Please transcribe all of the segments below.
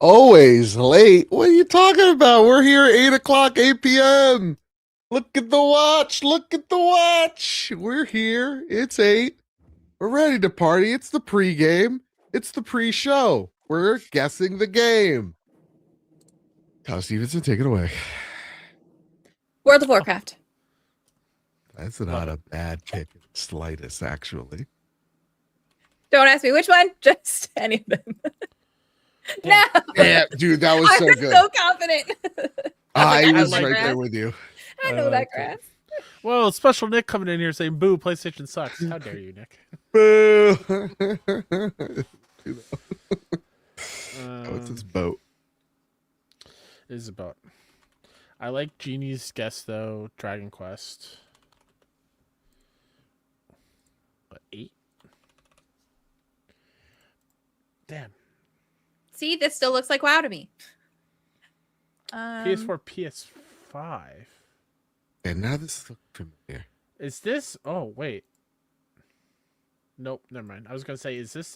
Always late. What are you talking about? We're here at 8 o'clock, 8 p.m. Look at the watch. Look at the watch. We're here. It's 8. We're ready to party. It's the pregame. It's the pre-show. We're guessing the game. Kyle Stevenson, take it away. World of Warcraft. That's not a bad pick in the slightest, actually. Don't ask me which one. Just any of them. No. Yeah, dude, that was so I was good. so confident. I was like right grass. there with you. I know that grass. Well, Special Nick coming in here saying, boo, PlayStation sucks. How dare you, Nick? Boo. What's this boat? It is a boat. I like Genie's guess, though. Dragon Quest. What, 8? Damn. See, this still looks like WoW to me. PS4, PS5. And now this looks familiar. Is this? Oh, wait. Nope, never mind. I was gonna say, is this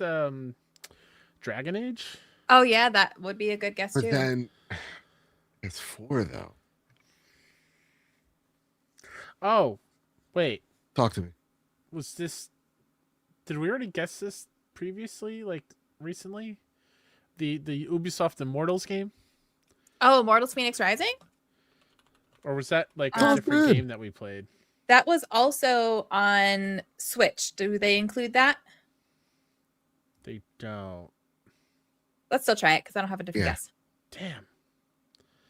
Dragon Age? Oh yeah, that would be a good guess But too. then it's 4 though. Oh, wait. Talk to me. Was this? Did we already guess this previously? Like recently? The Ubisoft Immortals game? Oh, Immortals Phoenix Rising? Or was that like Oh, a different good. game that we played? That was also on Switch. Do they include that? They don't. Let's still try it because I don't have a different Yeah. guess. Damn.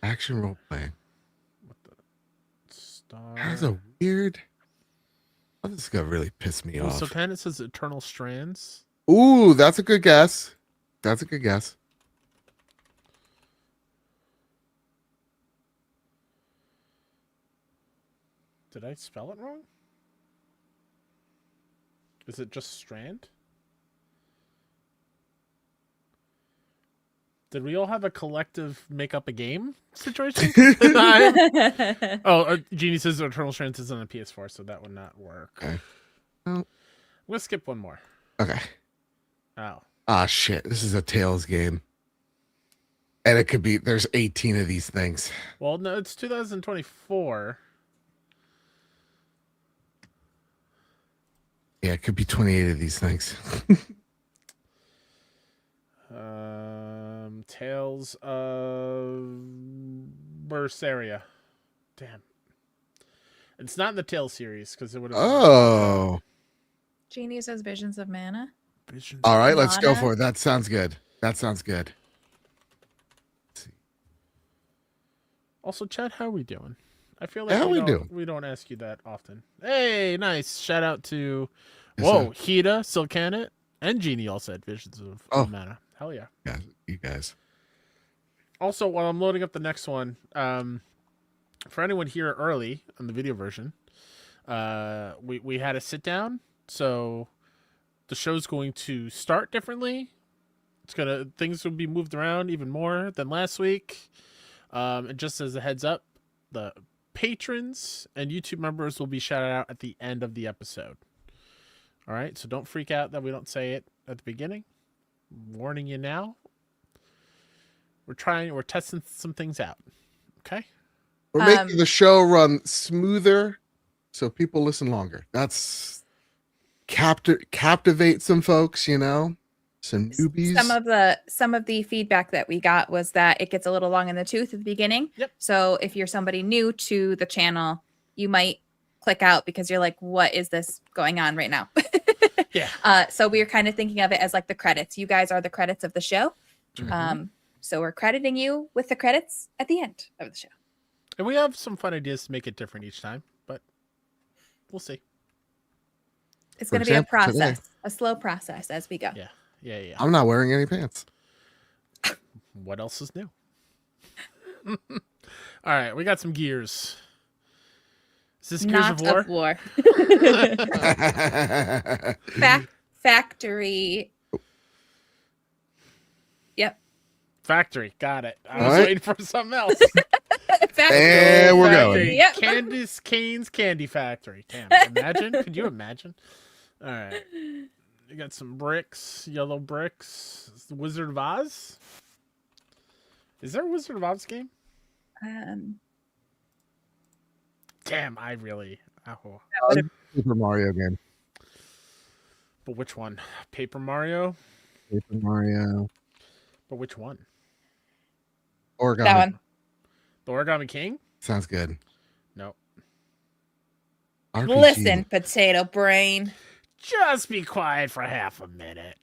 Action role playing. What the star? That's a weird. Oh, this is gonna really piss me Oh, off. so Planet says Eternal Strands. Ooh, that's a good guess. That's a good guess. Did I spell it wrong? Is it just Strand? Did we all have a collective make up a game situation? Genie says Eternal Strands is on the PS4, so that would not work. Okay. Well, We'll skip one more. okay. Oh. Ah, shit. This is a Tales game. And it could be, there's 18 of these things. Well, no, it's 2024. Yeah, it could be 28 of these things. Tales of Berseria. Damn. It's not in the Tales series because it would have. Oh. Genie says Visions of Mana. Visions. All right, let's go Lana? for it. That sounds good. That sounds good. Let's see. Also, Chad, how are we doing? I feel like How we doing? we don't ask you that often. Hey, nice. Shout out to Yes, whoa, Hida, Silcanet, and Genie all said Visions of Mana. Hell yeah. Yeah, you guys. Also, while I'm loading up the next one, for anyone here early on the video version, we had a sit down, so the show's going to start differently. Things will be moved around even more than last week. And just as a heads up, the patrons and YouTube members will be shouted out at the end of the episode. All right, so don't freak out that we don't say it at the beginning. I'm warning you now. We're testing some things out. Okay. We're making the show run smoother so people listen longer. That's captivate some folks, you know, some newbies. Some of the feedback that we got was that it gets a little long in the tooth at the beginning. Yep. So if you're somebody new to the channel, you might click out because you're like, what is this going on right now? Yeah. So we were kind of thinking of it as like the credits. You guys are the credits of the show. Mhm. So we're crediting you with the credits at the end of the show. And we have some fun ideas to make it different each time, but we'll see. It's For going to be a example, today. process, a slow process as we go. Yeah. I'm not wearing any pants. What else is new? All right, we got some gears. Is this Gears Not of War? Factory. Yep. Factory. Got it. I All was right. waiting for something else. And we're going. Factory. Yep. Candace Kane's Candy Factory. Damn. Imagine. Could you imagine? All right. You got some bricks. Yellow bricks. Wizard of Oz. Is there a Wizard of Oz game? Damn. I really. Oh. Super Mario game. But which one? Paper Mario? Super Mario. But which one? Origami. That one. The Origami King? Sounds good. No. RPG. Listen, potato brain. Just be quiet for half a minute.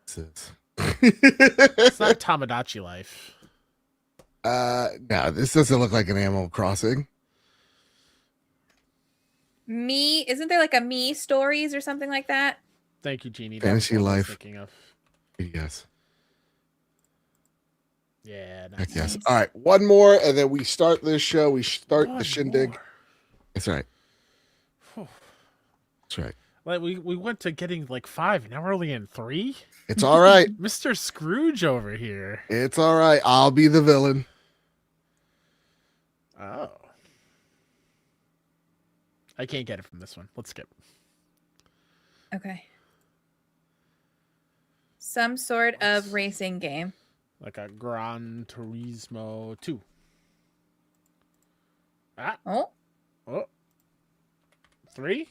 It's not Tamagotchi Life. No, this doesn't look like an Animal Crossing. Me, isn't there like a Me Stories or something like that? Thank you, Jeannie. Fantasy That's what I was Life. thinking of. Yes. Yeah. Heck Nice. yes. Nice. All right, one more, and then we start this show. We start One the shindig. more. That's right. Whew. That's right. Like we went to getting like 5, and now we're only in 3. It's all right. Mr. Scrooge over here. It's all right. I'll be the villain. Oh. I can't get it from this one. Let's skip. Okay. Some sort of racing game. Like a Gran Turismo 2. Ah. Oh, Oh. 3?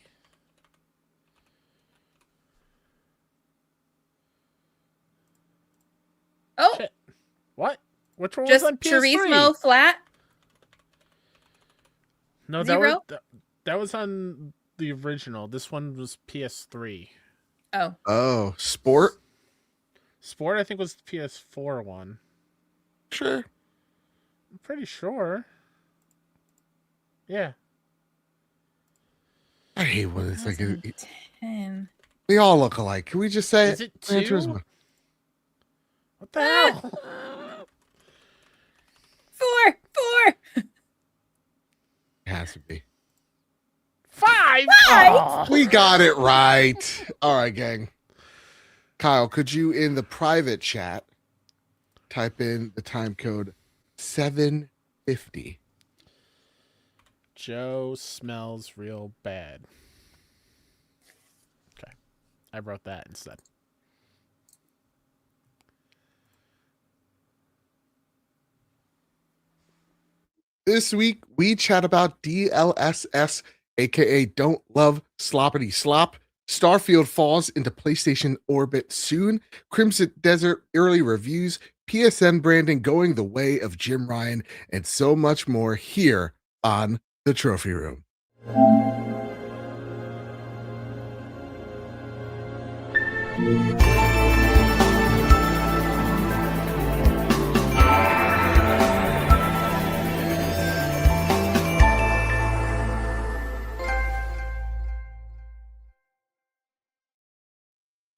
oh, Shit. What? Which one just was on PS3? Turismo flat. No, Zero? that was on the original. This one was PS3. Oh, Oh, sport? Sport, I think, was the PS4 one. Sure. I'm pretty sure. Yeah. I hate when it's like 2010. we all look alike. Can we just say Is it Gran 2? Turismo? What the hell? 4. It has to be. 5? Five? We got it right. All right, gang. Kyle, could you in the private chat type in the time code 750? Joe smells real bad. Okay. I wrote that instead. This week, we chat about DLSS, aka Don't Love Sloppity Slop. Starfield falls into PlayStation orbit soon. Crimson Desert early reviews. PSN branding going the way of Jim Ryan, and so much more here on The Trophy Room.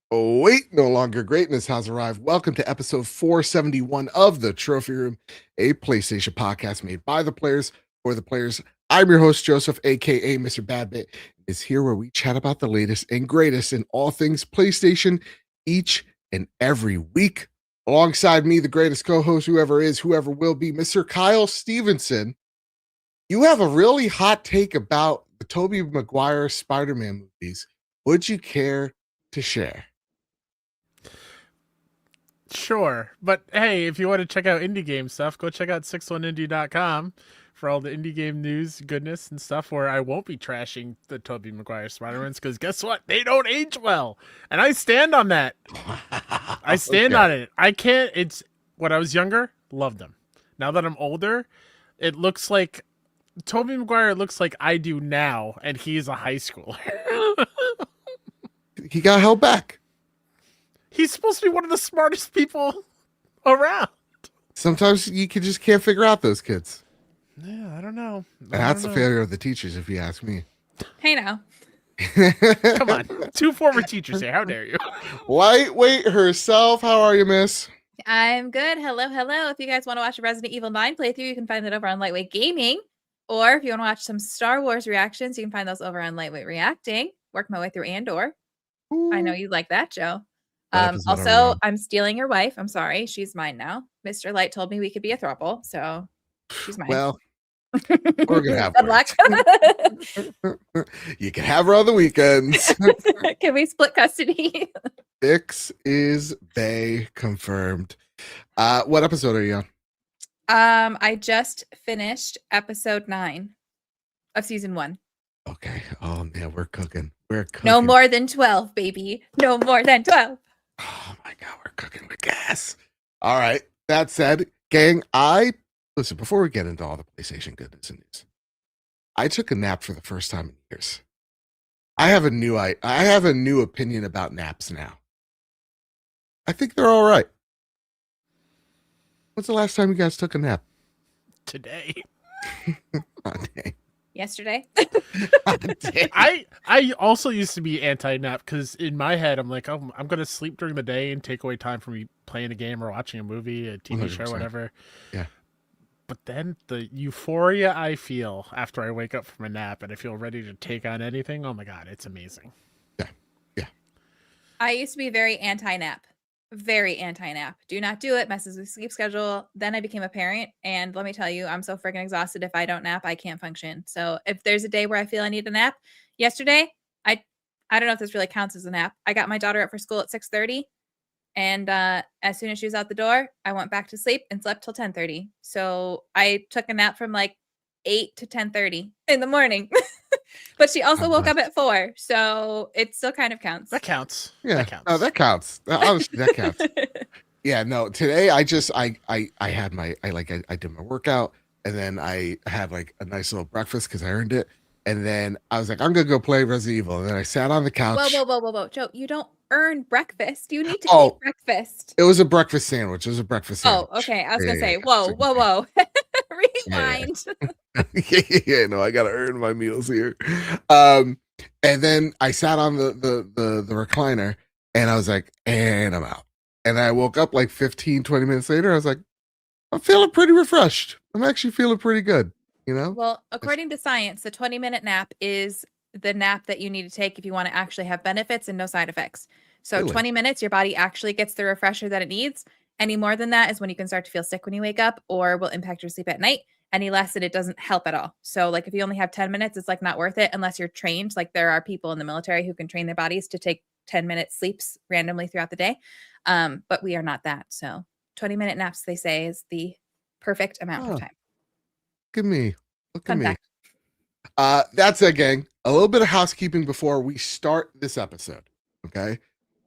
Oh, wait, no longer greatness has arrived. Welcome to episode 471 of The Trophy Room, a PlayStation podcast made by the players for the players. I'm your host, Joseph, aka Mr. Badbit. Is here where we chat about the latest and greatest in all things PlayStation each and every week. Alongside me, the greatest co-host, whoever is, whoever will be, Mr. Kyle Stevenson. You have a really hot take about the Tobey Maguire Spider-Man movies. Would you care to share? Sure. But hey, if you want to check out indie game stuff, go check out 61indie.com for all the indie game news, goodness, and stuff where I won't be trashing the Tobey Maguire Spider-Mans because guess what? They don't age well. And I stand on that. I stand on it. I can't. It's when I was younger, loved them. Now that I'm older, it looks like Tobey Maguire looks like I do now, and he's a high schooler. He got held back. He's supposed to be one of the smartest people around. Sometimes you just can't figure out those kids. Yeah, I don't know. And that's the failure of the teachers, if you ask me. Hey now. Come on. 2 former teachers here. How dare you? Lightweight herself. How are you, miss? I'm good. Hello, hello. If you guys want to watch a Resident Evil 9 playthrough, you can find it over on Lightweight Gaming. Or if you want to watch some Star Wars reactions, you can find those over on Lightweight Reacting. Work my way through Andor. I know you like that, Joe. What episode are we Also, on? I'm stealing your wife. I'm sorry. She's mine now. Mr. Light told me we could be a throuple, so she's mine. Well, we're gonna have Good luck. You can have her on the weekends. Can we split custody? Bix is Bay confirmed. What episode are you on? I just finished episode 9 of season 1. Okay. Oh man, we're cooking. We're cooking. No more than 12, baby. No more than 12. Oh my god, we're cooking with gas. All right. That said, gang, listen, before we get into all the PlayStation goodness and news, I took a nap for the first time in years. I have a new opinion about naps now. I think they're all right. When's the last time you guys took a nap? Today. Oh, dang. Yesterday. Dang. I also used to be anti-nap because in my head I'm like, oh, I'm gonna sleep during the day and take away time from me playing a game or watching a movie, a TV show, 100%. whatever. Yeah. But then the euphoria I feel after I wake up from a nap and I feel ready to take on anything, oh my god, it's amazing. Yeah. I used to be very anti-nap. Very anti-nap. Do not do it. Messes with sleep schedule. Then I became a parent, and let me tell you, I'm so freaking exhausted. If I don't nap, I can't function. So if there's a day where I feel I need a nap, yesterday, I don't know if this really counts as a nap. I got my daughter up for school at 6:30, and as soon as she was out the door, I went back to sleep and slept till 10:30. So I took a nap from like 8 to 10:30 in the morning. But she also woke up at 4, so it still kind of counts. That counts. Yeah. That counts. No, that counts. Honestly, that counts. Yeah, no, today I just I had I did my workout, and then I had like a nice little breakfast because I earned it. And then I was like, I'm gonna go play Resident Evil. And then I sat on the couch. Whoa, Joe, you don't earn breakfast. You need to eat breakfast. It was a breakfast sandwich. It was a breakfast sandwich. Oh, okay. I was Yeah, gonna say, yeah. whoa. Rewind. Yeah, no, I gotta earn my meals here. And then I sat on the recliner, and I was like, and I'm out. And I woke up like 15, 20 minutes later. I was like, I'm feeling pretty refreshed. I'm actually feeling pretty good, you know? Well, according to science, the 20-minute nap is the nap that you need to take if you want to actually have benefits and no side effects. So Really? 20 minutes, your body actually gets the refresher that it needs. Any more than that is when you can start to feel sick when you wake up or will impact your sleep at night. Any less, it doesn't help at all. So like if you only have 10 minutes, it's like not worth it unless you're trained. Like there are people in the military who can train their bodies to take 10-minute sleeps randomly throughout the day. But we are not that. So 20-minute naps, they say, is the perfect amount of time. Look at me. Look at Fun me. fact. That's it, gang. A little bit of housekeeping before we start this episode. Okay.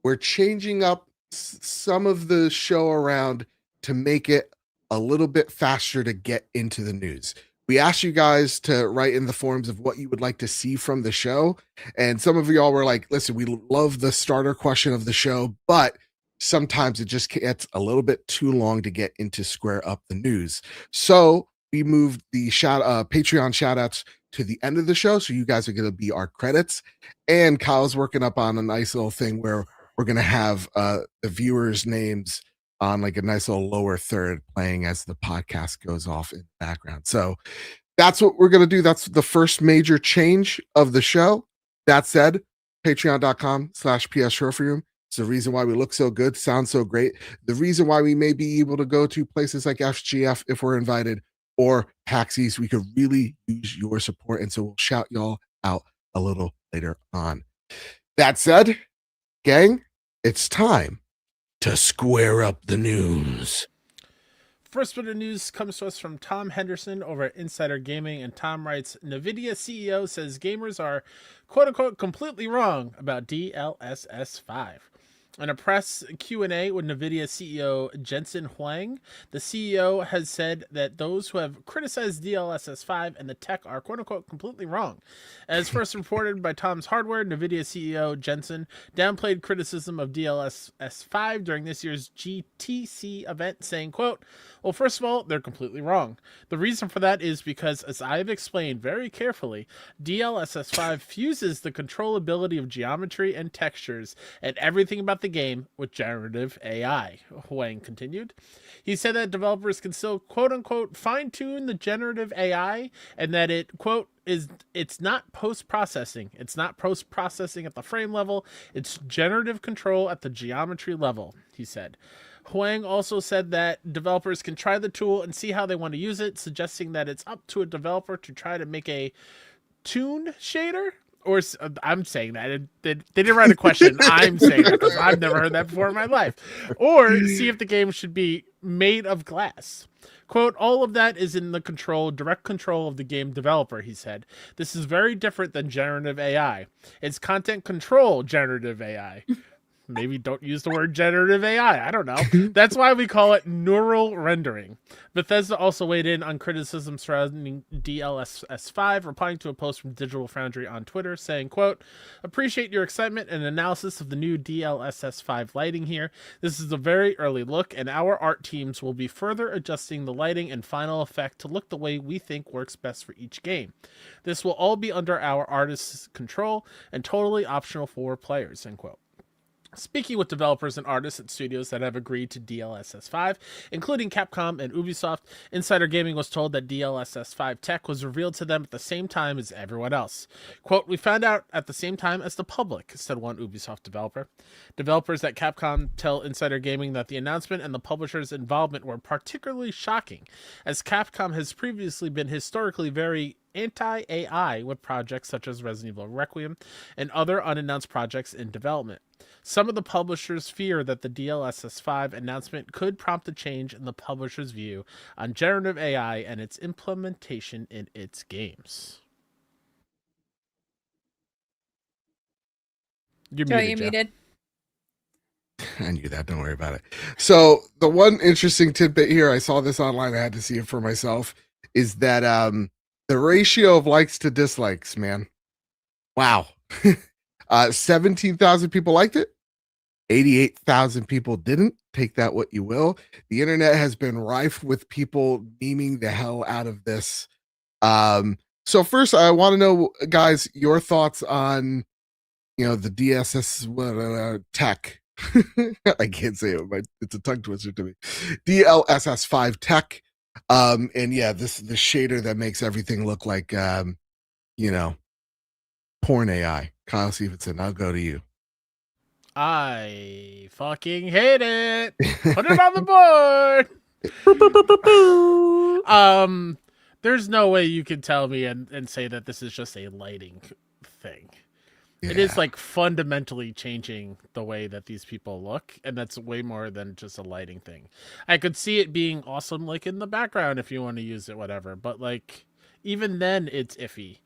We're changing up some of the show around to make it a little bit faster to get into the news. We asked you guys to write in the forums of what you would like to see from the show. And some of y'all were like, listen, we love the starter question of the show, but sometimes it just gets a little bit too long to get into square up the news. So we moved the Patreon shoutouts to the end of the show. So you guys are going to be our credits. And Kyle's working up on a nice little thing where we're going to have the viewers' names on like a nice little lower third playing as the podcast goes off in the background. So that's what we're going to do. That's the first major change of the show. That said, patreon.com/PS Trophy Room. It's the reason why we look so good, sound so great. The reason why we may be able to go to places like FGF if we're invited, or PAX East. We could really use your support. And so we'll shout y'all out a little later on. That said, gang, it's time to square up the news. First bit of news comes to us from Tom Henderson over at Insider Gaming, and Tom writes, NVIDIA CEO says gamers are quote-unquote completely wrong about DLSS 5. In a press Q&A with NVIDIA CEO Jensen Huang, the CEO has said that those who have criticized DLSS 5 and the tech are quote-unquote completely wrong. As first reported by Tom's Hardware, NVIDIA CEO Jensen downplayed criticism of DLSS 5 during this year's GTC event, saying, quote, well, first of all, they're completely wrong. The reason for that is because, as I have explained very carefully, DLSS 5 fuses the controllability of geometry and textures, and everything about the game with generative AI, Huang continued. He said that developers can still, quote unquote, fine tune the generative AI, and that it, quote, it's not post-processing. It's not post-processing at the frame level. It's generative control at the geometry level, he said. Huang also said that developers can try the tool and see how they want to use it, suggesting that it's up to a developer to try to make a tune shader. Or I'm saying that. They didn't write a question. I'm saying that because I've never heard that before in my life. Or see if the game should be made of glass. Quote, all of that is in the direct control of the game developer, he said. This is very different than generative AI. It's content control generative AI. Maybe don't use the word generative AI. I don't know. That's why we call it neural rendering. Bethesda also weighed in on criticism surrounding DLSS 5, replying to a post from Digital Foundry on Twitter saying, quote, appreciate your excitement and analysis of the new DLSS 5 lighting here. This is a very early look, and our art teams will be further adjusting the lighting and final effect to look the way we think works best for each game. This will all be under our artists' control and totally optional for players, end quote. Speaking with developers and artists at studios that have agreed to DLSS 5, including Capcom and Ubisoft, Insider Gaming was told that DLSS 5 tech was revealed to them at the same time as everyone else. Quote, we found out at the same time as the public, said one Ubisoft developer. Developers at Capcom tell Insider Gaming that the announcement and the publisher's involvement were particularly shocking, as Capcom has previously been historically very anti-AI with projects such as Resident Evil Requiem and other unannounced projects in development. Some of the publishers fear that the DLSS 5 announcement could prompt a change in the publisher's view on generative AI and its implementation in its games. You're Joe, muted, you're Jeff. muted. I knew that. Don't worry about it. So the one interesting tidbit here, I saw this online, I had to see it for myself, is that the ratio of likes to dislikes, man. Wow. 17,000 people liked it. 88,000 people didn't. Take that what you will. The internet has been rife with people memeing the hell out of this. So first, I want to know, guys, your thoughts on, the DSS tech. I can't say it, but it's a tongue twister to me. DLSS 5 tech. And yeah, the shader that makes everything look like, porn AI. Kyle Stevenson, I'll go to you. I fucking hate it. Put it on the board. There's no way you can tell me and say that this is just a lighting thing. Yeah. It is like fundamentally changing the way that these people look, and that's way more than just a lighting thing. I could see it being awesome, like in the background if you want to use it, whatever. But like, even then, it's iffy.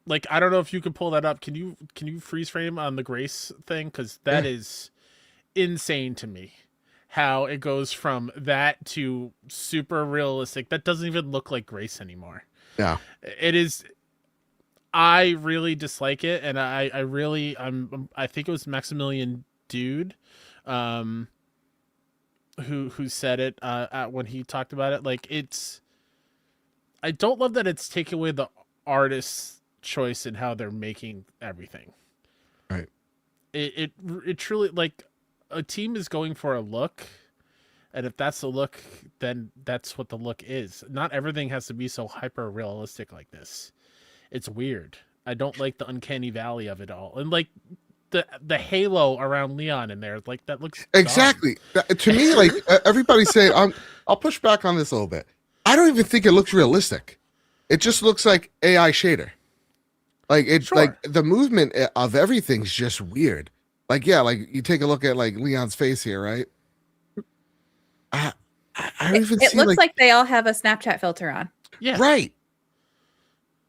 Like, I don't know if you can pull that up. Can you freeze frame on the Grace thing? Because that is insane to me. How it goes from that to super realistic. That doesn't even look like Grace anymore. Yeah, it is. I really dislike it, and I think it was Maximilian Dude, who said it when he talked about it. Like, I don't love that it's taking away the artist's choice in how they're making everything. Right. It truly, like, a team is going for a look, and if that's the look, then that's what the look is. Not everything has to be so hyper realistic like this. It's weird. I don't like the uncanny valley of it all, and like the halo around Leon in there, like that looks exactly to me. Like everybody say, I'll push back on this a little bit. I don't even think it looks realistic. It just looks like AI shader. Like it's like the movement of everything's just weird. Like, yeah, like you take a look at like Leon's face here, right? I don't even see. It looks like they all have a Snapchat filter on. Yeah, right.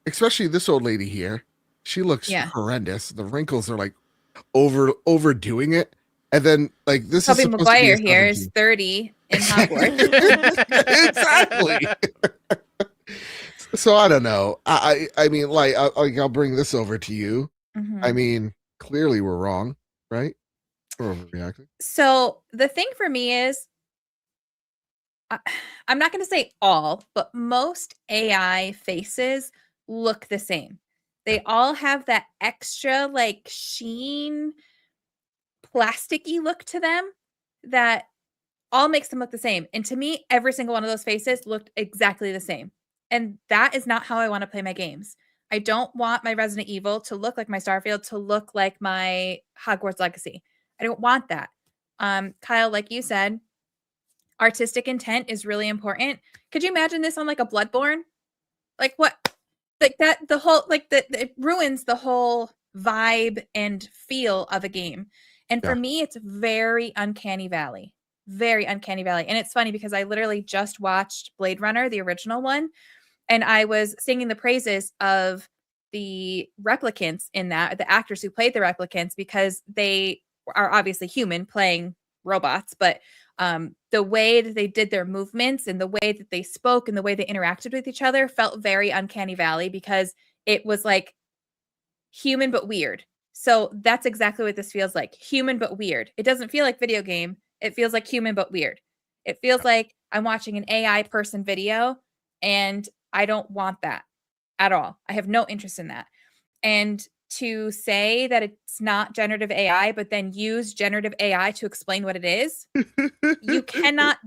Especially this old lady here. She looks horrendous. The wrinkles are like overdoing it. And then like this Toby is Maguire here is 30 in Hogwarts. Exactly. So I don't know. I mean, like I'll bring this over to you. Mm-hmm. I mean, clearly we're wrong, right? We're overreacting. So the thing for me is, I'm not going to say all, but most AI faces look the same. They all have that extra like sheen, plasticky look to them that all makes them look the same. And to me, every single one of those faces looked exactly the same. And that is not how I want to play my games. I don't want my Resident Evil to look like my Starfield, to look like my Hogwarts Legacy. I don't want that. Kyle, like you said, artistic intent is really important. Could you imagine this on like a Bloodborne? Like what? Like that, the whole, like it ruins the whole vibe and feel of a game. And for me, it's very Uncanny Valley. Very Uncanny Valley. And it's funny because I literally just watched Blade Runner, the original one, and I was singing the praises of the replicants in that, the actors who played the replicants, because they are obviously human playing robots, but the way that they did their movements and the way that they spoke and the way they interacted with each other felt very Uncanny Valley, because it was like human but weird. So that's exactly what this feels like. Human but weird. It doesn't feel like video game. It feels like human but weird. It feels like I'm watching an AI person video, and I don't want that at all. I have no interest in that. And to say that it's not generative AI, but then use generative AI to explain what it is, you cannot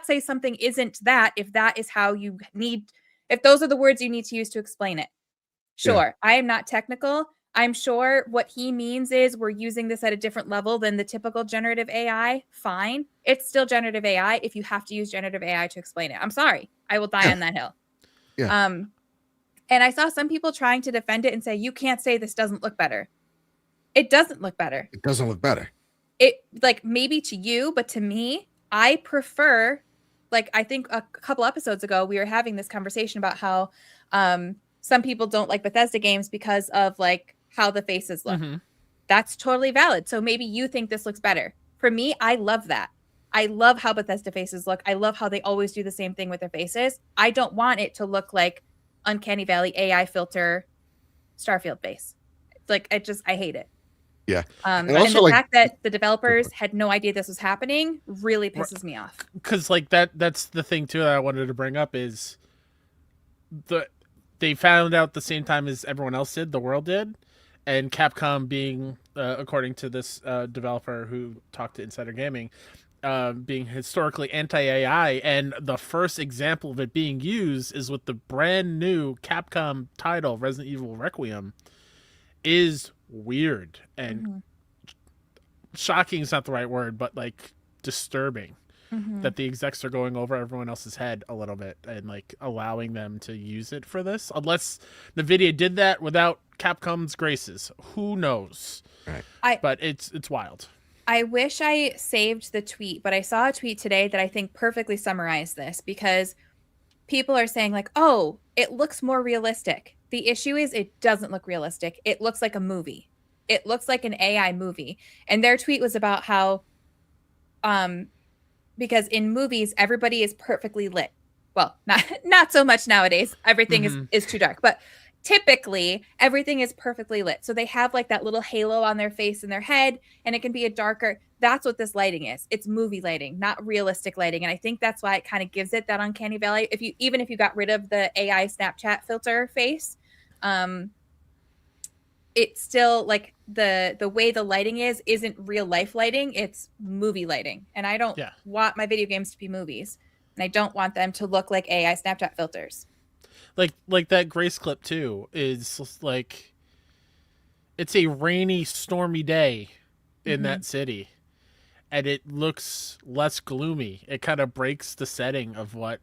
say something isn't that if that is how you need, if those are the words you need to use to explain it. Sure, I am not technical. I'm sure what he means is we're using this at a different level than the typical generative AI. Fine. It's still generative AI if you have to use generative AI to explain it. I'm sorry. I will die on that hill. Yeah. And I saw some people trying to defend it and say, you can't say this doesn't look better. It doesn't look better. It doesn't look better. It, like, maybe to you, but to me, I prefer, like, I think a couple episodes ago, we were having this conversation about how some people don't like Bethesda games because of, like, how the faces look. Mm-hmm. That's totally valid. So maybe you think this looks better. For me, I love that. I love how Bethesda faces look. I love how they always do the same thing with their faces. I don't want it to look like Uncanny Valley AI filter Starfield face. It's like, I hate it. Yeah. And the fact that the developers had no idea this was happening really pisses me off. Because like that's the thing too that I wanted to bring up is they found out the same time as everyone else did, the world did, and Capcom being according to this developer who talked to Insider Gaming, being historically anti-AI, and the first example of it being used is with the brand new Capcom title Resident Evil Requiem, is weird and shocking is not the right word, but like disturbing that the execs are going over everyone else's head a little bit and like allowing them to use it for this, unless NVIDIA did that without Capcom's graces. Who knows? Right. But it's wild. I wish I saved the tweet, but I saw a tweet today that I think perfectly summarized this, because people are saying like, oh, it looks more realistic. The issue is it doesn't look realistic. It looks like a movie. It looks like an AI movie. And their tweet was about how, because in movies, everybody is perfectly lit. Well, not so much nowadays. Everything is too dark, but typically everything is perfectly lit. So they have like that little halo on their face and their head, and it can be a darker. That's what this lighting is. It's movie lighting, not realistic lighting. And I think that's why it kind of gives it that Uncanny Valley. Even if you got rid of the AI Snapchat filter face, it's still like the way the lighting isn't real life lighting. It's movie lighting. And I don't want my video games to be movies, and I don't want them to look like AI Snapchat filters. Like that Grace clip too is like, it's a rainy, stormy day in that city, and it looks less gloomy. It kind of breaks the setting of what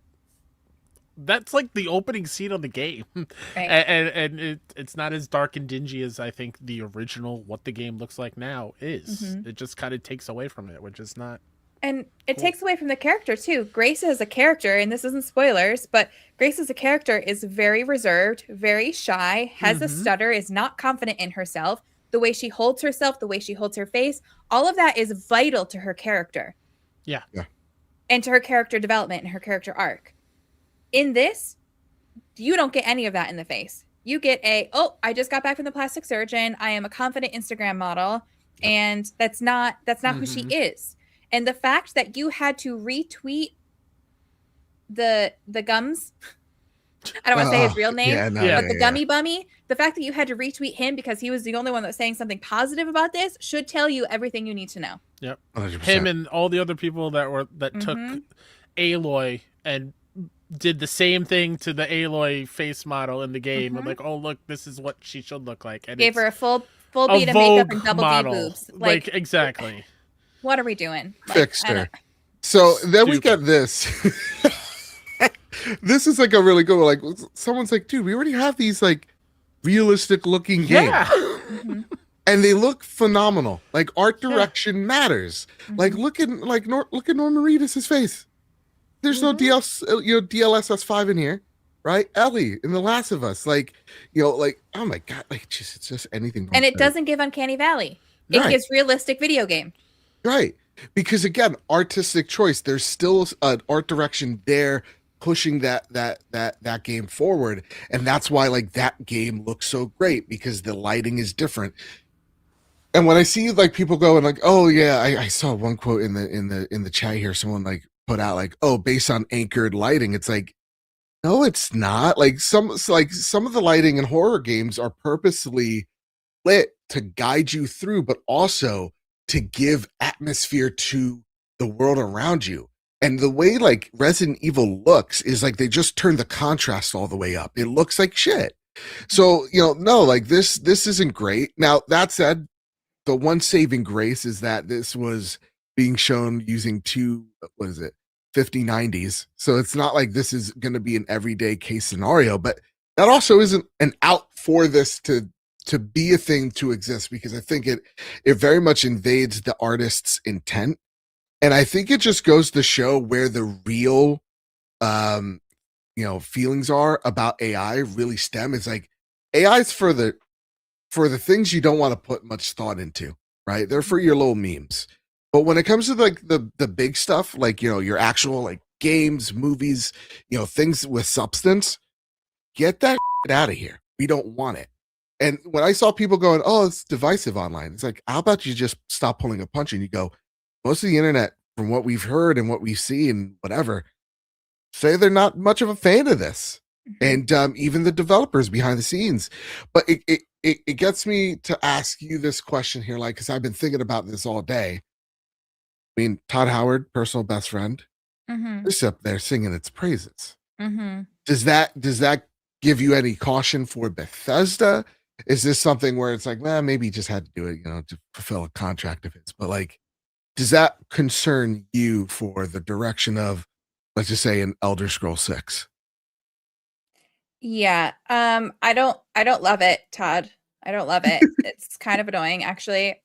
that's like the opening scene on the game. Right. and it's not as dark and dingy as I think the original what the game looks like now is. It just kind of takes away from it, which is not. And it takes away from the character, too. Grace as a character, and this isn't spoilers, but Grace as a character is very reserved, very shy, has a stutter, is not confident in herself. The way she holds herself, the way she holds her face, all of that is vital to her character. Yeah. And to her character development and her character arc. In this, you don't get any of that in the face. You get I just got back from the plastic surgeon. I am a confident Instagram model. And that's not who she is. And the fact that you had to retweet the gums I don't want to say his real name, Yeah, no, Yeah. but the gummy bummy, the fact that you had to retweet him because he was the only one that was saying something positive about this should tell you everything you need to know. Yep. 100%. Him and all the other people that took Mhm. Aloy and did the same thing to the Aloy face model in the game. And Mhm. like, oh look, this is what she should look like. And Gave it's her a full a beat of makeup Vogue and double D model. boobs. Like exactly. What are we doing? Like, Fixed I her. don't- So then we Stupid. get this. This is like a really good one. Like someone's like, dude, we already have these like realistic looking games. Yeah. Mhm. And they look phenomenal. Like art Yeah. direction matters. Like Mhm. look at Norman Reedus' face. There's no DLSS 5 in here, right? Ellie in The Last of Us, like oh my god, like just it's just anything. And it better. doesn't give Uncanny Valley. It Right. gives realistic video game. Right. Because again, artistic choice. There's still an art direction there pushing that game forward. And that's why like that game looks so great because the lighting is different. And when I see like people go and like, oh yeah, I saw one quote in the chat here, someone like put out like, oh, based on anchored lighting. It's like, no, it's not. Like some of the lighting in horror games are purposely lit to guide you through, but also to give atmosphere to the world around you. And the way like Resident Evil looks is like they just turned the contrast all the way up. It looks like shit. So, no, like this isn't great. Now, that said, the one saving grace is that this was being shown using two, 5090s. So it's not like this is going to be an everyday case scenario, but that also isn't an out for this to be a thing to exist, because I think it very much invades the artist's intent. And I think it just goes to show where the real feelings are about AI really stem. It's like AI is for the things you don't want to put much thought into, right? They're for your little memes. But when it comes to like the big stuff, like your actual like games, movies, things with substance, get that out of here. We don't want it. And when I saw people going, oh, it's divisive online, it's like, how about you just stop pulling a punch and you go, most of the internet, from what we've heard and what we see and whatever, say they're not much of a fan of this. And even the developers behind the scenes. But it gets me to ask you this question here, like, because I've been thinking about this all day. I mean, Todd Howard, personal best friend, Mhm. is up there singing its praises. Mhm. Does that give you any caution for Bethesda? Is this something where it's like, well, maybe he just had to do it, to fulfill a contract of his? But like, does that concern you for the direction of, let's just say, an Elder Scrolls 6? Yeah. I don't love it, Todd. I don't love it. It's kind of annoying, actually.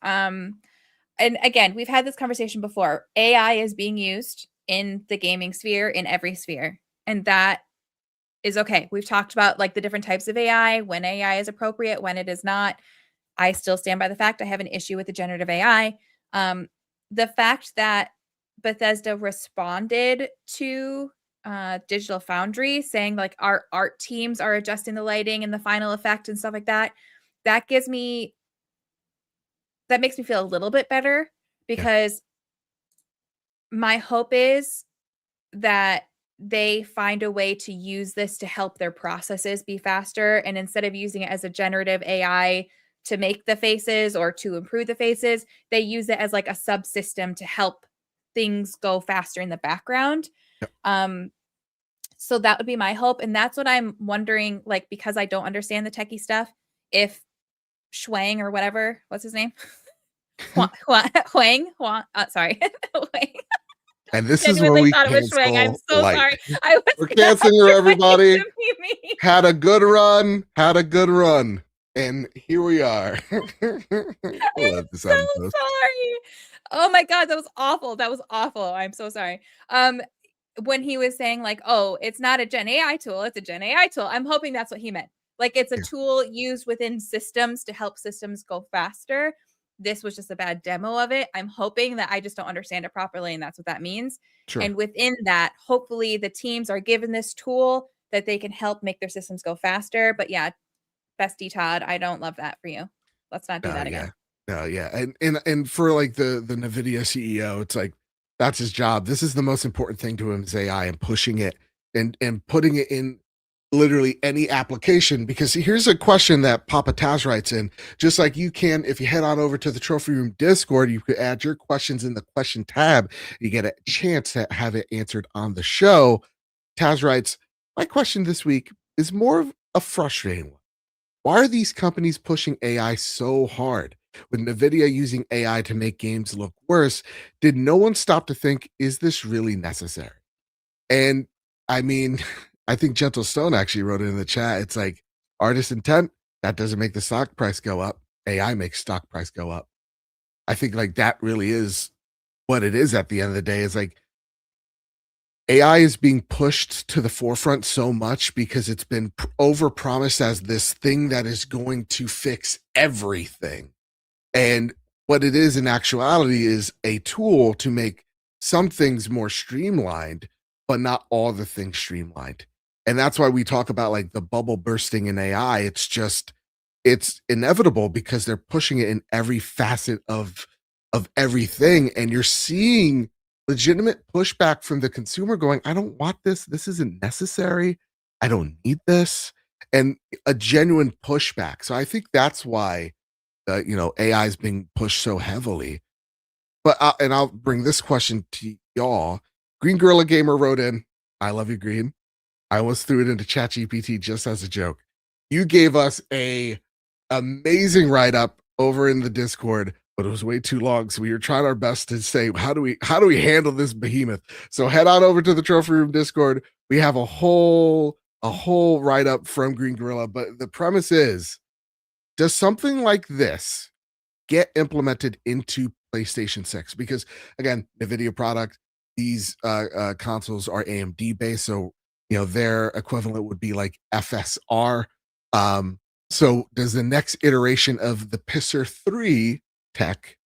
And again, we've had this conversation before. AI is being used in the gaming sphere, in every sphere, and that is okay. We've talked about like the different types of AI, when AI is appropriate, when it is not. I still stand by the fact I have an issue with the generative AI. The fact that Bethesda responded to Digital Foundry saying like our art teams are adjusting the lighting and the final effect and stuff like that, that makes me feel a little bit better, because my hope is that they find a way to use this to help their processes be faster. And instead of using it as a generative AI to make the faces or to improve the faces, they use it as like a subsystem to help things go faster in the background. Yep. So that would be my hope. And that's what I'm wondering, like, because I don't understand the techie stuff, if Shuang or whatever, what's his name? Huang? Sorry. Huang. And this is where Genuinely we thought it was Shuang. I'm cancel so Light. sorry. I was We're canceling her, everybody. to be me. Had a good run. And here we are. I love this So episode. sorry. Oh my god, that was awful. That was awful. I'm so sorry. When he was saying like, oh, it's not a Gen AI tool, it's a Gen AI tool. I'm hoping that's what he meant. Like it's a Yeah. tool used within systems to help systems go faster. This was just a bad demo of it. I'm hoping that I just don't understand it properly, and that's what that means. Sure. And within that, hopefully the teams are given this tool that they can help make their systems go faster. But yeah, bestie Todd, I don't love that for you. Let's not do that again. No, yeah. And for like the NVIDIA CEO, it's like that's his job. This is the most important thing to him is AI, and pushing it and putting it in literally any application. Because here's a question that Papa Taz writes in. Just like you can, if you head on over to the Trophy Room Discord, you could add your questions in the question tab. You get a chance to have it answered on the show. Taz writes, my question this week is more of a frustrating one. Why are these companies pushing AI so hard? With NVIDIA using AI to make games look worse, did no one stop to think, is this really necessary? And I mean, I think Gentle Stone actually wrote it in the chat. It's like artist intent, that doesn't make the stock price go up. AI makes stock price go up. I think like that really is what it is at the end of the day. Is like AI is being pushed to the forefront so much because it's been overpromised as this thing that is going to fix everything. And what it is in actuality is a tool to make some things more streamlined, but not all the things streamlined. And that's why we talk about like the bubble bursting in AI. It's inevitable because they're pushing it in every facet of everything. And you're seeing legitimate pushback from the consumer going, I don't want this. This isn't necessary. I don't need this. And a genuine pushback. So I think that's why AI is being pushed so heavily. But I'll bring this question to y'all. Green Gorilla Gamer wrote in, I love you, Green. I almost threw it into ChatGPT just as a joke. You gave us a amazing write-up over in the Discord, but it was way too long. So we were trying our best to say, how do we handle this behemoth? So head on over to the Trophy Room Discord. We have a whole write-up from Green Gorilla. But the premise is, does something like this get implemented into PlayStation 6? Because again, NVIDIA product, these consoles are AMD based, so their equivalent would be like FSR. So does the next iteration of the Pisser 3 tech,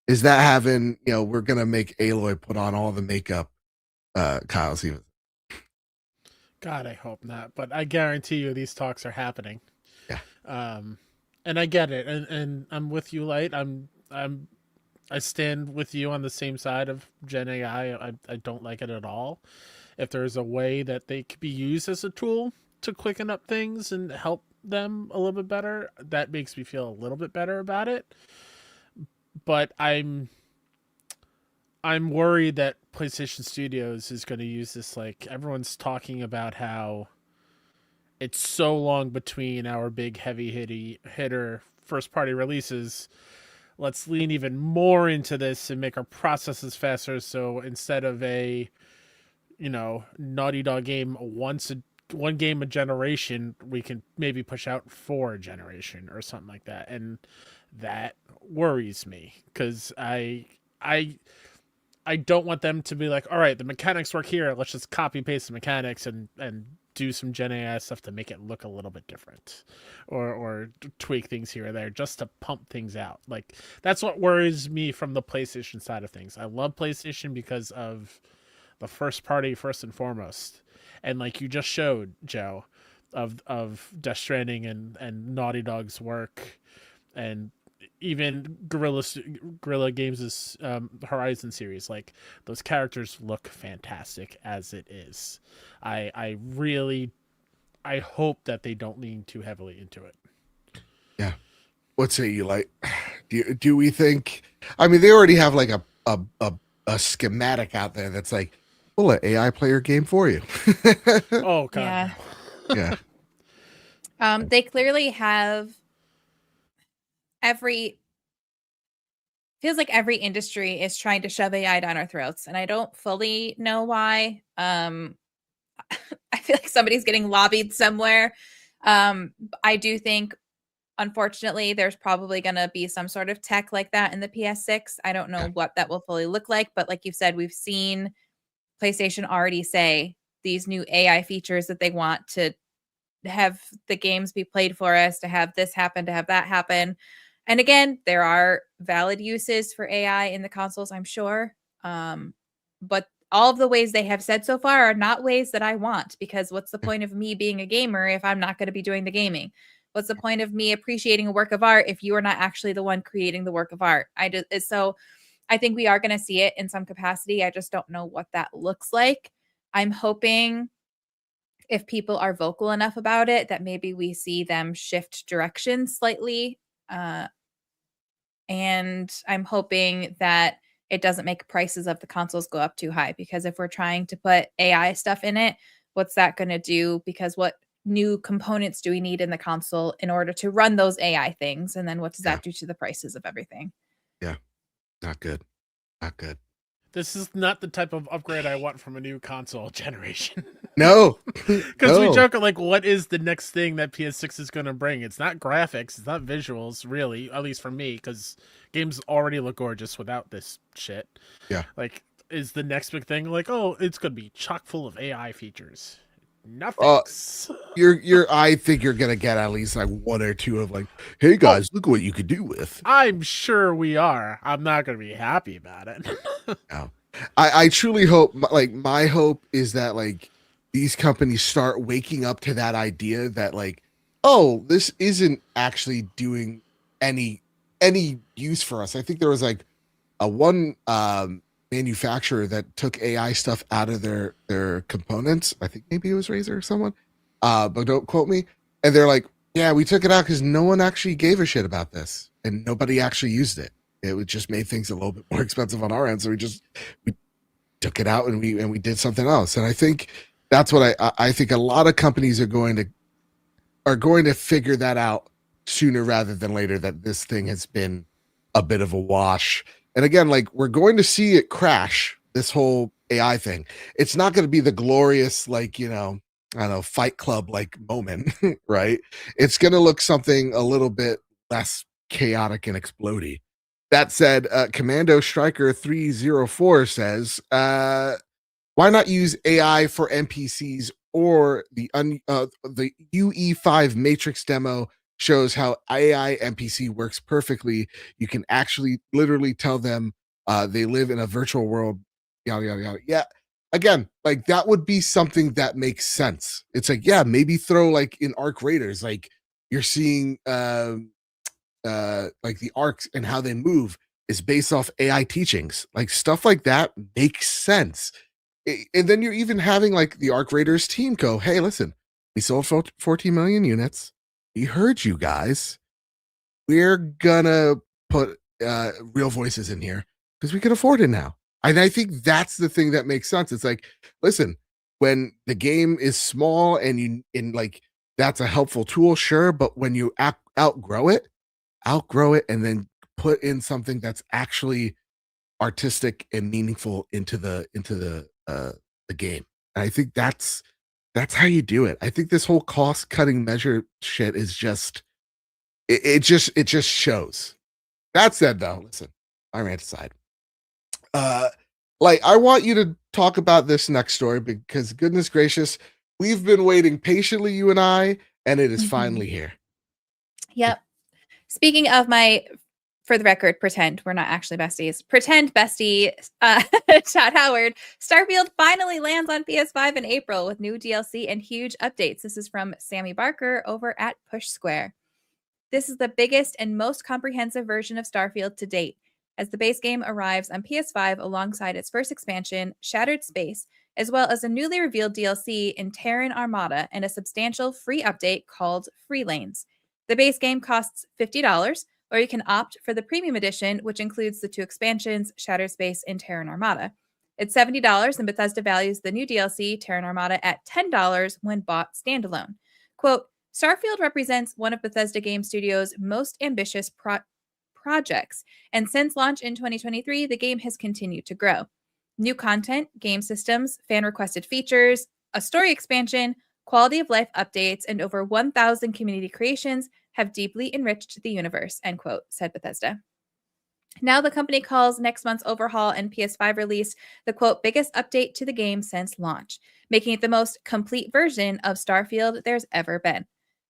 is that having, we're gonna make Aloy put on all the makeup, Kyle Stevens? God, I hope not, but I guarantee you these talks are happening. Yeah. And I get it, and I'm with you, Light. I stand with you on the same side of Gen AI. I don't like it at all. If there's a way that they could be used as a tool to quicken up things and help them a little bit better, that makes me feel a little bit better about it. But I'm worried that PlayStation Studios is going to use this. Like, everyone's talking about how it's so long between our big heavy hitter first party releases. Let's lean even more into this and make our processes faster. So instead of a, Naughty Dog game one game a generation, we can maybe push out 4 a generation or something like that. And that worries me because I don't want them to be like, all right, the mechanics work here. Let's just copy paste the mechanics and do some Gen AI stuff to make it look a little bit different, or tweak things here or there just to pump things out. Like, that's what worries me from the PlayStation side of things. I love PlayStation because of the first party first and foremost, and like you just showed, Joe, of Death Stranding and Naughty Dog's work, and even Guerrilla Games' Horizon series. Like, those characters look fantastic as it is. I hope that they don't lean too heavily into it. Yeah. What say you, like? Do we think? I mean, they already have like a schematic out there that's like, we'll let AI play your game for you. Oh God. Yeah. Yeah. They clearly have feels like every industry is trying to shove AI down our throats, and I don't fully know why. I feel like somebody's getting lobbied somewhere. I do think, unfortunately, there's probably going to be some sort of tech like that in the PS6. I don't know what that will fully look like, but like you said, we've seen PlayStation already say these new AI features that they want to have the games be played for us, to have this happen, to have that happen. And again, there are valid uses for AI in the consoles, I'm sure. But all of the ways they have said so far are not ways that I want, because what's the point of me being a gamer if I'm not going to be doing the gaming? What's the point of me appreciating a work of art if you are not actually the one creating the work of art? So I think we are going to see it in some capacity. I just don't know what that looks like. I'm hoping if people are vocal enough about it, that maybe we see them shift direction slightly. And I'm hoping that it doesn't make prices of the consoles go up too high, because if we're trying to put AI stuff in it, what's that going to do? Because what new components do we need in the console in order to run those AI things? And then what does that do to the prices of everything? Yeah, not good. Not good. This is not the type of upgrade I want from a new console generation. No, Because we joke like, what is the next thing that PS6 is going to bring? It's not graphics, it's not visuals, really, at least for me, because games already look gorgeous without this shit. Yeah. Like, is the next big thing like, oh, it's going to be chock full of AI features? Nothing. I think you're gonna get at least like one or two of like, hey guys, look what you could do with. I'm sure we are. I'm not gonna be happy about it. No. I truly hope, like, my hope is that like these companies start waking up to that idea that like, oh, this isn't actually doing any use for us. I think there was like a one manufacturer that took AI stuff out of their components. I think maybe it was Razer or someone, but don't quote me. And they're like, yeah, we took it out because no one actually gave a shit about this, and nobody actually used it. It would just made things a little bit more expensive on our end, so we took it out and we did something else. And I think that's what I think a lot of companies are going to figure that out sooner rather than later, that this thing has been a bit of a wash. And again, like, we're going to see it crash, this whole AI thing. It's not going to be the glorious, like, I don't know, Fight Club like moment, right? It's going to look something a little bit less chaotic and explodey. That said, Commando Striker 304 says, why not use AI for NPCs, or the UE5 Matrix demo shows how AI NPC works perfectly. You can actually literally tell them they live in a virtual world, yada, yada, yada. Yeah. Again, like, that would be something that makes sense. It's like, yeah, maybe throw like in Arc Raiders, like you're seeing like the arcs and how they move is based off AI teachings. Like, stuff like that makes sense. And then you're even having like the Arc Raiders team go, hey, listen, we sold 14 million units. We heard you guys. We're gonna put real voices in here because we can afford it now. And I think that's the thing that makes sense. It's like, listen, when the game is small and like, that's a helpful tool, sure, but when you outgrow it and then put in something that's actually artistic and meaningful into the game. And I think that's how you do it. I think this whole cost cutting measure shit is just it just shows. That said, though, listen, I rant aside. Like, I want you to talk about this next story, because goodness gracious, we've been waiting patiently, you and I, and it is finally here. Yep. Speaking of my, for the record, pretend we're not actually besties, pretend bestie, Chad Howard, Starfield finally lands on PS5 in April with new DLC and huge updates. This is from Sammy Barker over at Push Square. This is the biggest and most comprehensive version of Starfield to date, as the base game arrives on PS5 alongside its first expansion, Shattered Space, as well as a newly revealed DLC in Terran Armada and a substantial free update called Free Lanes. The base game costs $50, or you can opt for the premium edition, which includes the two expansions, Shattered Space and Terran Armada. It's $70, and Bethesda values the new DLC, Terran Armada, at $10 when bought standalone. Quote, Starfield represents one of Bethesda Game Studios' most ambitious projects, and since launch in 2023, the game has continued to grow. New content, game systems, fan-requested features, a story expansion, quality of life updates, and over 1,000 community creations have deeply enriched the universe, end quote, said Bethesda. Now the company calls next month's overhaul and PS5 release the, quote, biggest update to the game since launch, making it the most complete version of Starfield there's ever been.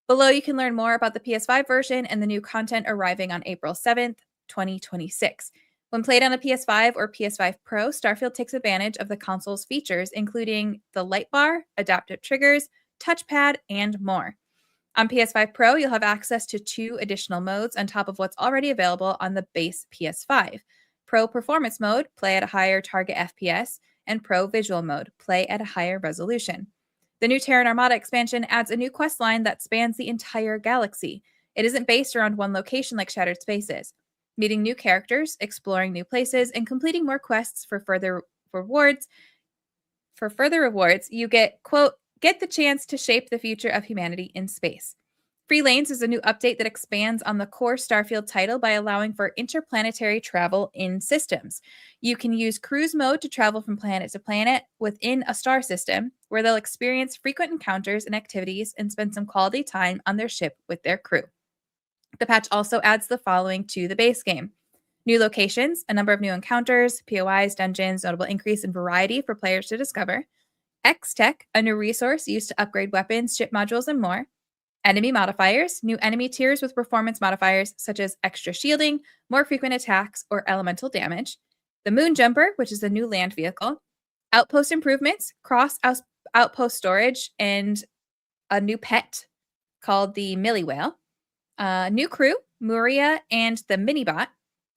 Below, you can learn more about the PS5 version and the new content arriving on April 7th, 2026. When played on a PS5 or PS5 Pro, Starfield takes advantage of the console's features, including the light bar, adaptive triggers, touchpad, and more. On PS5 Pro, you'll have access to 2 additional modes on top of what's already available on the base PS5. Pro Performance Mode, play at a higher target FPS, and Pro Visual Mode, play at a higher resolution. The new Terran Armada expansion adds a new quest line that spans the entire galaxy. It isn't based around one location like Shattered Spaces. Meeting new characters, exploring new places, and completing more quests for further rewards. For further rewards, you get, quote, get the chance to shape the future of humanity in space. Free Lanes is a new update that expands on the core Starfield title by allowing for interplanetary travel in systems. You can use cruise mode to travel from planet to planet within a star system, where they'll experience frequent encounters and activities and spend some quality time on their ship with their crew. The patch also adds the following to the base game. New locations, a number of new encounters, POIs, dungeons, notable increase in variety for players to discover. X-Tech, a new resource used to upgrade weapons, ship modules, and more. Enemy modifiers, new enemy tiers with performance modifiers such as extra shielding, more frequent attacks, or elemental damage. The Moon Jumper, which is a new land vehicle. Outpost improvements, outpost storage, and a new pet called the Millie Whale. New crew, Muria and the Minibot.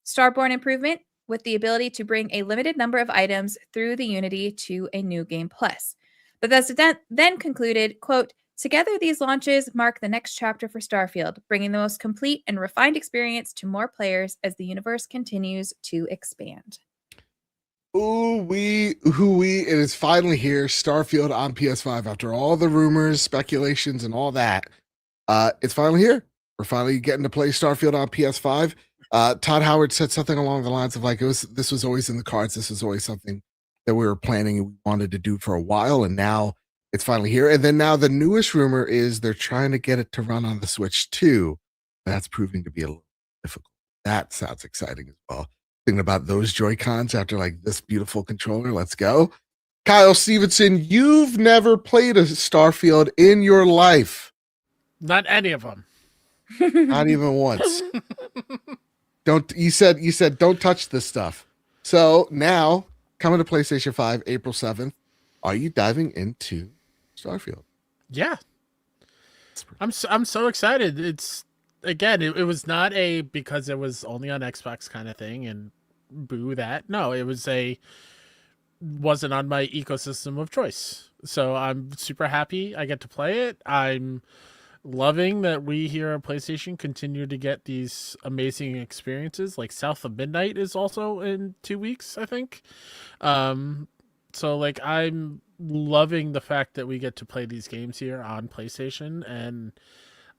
Starborn improvement with the ability to bring a limited number of items through the Unity to a new game plus. Bethesda then concluded, quote, together these launches mark the next chapter for Starfield, bringing the most complete and refined experience to more players as the universe continues to expand. Ooh wee, it is finally here. Starfield on PS5 after all the rumors, speculations, and all that. It's finally here. We're finally getting to play Starfield on PS5. Todd Howard said something along the lines of like, this was always in the cards. This was always something that we were planning and we wanted to do for a while. And now it's finally here. And then now the newest rumor is they're trying to get it to run on the Switch too. That's proving to be a little difficult. That sounds exciting as well. Thinking about those Joy-Cons after like this beautiful controller. Let's go. Kyle Stevenson, you've never played a Starfield in your life. Not any of them. Not even once. You said don't touch this stuff. So now coming to PlayStation 5 April 7th, are you diving into Starfield? Yeah. I'm so excited. It's again, it was not a because it was only on Xbox kind of thing and boo that. No, it wasn't on my ecosystem of choice. So I'm super happy I get to play it. I'm loving that we here at PlayStation continue to get these amazing experiences. Like South of Midnight is also in 2 weeks, I think. So like I'm loving the fact that we get to play these games here on PlayStation, and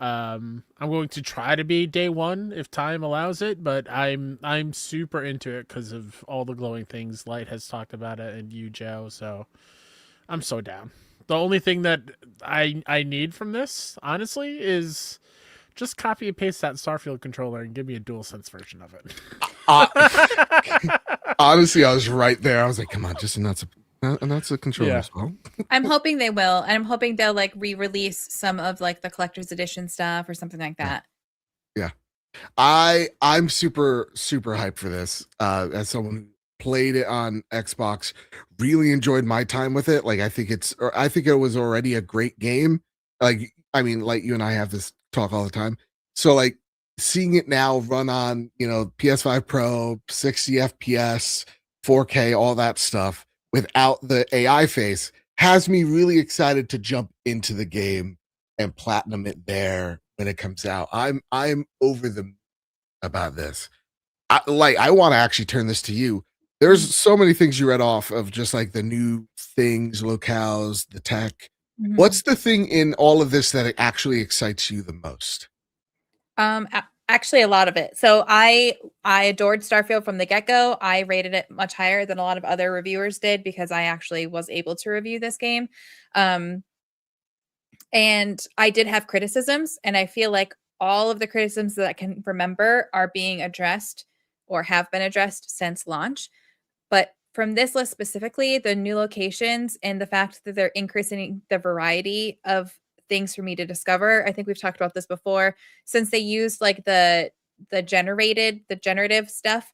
I'm going to try to be day one if time allows it, but I'm super into it because of all the glowing things Light has talked about it and you, Joe. So I'm so down. The only thing that I need from this, honestly, is just copy and paste that Starfield controller and give me a DualSense version of it. Honestly, I was right there. I was like, come on, just announce a controller as well. I'm hoping they will, and I'm hoping they'll like re-release some of like the collector's edition stuff or something like that. Yeah. I'm super hyped for this. As someone who played it on Xbox, really enjoyed my time with it. Like I think it was already a great game. Like I mean, like you and I have this talk all the time. So like seeing it now run on, PS5 Pro, 60 FPS, 4K, all that stuff without the AI face has me really excited to jump into the game and platinum it there when it comes out. I'm over the moon about this. I want to actually turn this to you. There's so many things you read off of just like the new things, locales, the tech. Mm-hmm. What's the thing in all of this that actually excites you the most? Actually, a lot of it. So I adored Starfield from the get-go. I rated it much higher than a lot of other reviewers did because I actually was able to review this game. And I did have criticisms, and I feel like all of the criticisms that I can remember are being addressed or have been addressed since launch. But from this list specifically, the new locations and the fact that they're increasing the variety of things for me to discover. I think we've talked about this before. Since they used like the generative stuff,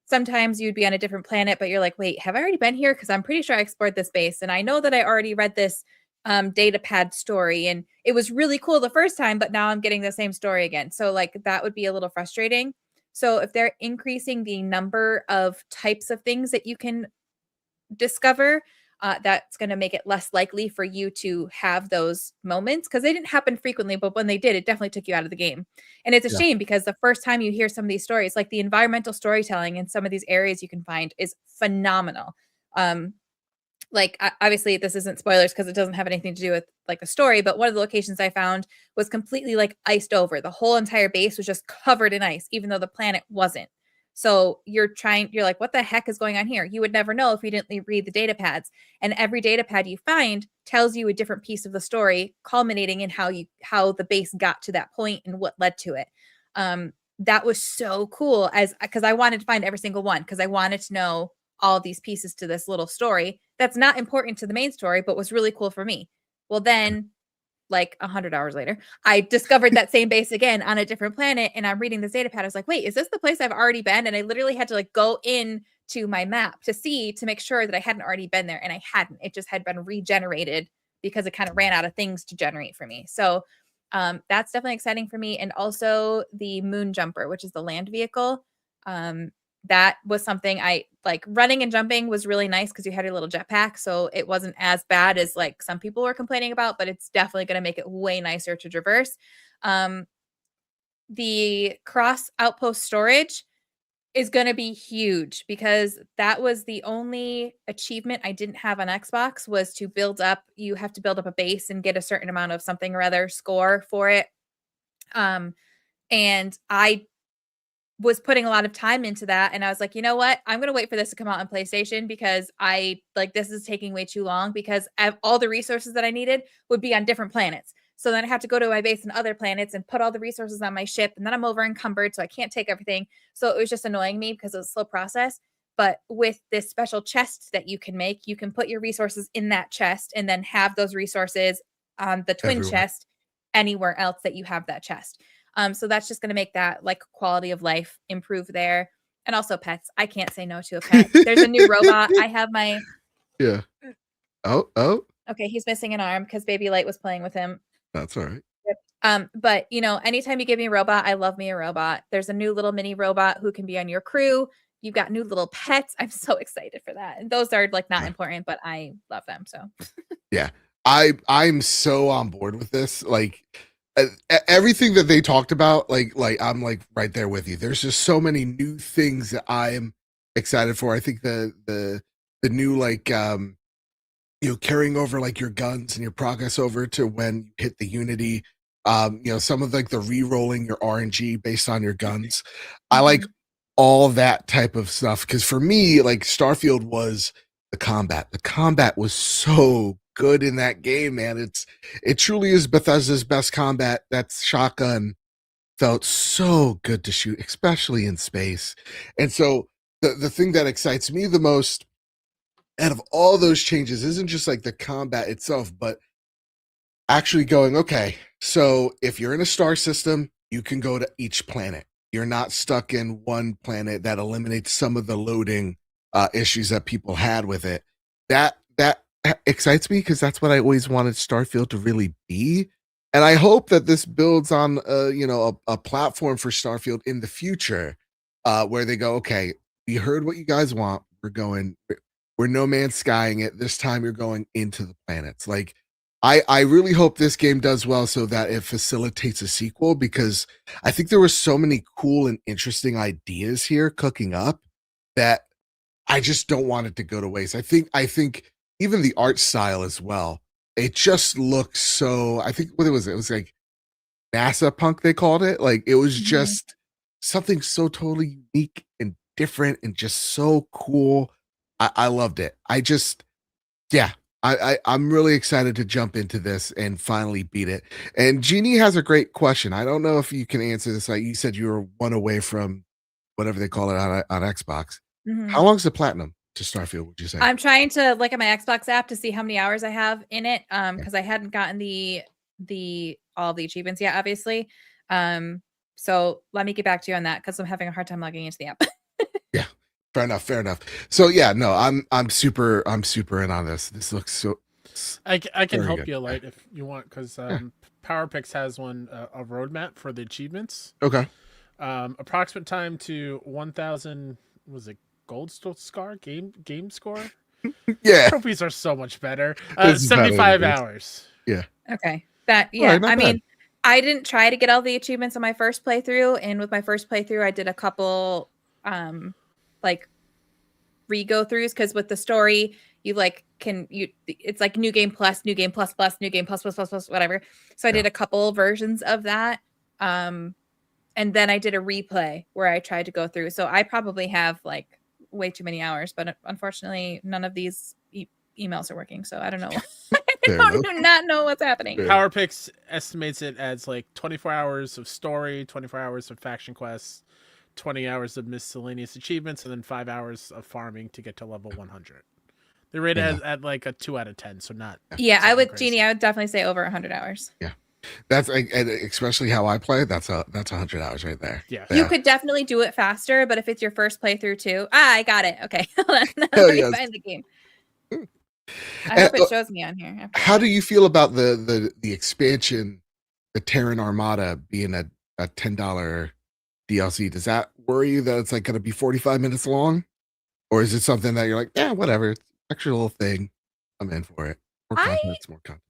sometimes you'd be on a different planet, but you're like, wait, have I already been here? Because I'm pretty sure I explored this base, and I know that I already read this data pad story, and it was really cool the first time, but now I'm getting the same story again. So like that would be a little frustrating. So if they're increasing the number of types of things that you can discover, that's going to make it less likely for you to have those moments, because they didn't happen frequently, but when they did, it definitely took you out of the game. And it's a Yeah. shame, because the first time you hear some of these stories, like the environmental storytelling in some of these areas you can find is phenomenal. Like obviously this isn't spoilers because it doesn't have anything to do with like the story, but one of the locations I found was completely like iced over. The whole entire base was just covered in ice, even though the planet wasn't. So you're like, what the heck is going on here? You would never know if you didn't read the data pads. And every data pad you find tells you a different piece of the story, culminating in how the base got to that point and what led to it. That was so cool, because I wanted to find every single one, because I wanted to know all these pieces to this little story that's not important to the main story, but was really cool for me. Well, then like 100 hours later, I discovered that same base again on a different planet, and I'm reading this data pad. I was like, wait, is this the place I've already been? And I literally had to like go in to my map to make sure that I hadn't already been there, and I hadn't. It just had been regenerated because it kind of ran out of things to generate for me. So that's definitely exciting for me. And also the moon jumper, which is the land vehicle. That was something I like. Running and jumping was really nice because you had your little jetpack, so it wasn't as bad as like some people were complaining about, but it's definitely going to make it way nicer to traverse. The cross outpost storage is going to be huge, because that was the only achievement I didn't have on Xbox, was to build up. You have to build up a base and get a certain amount of something or other score for it. And I was putting a lot of time into that, and I was like, you know what? I'm going to wait for this to come out on PlayStation, because this is taking way too long, because all the resources that I needed would be on different planets. So then I have to go to my base in other planets and put all the resources on my ship, and then I'm over encumbered, so I can't take everything. So it was just annoying me because it was a slow process. But with this special chest that you can make, you can put your resources in that chest and then have those resources on the twin Everywhere. chest anywhere else that you have that chest. So that's just going to make that like quality of life improve there. And also pets. I can't say no to a pet. There's a new robot. I have my. Yeah. Oh. Okay, he's missing an arm because Baby Light was playing with him. That's all right. But anytime you give me a robot, I love me a robot. There's a new little mini robot who can be on your crew. You've got new little pets. I'm so excited for that. And those are like not important, but I love them. So yeah, I'm so on board with this. Like everything that they talked about, like I'm like right there with you. There's just so many new things that I am excited for. I think the new like carrying over like your guns and your progress over to when you hit the Unity, some of like the re-rolling your RNG based on your guns. I like all that type of stuff, because for me, like Starfield was the combat. The combat was so good in that game, man. It truly is Bethesda's best combat. That shotgun felt so good to shoot, especially in space. And so the thing that excites me the most out of all those changes isn't just like the combat itself, but actually going, okay, so if you're in a star system, you can go to each planet. You're not stuck in one planet. That eliminates some of the loading issues that people had with it. That excites me, because that's what I always wanted Starfield to really be. And I hope that this builds on a platform for Starfield in the future, where they go, okay, we heard what you guys want. We're no man's skying it. This time you're going into the planets. Like, I really hope this game does well so that it facilitates a sequel, because I think there were so many cool and interesting ideas here cooking up that I just don't want it to go to waste. I think even the art style as well, it just looks so, I think, what was it? It was like NASA punk, they called it. Like, it was just something so totally unique and different and just so cool. I loved it. I'm really excited to jump into this and finally beat it. And Jeannie has a great question. I don't know if you can answer this. Like you said, you were one away from whatever they call it on Xbox. How long's the platinum to Starfield, would you say? I'm trying to look at my Xbox app to see how many hours I have in it, because I hadn't gotten all the achievements yet, obviously. So let me get back to you on that, because I'm having a hard time logging into the app. Yeah. Fair enough. So yeah, no, I'm super in on this. This looks so. I can help good. you, Light, if you want, because PowerPix has a roadmap for the achievements. Okay. Approximate time to 1,000 was it gold score game score? Yeah, Trophies are so much better. This is better than 75 this. hours. Okay. That All right, yeah. not I bad. mean, I didn't try to get all the achievements on my first playthrough, and with my first playthrough, I did a couple like re-go throughs because with the story, you like it's like new game plus, new game plus plus, new game plus plus plus plus whatever. So I did a couple versions of that. And then I did a replay where I tried to go through. So I probably have like way too many hours, but unfortunately, none of these emails are working. So I don't know. Fair I enough. do not know what's happening. Fair. PowerPix estimates it as like 24 hours of story, 24 hours of faction quests, 20 hours of miscellaneous achievements, and then 5 hours of farming to get to level 100. They rate it at like a 2 out of 10, so not. Yeah, I would, crazy. Jeannie, I would definitely say over 100 hours. That's and especially how I play. That's 100 hours right there. Yeah. You could definitely do it faster, but if it's your first playthrough too, I got it. Okay, let me yes. find the game. I hope it shows me on here. How do you feel about the expansion, the Terran Armada being a $10 DLC? Does that worry you that it's like going to be 45 minutes long, or is it something that you're like, yeah, whatever, it's an extra little thing, I'm in for it? More content, more content.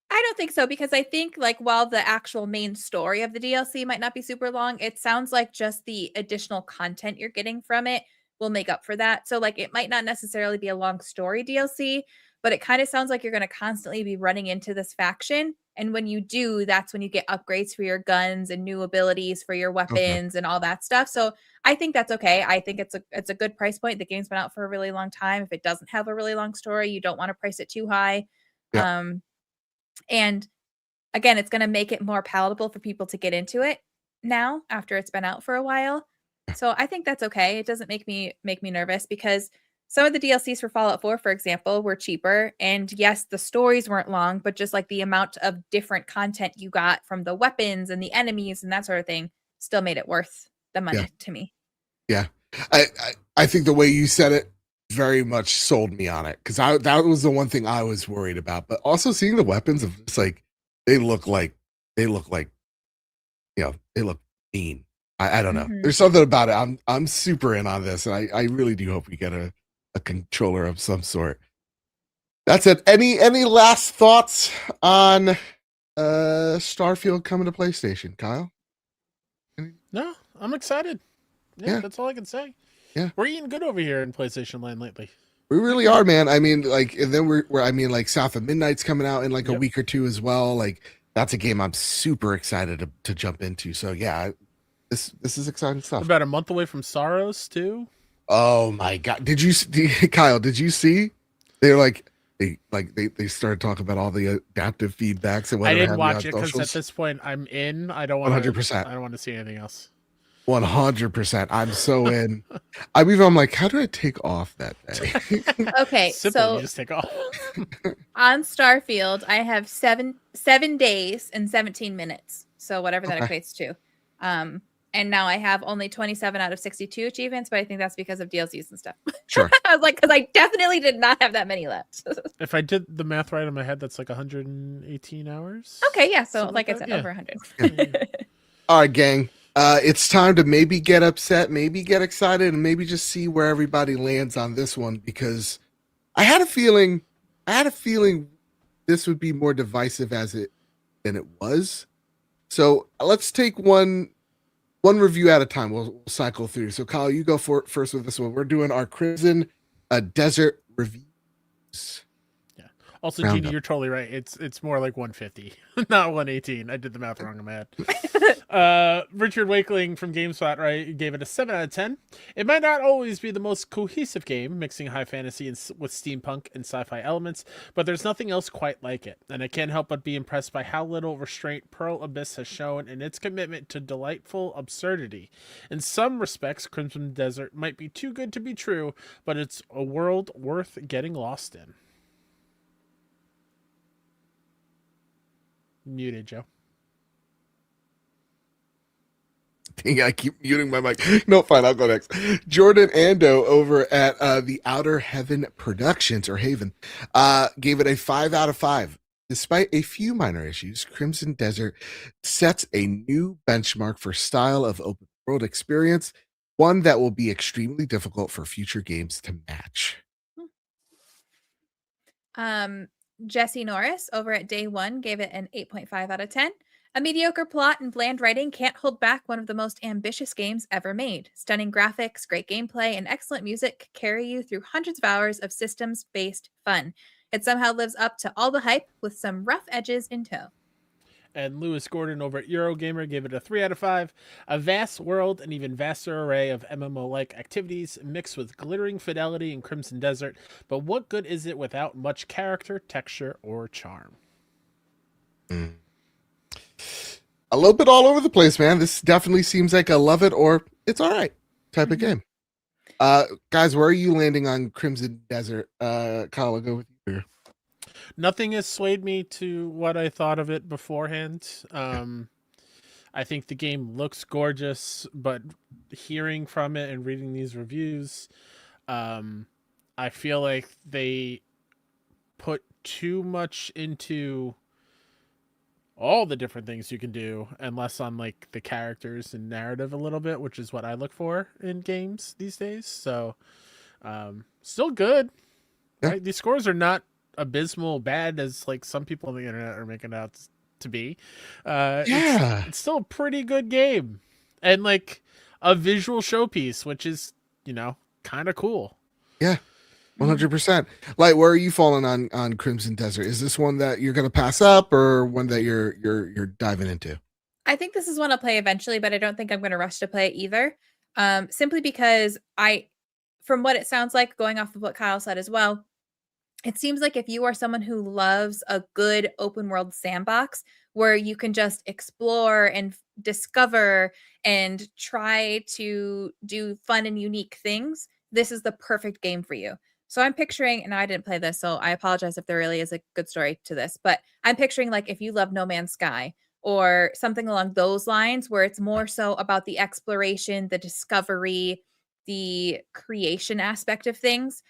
I don't think so, because I think like while the actual main story of the DLC might not be super long, it sounds like just the additional content you're getting from it will make up for that. So like it might not necessarily be a long story DLC, but it kind of sounds like you're going to constantly be running into this faction. And when you do, that's when you get upgrades for your guns and new abilities for your weapons and all that stuff. So I think that's okay. I think it's a good price point. The game's been out for a really long time. If it doesn't have a really long story, you don't want to price it too high. Yeah. And again, it's going to make it more palatable for people to get into it now after it's been out for a while. So I think that's okay. It doesn't make me nervous, because some of the DLCs for Fallout 4, for example, were cheaper. And yes, the stories weren't long, but just like the amount of different content you got from the weapons and the enemies and that sort of thing still made it worth the money to me. Yeah. I think the way you said it very much sold me on it, because that was the one thing I was worried about. But also seeing the weapons of just like they look like they look mean. I don't know. There's something about it. I'm super in on this, and I really do hope we get a controller of some sort. That's it. Any last thoughts on Starfield coming to PlayStation, Kyle? No, I'm excited. Yeah, that's all I can say. Yeah, we're eating good over here in PlayStation Land lately. We really are, man. I mean, like, and then we're I mean, like, South of Midnight's coming out in like a week or two as well. Like, that's a game I'm super excited to jump into. So yeah, this is exciting stuff. We're about a month away from Soros too. Oh my god! Kyle? Did you see? They're like they started talking about all the adaptive feedbacks and whatever. I didn't watch it because at this point I'm in. I don't want 100%. I don't want to see anything else. 100%. I'm so in. I'm like, how do I take off that day? Okay, Simple, so you just take off. on Starfield, I have 7 days and 17 minutes. So whatever that equates to. And now I have only 27 out of 62 achievements, but I think that's because of DLCs and stuff. Sure. I was like, because I definitely did not have that many left. If I did the math right in my head, that's like 118 hours. Okay, yeah. So Something like I that. said, Yeah. over 100. All right, gang. It's time to maybe get upset, maybe get excited, and maybe just see where everybody lands on this one, because I had a feeling this would be more divisive than it was. So let's take one review at a time. We'll cycle through. So Kyle, you go first with this one. We're doing our Crimson Desert reviews. Yeah. Also, Jeannie, you're totally right. It's more like 150, not 118. I did the math wrong in my head. Richard Wakeling from GameSpot, right, gave it a 7 out of 10. It might not always be the most cohesive game, mixing high fantasy with steampunk and sci-fi elements, but there's nothing else quite like it, and I can't help but be impressed by how little restraint Pearl Abyss has shown in its commitment to delightful absurdity. In some respects, Crimson Desert might be too good to be true, but it's a world worth getting lost in. Muted, Joe. I keep muting my mic. No, fine, I'll go next. Jordan Ando over at the Outer Heaven Productions, or Haven, gave it a 5 out of 5. Despite a few minor issues, Crimson Desert sets a new benchmark for style of open world experience, one that will be extremely difficult for future games to match. Jesse Norris over at Day One gave it an 8.5 out of 10. A mediocre plot and bland writing can't hold back one of the most ambitious games ever made. Stunning graphics, great gameplay, and excellent music carry you through hundreds of hours of systems-based fun. It somehow lives up to all the hype with some rough edges in tow. And Lewis Gordon over at Eurogamer gave it a 3 out of 5. A vast world and even vaster array of MMO-like activities mixed with glittering fidelity in Crimson Desert. But what good is it without much character, texture, or charm? A little bit all over the place, man. This definitely seems like a love it or it's all right type of game. Guys, where are you landing on Crimson Desert? Kyle, I'll go with you here. Nothing has swayed me to what I thought of it beforehand. I think the game looks gorgeous, but hearing from it and reading these reviews, I feel like they put too much into all the different things you can do and less on like the characters and narrative a little bit, which is what I look for in games these days. So still good. Yeah. Right? These scores are not abysmal bad as like some people on the internet are making out to be. It's still a pretty good game and like a visual showpiece, which is, you know, kind of cool. Yeah. 100%. Like, where are you falling on Crimson Desert? Is this one that you're going to pass up or one that you're diving into? I think this is one I'll play eventually, but I don't think I'm going to rush to play it either. Simply because from what it sounds like, going off of what Kyle said as well, it seems like if you are someone who loves a good open world sandbox where you can just explore and discover and try to do fun and unique things, this is the perfect game for you. So I'm picturing, and I didn't play this, so I apologize if there really is a good story to this, but I'm picturing like if you love No Man's Sky or something along those lines where it's more so about the exploration, the discovery, the creation aspect of things.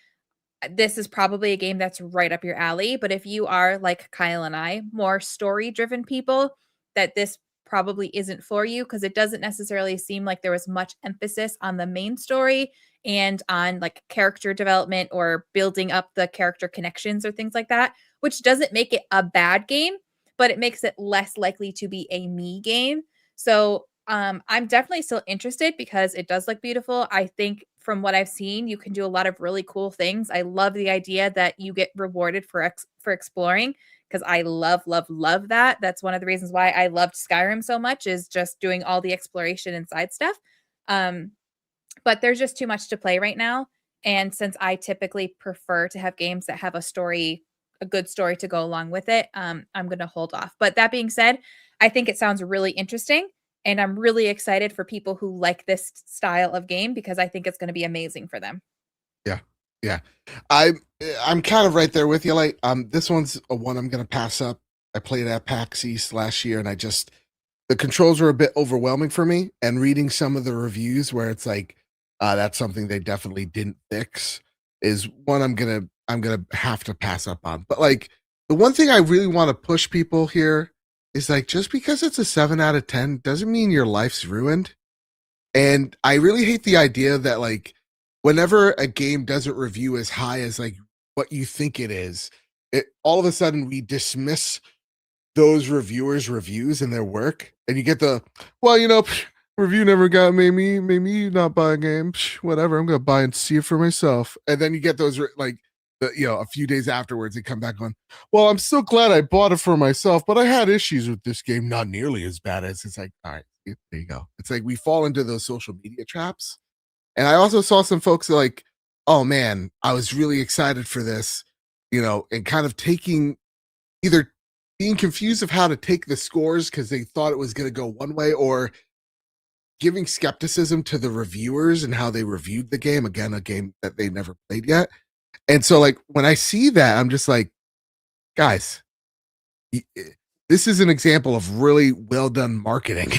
This is probably a game that's right up your alley. But if you are like Kyle and I, more story driven people, that this probably isn't for you because it doesn't necessarily seem like there was much emphasis on the main story and on like character development or building up the character connections or things like that, which doesn't make it a bad game, but it makes it less likely to be a me game. So I'm definitely still interested because it does look beautiful. I think from what I've seen, you can do a lot of really cool things. I love the idea that you get rewarded for exploring because I love that. That's one of the reasons why I loved Skyrim so much is just doing all the exploration and side stuff. But there's just too much to play right now. And since I typically prefer to have games that have a good story to go along with it, I'm going to hold off. But that being said, I think it sounds really interesting. And I'm really excited for people who like this style of game because I think it's going to be amazing for them. Yeah. I'm kind of right there with you. Like, this one's a one I'm going to pass up. I played at PAX East last year and the controls were a bit overwhelming for me, and reading some of the reviews where it's like, that's something they definitely didn't fix is one I'm going to have to pass up on. But like the one thing I really want to push people here is like, just because it's a 7 out of 10 doesn't mean your life's ruined. And I really hate the idea that like whenever a game doesn't review as high as like what you think it is, all of a sudden we dismiss those reviewers' reviews and their work. And you get review never made me not buy a game. Whatever, I'm going to buy and see it for myself. And then you get those like, a few days afterwards, they come back on, well, I'm so glad I bought it for myself, but I had issues with this game, not nearly as bad as. It's like, all right, there you go. It's like we fall into those social media traps. And I also saw some folks like, oh man, I was really excited for this, and kind of either being confused of how to take the scores because they thought it was going to go one way, or giving skepticism to the reviewers and how they reviewed the game. Again, a game that they never played yet. And so like when I see that, I'm just like, guys, this is an example of really well done marketing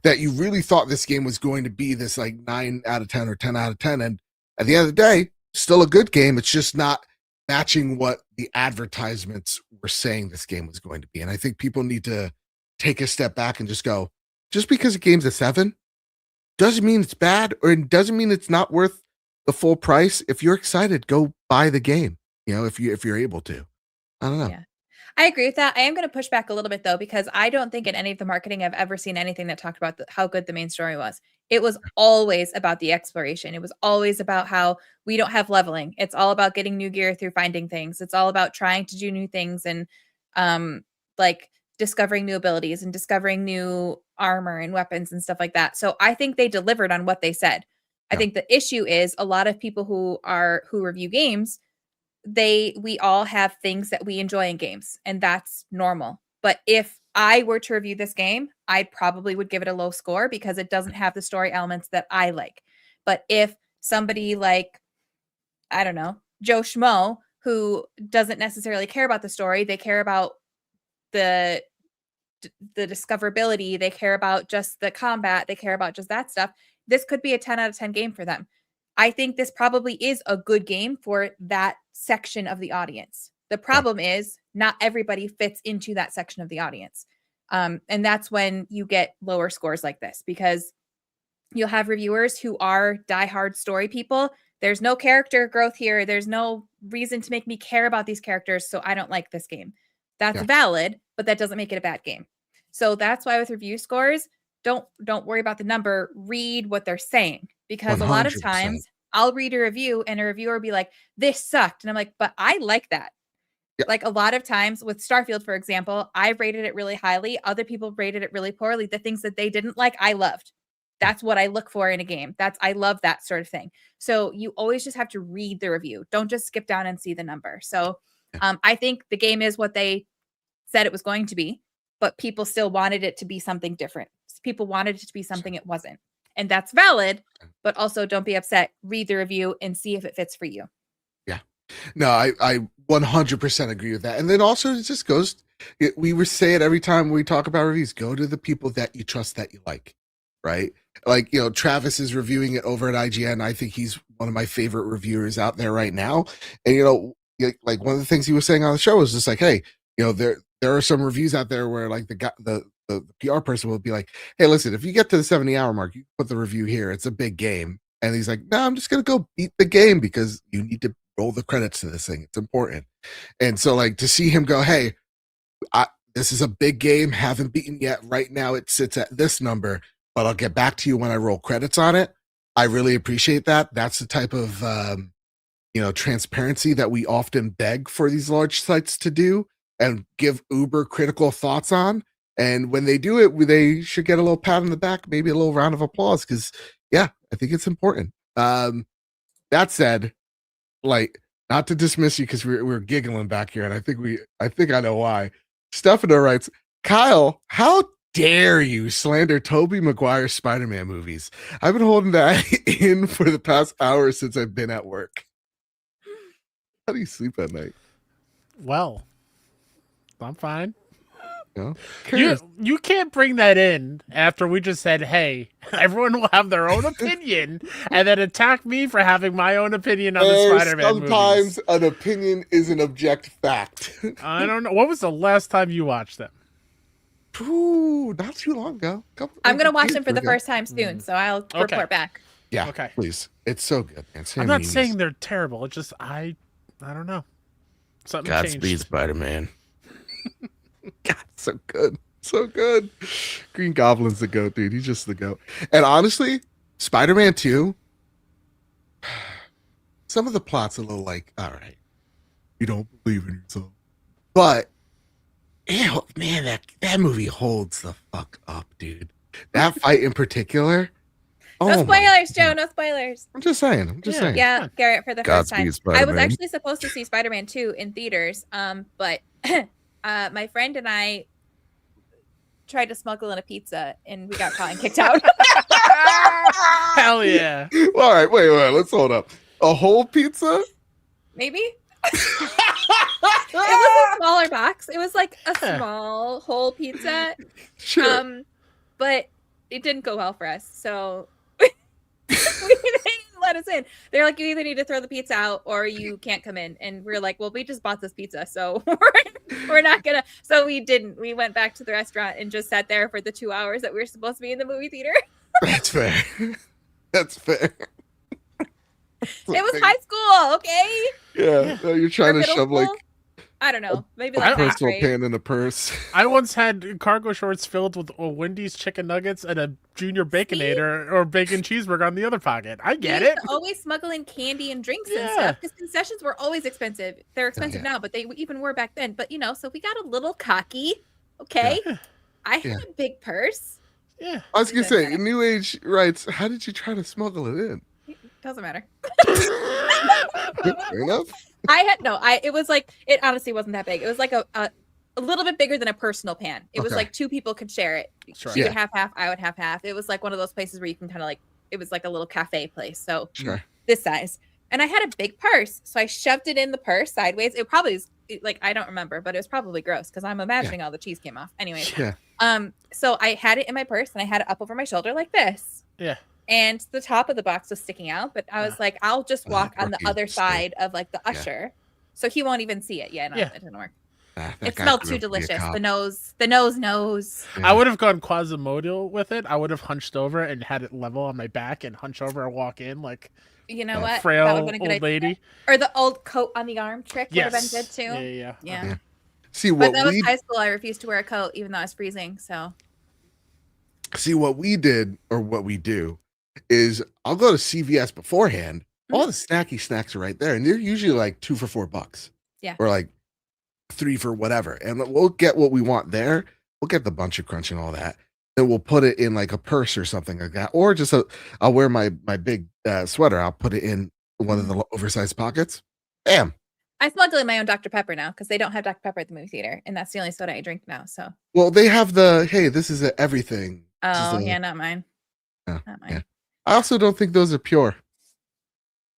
that you really thought this game was going to be this like 9 out of 10 or 10 out of 10. And at the end of the day, still a good game. It's just not matching what the advertisements were saying this game was going to be. And I think people need to take a step back and just go, just because a game's a 7 doesn't mean it's bad, or it doesn't mean it's not worth the full price. If you're excited, go buy the game. if you're able to. I don't know. Yeah. I agree with that. I am going to push back a little bit though, because I don't think in any of the marketing I've ever seen anything that talked about how good the main story was. It was always about the exploration. It was always about how we don't have leveling. It's all about getting new gear through finding things. It's all about trying to do new things and like discovering new abilities and discovering new armor and weapons and stuff like that. So I think they delivered on what they said. I think the issue is a lot of people who review games, we all have things that we enjoy in games, and that's normal. But if I were to review this game, I probably would give it a low score because it doesn't have the story elements that I like. But if somebody like, I don't know, Joe Schmo, who doesn't necessarily care about the story, they care about the discoverability, they care about just the combat, they care about just that stuff, this could be a 10 out of 10 game for them. I think this probably is a good game for that section of the audience. The problem is not everybody fits into that section of the audience. And that's when you get lower scores like this, because you'll have reviewers who are diehard story people. There's no character growth here. There's no reason to make me care about these characters, so I don't like this game. That's valid, but that doesn't make it a bad game. So that's why with review scores, don't worry about the number. Read what they're saying, because 100%. A lot of times I'll read a review and a reviewer will be like, this sucked. And I'm like, but I like that. Yeah. Like a lot of times with Starfield, for example, I rated it really highly. Other people rated it really poorly. The things that they didn't like, I loved. That's what I look for in a game. I love that sort of thing. So you always just have to read the review. Don't just skip down and see the number. So I think the game is what they said it was going to be, but people still wanted it to be something different. People wanted it to be something it wasn't. And that's valid, but also don't be upset. Read the review and see if it fits for you. Yeah. No, I 100% agree with that. And then also it just goes, we say it every time we talk about reviews, go to the people that you trust, that you like, right? Like, Travis is reviewing it over at IGN. I think he's one of my favorite reviewers out there right now. And, like one of the things he was saying on the show was just like, hey, there are some reviews out there where like the PR person will be like, hey, listen, if you get to the 70-hour mark, you put the review here. It's a big game. And he's like, no, I'm just going to go beat the game because you need to roll the credits to this thing. It's important. And so like to see him go, hey, this is a big game. Haven't beaten yet. Right now it sits at this number, but I'll get back to you when I roll credits on it. I really appreciate that. That's the type of, transparency that we often beg for these large sites to do and give uber critical thoughts on. And when they do it, they should get a little pat on the back, maybe a little round of applause, because I think it's important. That said, like, not to dismiss you because we're giggling back here, and I think I know why. Stefano writes, Kyle, how dare you slander Tobey Maguire's Spider-Man movies? I've been holding that in for the past hour since I've been at work. How do you sleep at night? Well, I'm fine. No? You can't bring that in after we just said, hey, everyone will have their own opinion, and then attack me for having my own opinion on the Spider-Man movies. Sometimes an opinion is an objective fact. I don't know. What was the last time you watched them? Ooh, not too long ago. I'm going to watch them for the first time soon, so I'll report back. Yeah, okay. Please. It's so good, man. I'm not saying they're terrible. It's just, I don't know. Something Godspeed, changed. Spider-Man. God, so good. So good. Green Goblin's the GOAT, dude. He's just the GOAT. And honestly, Spider-Man 2, some of the plot's a little like, all right, you don't believe in yourself. But, ew, man, that movie holds the fuck up, dude. That fight in particular. No spoilers, Joe. No spoilers. I'm just saying. Yeah, Garrett, for the first time. Spider-Man. I was actually supposed to see Spider-Man 2 in theaters, but my friend and I tried to smuggle in a pizza, and we got caught and kicked out. Hell yeah. Well, all right, wait. Let's hold up. A whole pizza? Maybe. It was a smaller box. It was like a small whole pizza. Sure. But it didn't go well for us, so they didn't let us in. They're like, you either need to throw the pizza out or you can't come in. And we're like, well, we just bought this pizza, so we're not gonna. So we didn't. We went back to the restaurant and just sat there for the 2 hours that we were supposed to be in the movie theater. That's fair. That's fair. was high school, okay? Yeah, you're trying to middle shove like school? I don't know. Maybe a like ninth personal grade. pan in a purse. I once had cargo shorts filled with Wendy's chicken nuggets and a junior baconator or bacon cheeseburger on the other pocket. I get We it. used to always smuggle in candy and drinks and Yeah. stuff because concessions were always expensive. They're expensive yeah. now, but they even were back then. But so we got a little cocky. Okay, Yeah. I had Yeah. a big purse. Yeah. I was gonna Doesn't say, matter. New Age writes, how did you try to smuggle it in? Doesn't matter. Fair enough. It was like, it honestly wasn't that big. It was like a little bit bigger than a personal pan. It was Okay. like 2 people could share it. Sure. She would Yeah. have half, I would have half. It was like one of those places where you can kind of like, it was like a little cafe place. So Sure. this size. And I had a big purse. So I shoved it in the purse sideways. It probably was like, I don't remember, but it was probably gross because I'm imagining all the cheese came off. Anyways. Yeah. So I had it in my purse and I had it up over my shoulder like this. Yeah. And the top of the box was sticking out, but I was like, I'll just walk on the rookie other mistake. side of like the usher. So he won't even see it. Yeah, no, Yeah. it didn't work. That It guy smelled grew too up to be a delicious. cop. The nose knows. Yeah. I would have gone Quasimodo with it. I would have hunched over and had it level on my back and hunch over and walk in like You know A what? frail That would've been a good old idea. lady. Or the old coat on the arm trick would have been Yes. good too. Yeah, yeah, yeah. Yeah. Yeah. See But what that was we high school. I refused to wear a coat even though I was freezing. So what we did or what we do is I'll go to CVS beforehand. All the snacky snacks are right there, and they're usually like $2 for $4. Yeah. Or like 3 for whatever. And we'll get what we want there. We'll get the bunch of crunch and all that. Then we'll put it in like a purse or something like that. Or just I'll wear my big sweater. I'll put it in one of the oversized pockets. Bam. I smuggle in my own Dr. Pepper now because they don't have Dr. Pepper at the movie theater, and that's the only soda I drink now. So Well, they have the, hey, this is everything. This is oh a- yeah, not mine. Yeah, Not mine. yeah. I also don't think those are pure.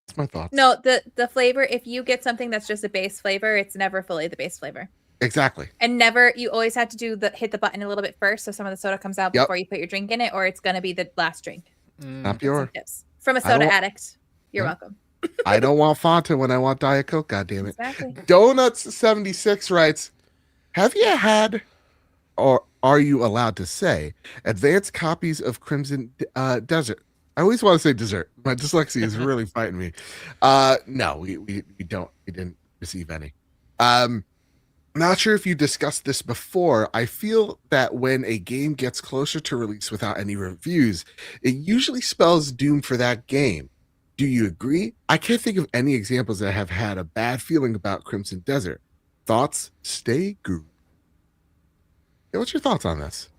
That's my thoughts. No, the flavor, if you get something that's just a base flavor, it's never fully the base flavor. Exactly. And never, you always have to do hit the button a little bit first so some of the soda comes out Yep. before you put your drink in it, or it's gonna be the last drink. Not Mm. pure. Some tips from a I soda don't- addict. You're Yeah. welcome. I don't want Fanta when I want Diet Coke, goddammit. Exactly. Donuts76 writes, have you had, or are you allowed to say, advanced copies of Crimson Desert? I always want to say dessert. My dyslexia is really fighting me. No, we don't. We didn't receive any. Not sure if you discussed this before. I feel that when a game gets closer to release without any reviews, it usually spells doom for that game. Do you agree? I can't think of any examples that have had a bad feeling about Crimson Desert. Thoughts? Stay groovy. Yeah, what's your thoughts on this?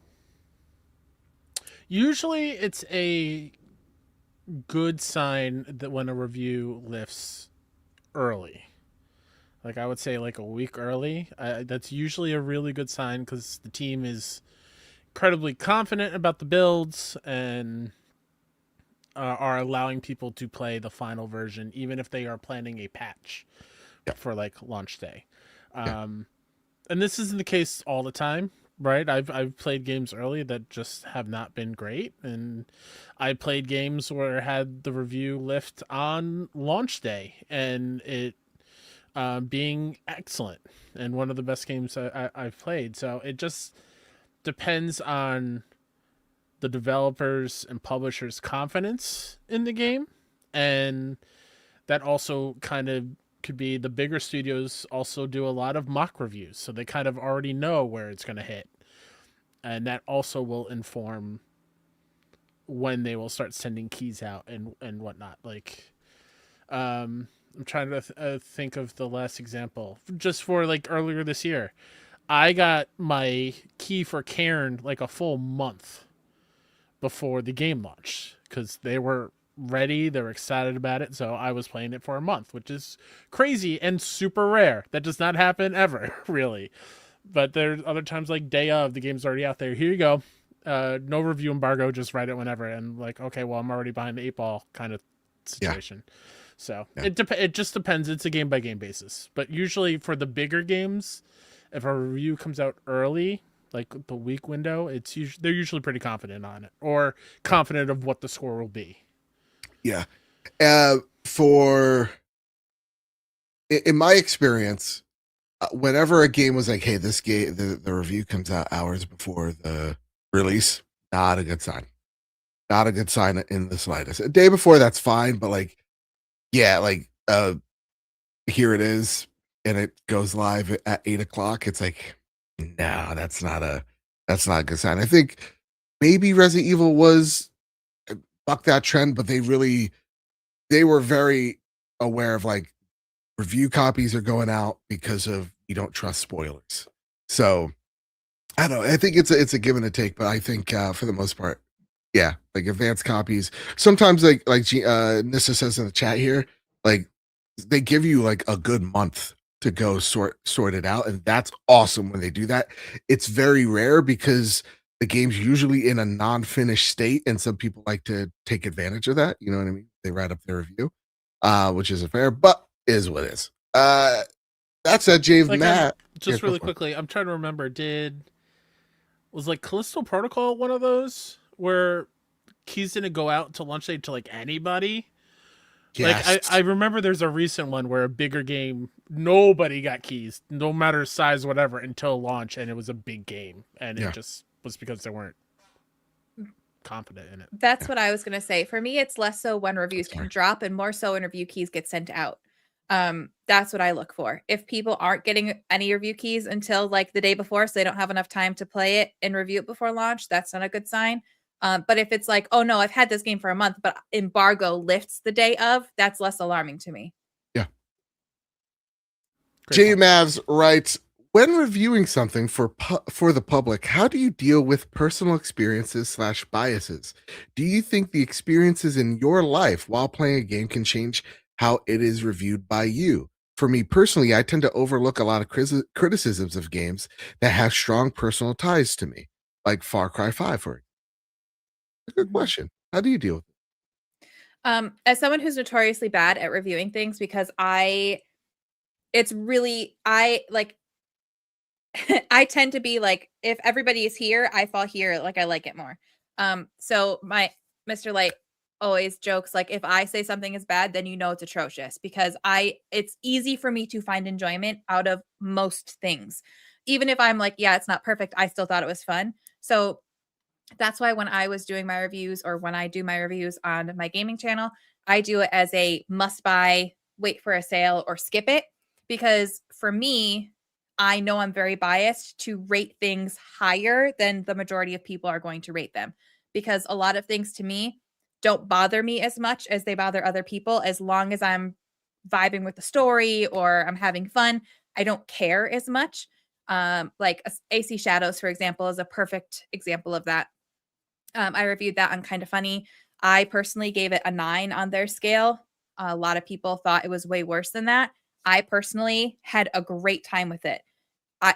Usually it's a good sign that when a review lifts early. Like I would say like a week early. That's usually a really good sign because the team is incredibly confident about the builds and are allowing people to play the final version even if they are planning a patch for like launch day. And this isn't the case all the time. Right, I've played games early that just have not been great, and I played games where I had the review lift on launch day, and it being excellent and one of the best games I've played. So it just depends on the developers and publishers' confidence in the game, and that also kind of could be the bigger studios also do a lot of mock reviews, so they kind of already know where it's going to hit, and that also will inform when they will start sending keys out and whatnot. Like I'm trying to think of the last example just for like earlier this year. I got my key for Cairn like a full month before the game launched because they were ready, they were excited about it, so I was playing it for a month, which is crazy and super rare. That does not happen ever, really. But there's other times like day of, the game's already out there, here you go, no review embargo, just write it whenever, and like, okay, well, I'm already behind the 8 ball kind of situation. So it just depends. It's a game by game basis, but usually for the bigger games, if a review comes out early, like the week window, they're usually pretty confident on it, or confident of what the score will be. Yeah. In my experience, whenever a game was like, hey, this game, the review comes out hours before the release, not a good sign. Not a good sign in the slightest. A day before, that's fine, but like yeah, like here it is, and it goes live at 8 o'clock. It's like, no, that's not a good sign. I think maybe Resident Evil was buck that trend, but they were very aware of like review copies are going out because of you don't trust spoilers. So I don't know. I think it's a give and a take, but I think for the most part, yeah, like advanced copies. Sometimes Nissa says in the chat here, like they give you like a good month to go sort it out, and that's awesome when they do that. It's very rare because the game's usually in a non-finished state, and some people like to take advantage of that. You know what I mean? They write up their review, which isn't fair, but is what is. That said, Jave Like, Matt. just Yeah, really quickly, I'm trying to remember. Was like Callisto Protocol one of those where keys didn't go out until launch day to like anybody? yes. Like I remember there's a recent one where a bigger game, nobody got keys, no matter size, whatever, until launch, and it was a big game, and Yeah. it just was because they weren't confident in it. That's what I was going to say. For me, it's less so when reviews can drop and more so when review keys get sent out. That's what I look for. If people aren't getting any review keys until like the day before, so they don't have enough time to play it and review it before launch, that's not a good sign. But if it's like, oh no, I've had this game for a month, but embargo lifts the day of, that's less alarming to me. Yeah. Great J point. Mavs writes, when reviewing something for the public, how do you deal with personal experiences / biases? Do you think the experiences in your life while playing a game can change how it is reviewed by you? For me personally, I tend to overlook a lot of criticisms of games that have strong personal ties to me, like Far Cry 5, for example. A good question. How do you deal with it? As someone who's notoriously bad at reviewing things, because I like I tend to be like, if everybody is here, I fall here. Like I like it more. So my Mr. Light always jokes like, if I say something is bad, then you know it's atrocious, because it's easy for me to find enjoyment out of most things. Even if I'm like, yeah, it's not perfect, I still thought it was fun. So that's why when I was doing my reviews, or when I do my reviews on my gaming channel, I do it as a must buy, wait for a sale, or skip it. Because for me, I know I'm very biased to rate things higher than the majority of people are going to rate them. Because a lot of things to me don't bother me as much as they bother other people. As long as I'm vibing with the story or I'm having fun, I don't care as much. Like AC Shadows, for example, is a perfect example of that. I reviewed that on Kind of Funny. I personally gave it a 9 on their scale. A lot of people thought it was way worse than that. I personally had a great time with it.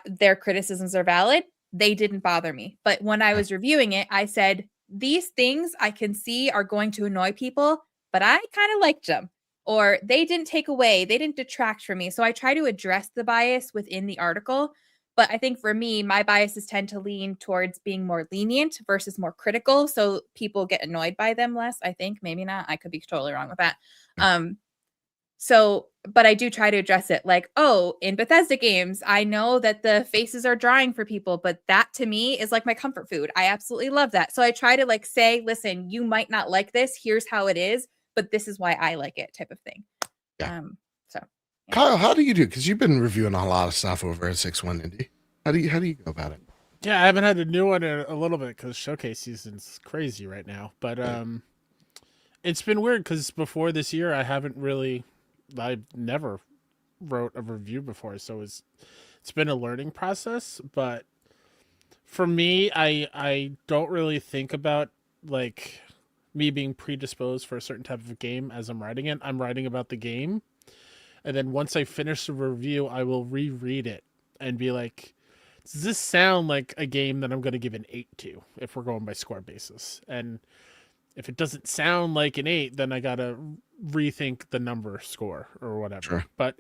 Their criticisms are valid. They didn't bother me. But when I was reviewing it, I said, these things I can see are going to annoy people, but I kind of liked them. Or they didn't take away, they didn't detract from me. So I try to address the bias within the article. But I think for me, my biases tend to lean towards being more lenient versus more critical. So people get annoyed by them less. I think, maybe not. I could be totally wrong with that. But I do try to address it like, oh, in Bethesda games, I know that the faces are drying for people, but that to me is like my comfort food. I absolutely love that. So I try to like say, listen, you might not like this. Here's how it is, but this is why I like it, type of thing. Yeah. So yeah. Kyle, how do you do? Because you've been reviewing a lot of stuff over at 6-1 Indie. How do you go about it? Yeah, I haven't had a new one in a little bit because showcase season's crazy right now. But it's been weird because before this year, I never wrote a review before, so it's been a learning process. But for me, I don't really think about like me being predisposed for a certain type of game as I'm writing it. I'm writing about the game, and then once I finish the review, I will reread it and be like, does this sound like a game that I'm going to give an 8 to if we're going by score basis? And if it doesn't sound like an 8, then I got to rethink the number score or whatever. Sure. But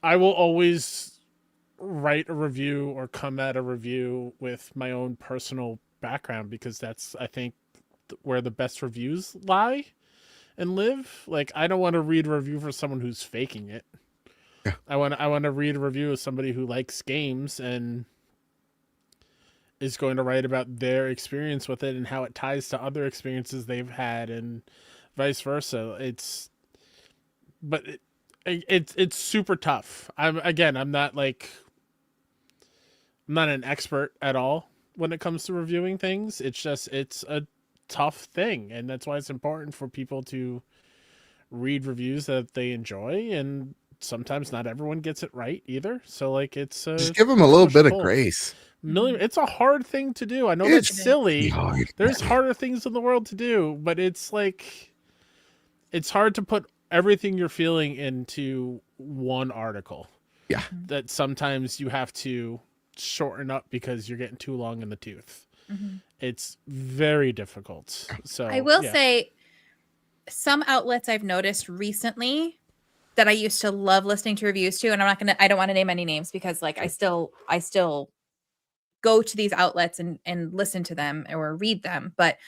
I will always write a review or come at a review with my own personal background, because that's, I think, where the best reviews lie and live. Like, I don't want to read a review for someone who's faking it. Yeah. I want to read a review of somebody who likes games and is going to write about their experience with it and how it ties to other experiences they've had and vice versa. but it's super tough. I'm not like, I'm not an expert at all when it comes to reviewing things. It's a tough thing, and that's why it's important for people to read reviews that they enjoy, and sometimes not everyone gets it right either. So like it's Just give them a little push bit of pull. grace. It's a hard thing to do. I know It's that's silly. hard. There's harder things in the world to do, but it's like, it's hard to put everything you're feeling into one article. Yeah. That sometimes you have to shorten up because you're getting too long in the tooth. Mm-hmm. It's very difficult. So I will say some outlets I've noticed recently that I used to love listening to reviews to, and I don't want to name any names because like I still go to these outlets and listen to them or read them. But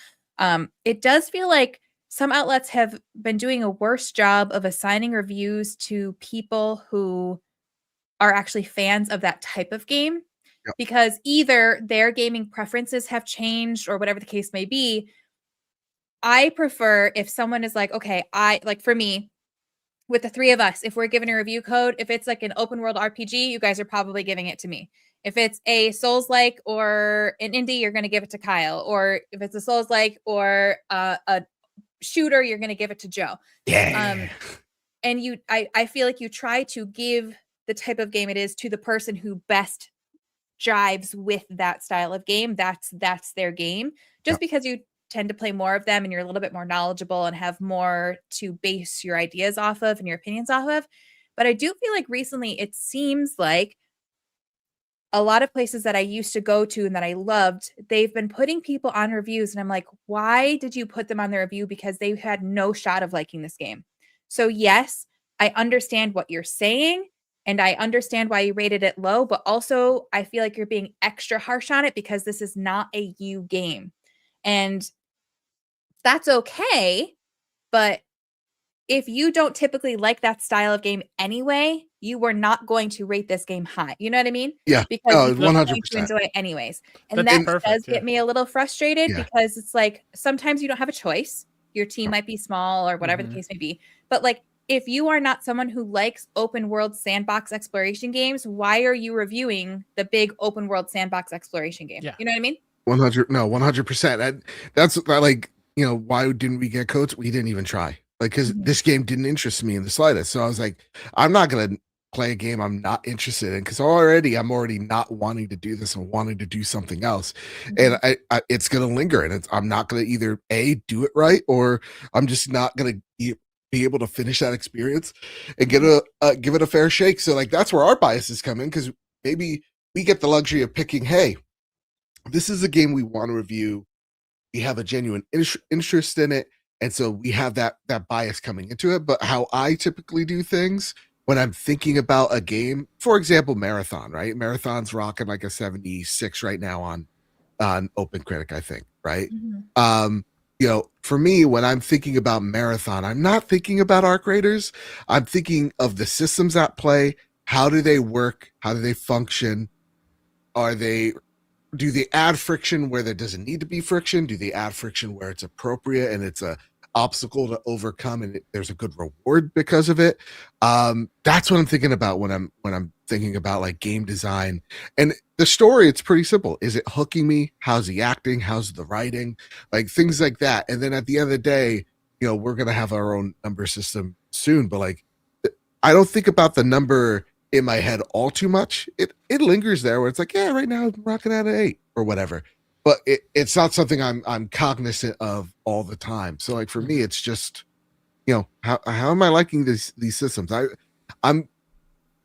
it does feel like some outlets have been doing a worse job of assigning reviews to people who are actually fans of that type of game, because either their gaming preferences have changed or whatever the case may be. I prefer if someone is like, okay, for me, with the three of us, if we're given a review code, if it's like an open world RPG, you guys are probably giving it to me. If it's a Souls-like or an indie, you're going to give it to Kyle. Or if it's a Souls-like or a shooter, you're going to give it to Joe. Yeah. And I feel like you try to give the type of game it is to the person who best jives with that style of game. That's their game. Just because you tend to play more of them and you're a little bit more knowledgeable and have more to base your ideas off of and your opinions off of. But I do feel like recently it seems like a lot of places that I used to go to and that I loved, they've been putting people on reviews. And I'm like, why did you put them on the review? Because they had no shot of liking this game. So yes, I understand what you're saying and I understand why you rated it low, but also I feel like you're being extra harsh on it because this is not a you game. And that's okay. But if you don't typically like that style of game anyway, you were not going to rate this game high. You know what I mean? Yeah. Because Oh, you're going 100%. to enjoy it anyways. And That's that perfect, does get me a little frustrated because it's like sometimes you don't have a choice. Your team might be small or whatever the case may be. But like if you are not someone who likes open world sandbox exploration games, why are you reviewing the big open world sandbox exploration game? Yeah. You know what I mean? 100%. That's like, why didn't we get codes? We didn't even try. Like, because this game didn't interest me in the slightest. So I was like, I'm not going to play a game I'm not interested in because I'm already not wanting to do this and wanting to do something else. And I it's going to linger, and I'm not going to either do it right, or I'm just not going to be able to finish that experience and give it a fair shake. So like, that's where our biases come in, because maybe we get the luxury of picking, hey, this is a game we want to review. We have a genuine interest in it. And so we have that bias coming into it. But how I typically do things when I'm thinking about a game, for example, Marathon, right? Marathon's rocking like a 76 right now on OpenCritic, I think, right? For me, when I'm thinking about Marathon, I'm not thinking about arc raiders. I'm thinking of the systems at play. How do they work? How do they function? Do they add friction where there doesn't need to be friction? Do they add friction where it's appropriate and it's a obstacle to overcome and there's a good reward because of it? That's what I'm thinking about when I'm thinking about like game design. And the story, it's pretty simple. Is it hooking me? How's the acting? How's the writing? Like things like that. And then at the end of the day, we're gonna have our own number system soon. But like, I don't think about the number in my head all too much. It lingers there where it's like, yeah, right now I'm rocking at an 8 or whatever, but it's not something I'm cognizant of all the time. So like for me, it's just, how am I liking these systems? I'm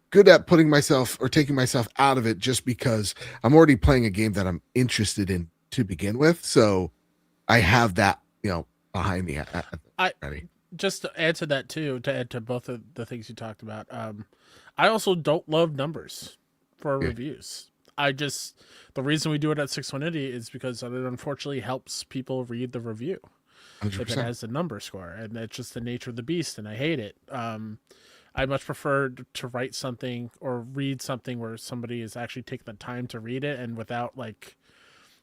good at putting myself or taking myself out of it just because I'm already playing a game that I'm interested in to begin with. So I have that, behind me. Just to add to that too, to add to both of the things you talked about, I also don't love numbers for reviews. The reason we do it at 6180 is because it unfortunately helps people read the review 100%. If it has a number score, and that's just the nature of the beast, and I hate it. I much prefer to write something or read something where somebody is actually taking the time to read it, and without like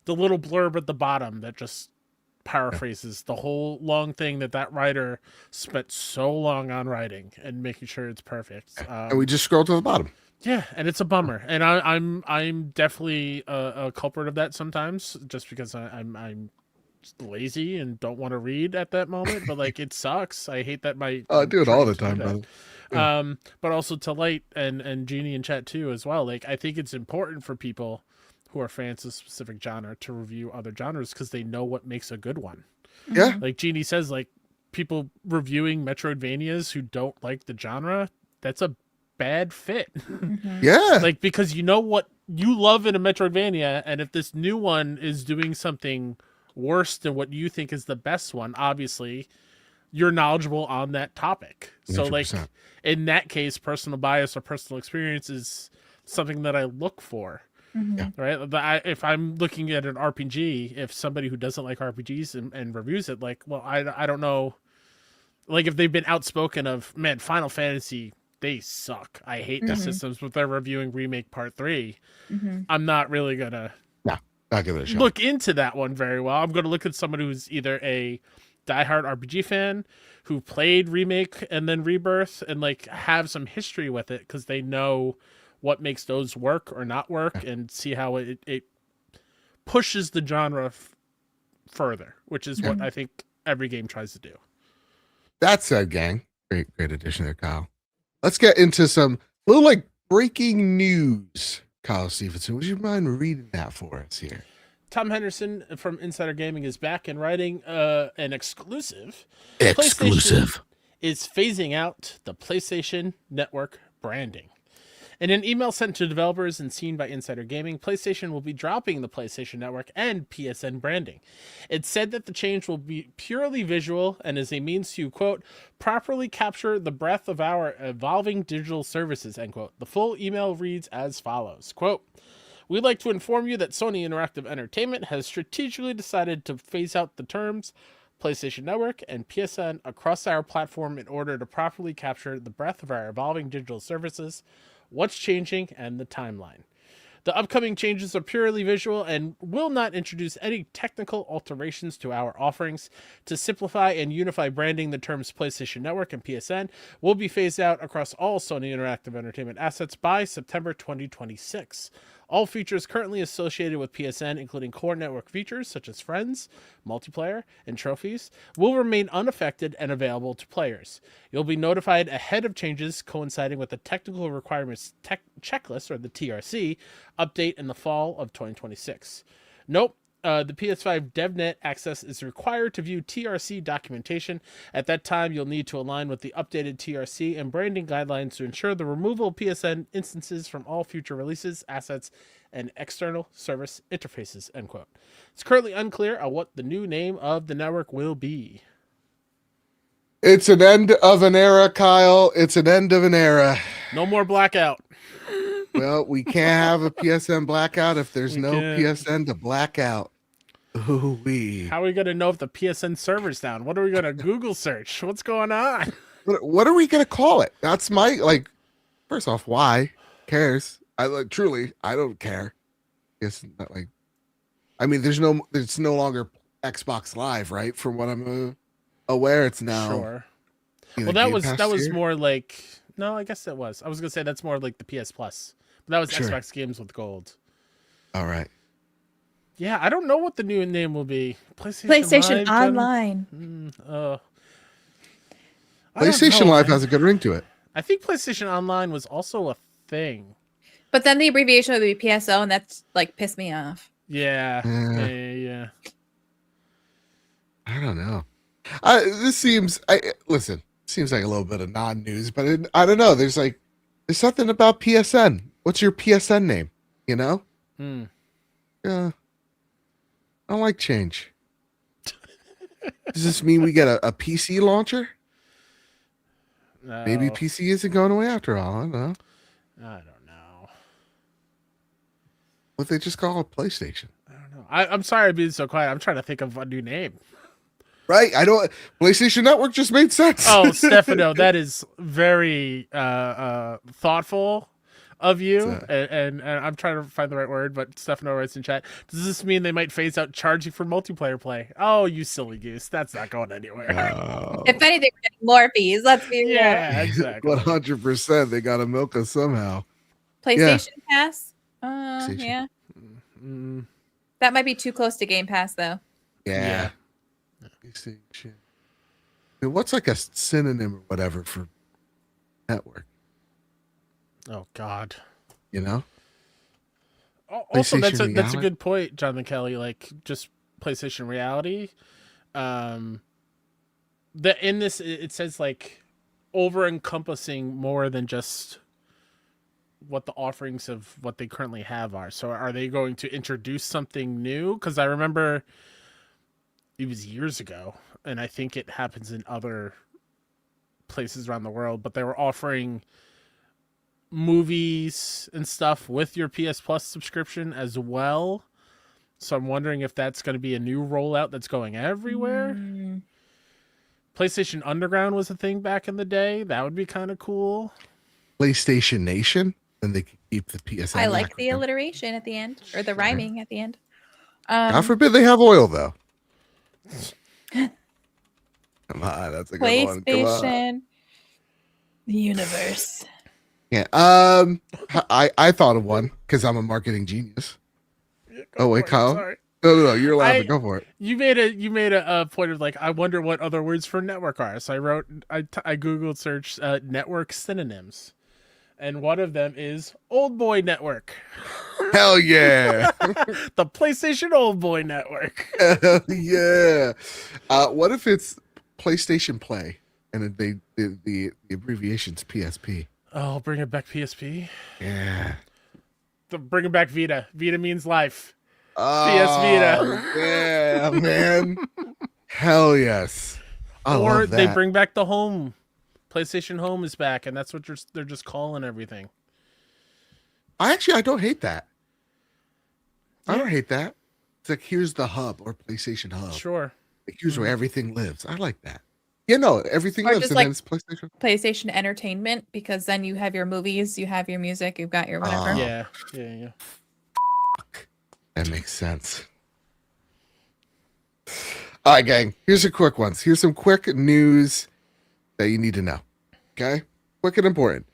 the little blurb at the bottom that just paraphrases the whole long thing that writer spent so long on writing and making sure it's perfect. And we just scroll to the bottom. Yeah, and it's a bummer, and I'm definitely a culprit of that sometimes, just because I'm lazy and don't want to read at that moment. But like, it sucks. I hate that my I do it all the trying to time, do brother. that. But also to Light and Jeannie in chat too as well. Like, I think it's important for people who are fans of specific genre to review other genres because they know what makes a good one. Yeah. Like Jeannie says, like, people reviewing Metroidvanias who don't like the genre, that's a bad fit. Yeah. Like, because you know what you love in a Metroidvania, and if this new one is doing something worse than what you think is the best one, obviously you're knowledgeable on that topic. So 100%. like, in that case, personal bias or personal experience is something that I look for. Yeah. Right? If I'm looking at an RPG, if somebody who doesn't like RPGs and reviews it, like, well, I don't know, like, if they've been outspoken of, man, Final Fantasy, they suck, I hate the systems, but they're reviewing Remake Part 3, I'm not really gonna I'll give it a shot. look into that one very well. I'm gonna look at someone who's either a diehard RPG fan who played Remake and then Rebirth and like have some history with it because they know what makes those work or not work, and see how it pushes the genre further, which is what I think every game tries to do. That said, gang, great addition there, Kyle. Let's get into some little like breaking news. Kyle Stevenson, would you mind reading that for us here? Tom Henderson from Insider Gaming is back and writing an exclusive. Exclusive. PlayStation is phasing out the PlayStation Network branding. In an email sent to developers and seen by Insider Gaming, PlayStation will be dropping the PlayStation Network and PSN branding. It said that the change will be purely visual and is a means to, quote, properly capture the breadth of our evolving digital services, end quote. The full email reads as follows, quote, we'd like to inform you that Sony Interactive Entertainment has strategically decided to phase out the terms PlayStation Network and PSN across our platform in order to properly capture the breadth of our evolving digital services, what's changing, and the timeline. The upcoming changes are purely visual and will not introduce any technical alterations to our offerings. To simplify and unify branding, the terms PlayStation Network and PSN will be phased out across all Sony Interactive Entertainment assets by September 2026. All features currently associated with PSN, including core network features such as friends, multiplayer, and trophies, will remain unaffected and available to players. You'll be notified ahead of changes coinciding with the Technical Requirements Checklist, or the TRC, update in the fall of 2026. Nope. The PS5 DevNet access is required to view TRC documentation. At that time, you'll need to align with the updated TRC and branding guidelines to ensure the removal of PSN instances from all future releases, assets, and external service interfaces, end quote. It's currently unclear on what the new name of the network will be. It's an end of an era, Kyle. It's an end of an era. No more Blackout. Well, we can't have a PSN blackout if there's no PSN to black out. Ooh-wee. How are we going to know if the PSN server's down? What are we going to Google search? What's going on? What are we going to call it? That's my, like, first off, why? Cares? Truly, I don't care. It's not like, I mean, it's no longer Xbox Live, right? From what I'm aware, it's now. Sure. Well, that was more like, no, I guess it was. I was going to say that's more like the PS Plus. But that was Xbox Games with Gold. All right. Yeah, I don't know what the new name will be. PlayStation Live, Online. PlayStation Live has a good ring to it. I think PlayStation Online was also a thing. But then the abbreviation would be PSO, and that's like pissed me off. Yeah. I don't know. This seems seems like a little bit of non-news, but I don't know. There's something about PSN. What's your PSN name? You know? Yeah. I don't like change. Does this mean we get a PC launcher? No. Maybe PC isn't going away after all. I don't know. I don't know. What they just call a PlayStation? I don't know. I'm sorry I'm being so quiet. I'm trying to think of a new name. Right? PlayStation Network just made sense. Oh, Stefano, that is very thoughtful. of you, So- and I'm trying to find the right word, but Stefano writes in chat, does this mean they might phase out charging for multiplayer play? Oh, you silly goose. That's not going anywhere. If anything, we're getting more fees. Let's be real. Yeah, exactly. 100%. They got to milk us somehow. PlayStation Pass. PlayStation. Yeah. Mm, That might be too close to Game Pass, though. Yeah. PlayStation. I mean, what's like a synonym or whatever for network? oh God. You know? Also, that's PlayStation a Reality? good point, Jonathan Kelly. Like just PlayStation Reality. In this it says like over encompassing more than just what the offerings of what they currently have are. So are they going to introduce something new? Because I remember it was years ago, and I think it happens in other places around the world, but they were offering movies and stuff with your PS Plus subscription as well. So I'm wondering if that's going to be a new rollout that's going everywhere. Mm. PlayStation Underground was a thing back in the day. That would be kind of cool. PlayStation Nation, and they could keep the PSN. I like the acronym. alliteration at the end, or the Sure. rhyming at the end. God forbid they have oil, though. Come on, that's a good one. Come on. PlayStation Universe. Yeah. I thought of one because I'm a marketing genius. Oh, wait, Kyle? Sorry. No, you're laughing. Go for it. You made a point of like, I wonder what other words for network are. So I Googled search network synonyms, and one of them is old boy network. Hell yeah. The PlayStation old boy network. Hell yeah. What if it's PlayStation Play and the abbreviation's PSP? Oh, bring it back PSP. Yeah. Bring it back Vita. Vita means life. Oh, Vita. Yeah, man. Hell yes. I Or love that. they bring back the home. PlayStation Home is back, and that's what they're just calling everything. I don't hate that. I don't hate that. It's like, here's the hub or PlayStation Hub. Sure. Like, here's where everything lives. I like that. Yeah, no, everything Or lives, just and like- then it's PlayStation. PlayStation Entertainment, because then you have your movies, you have your music, you've got your whatever. Oh. Yeah. That makes sense. All right, gang. Here's some quick ones. Here's some quick news that you need to know. Okay? Quick and important.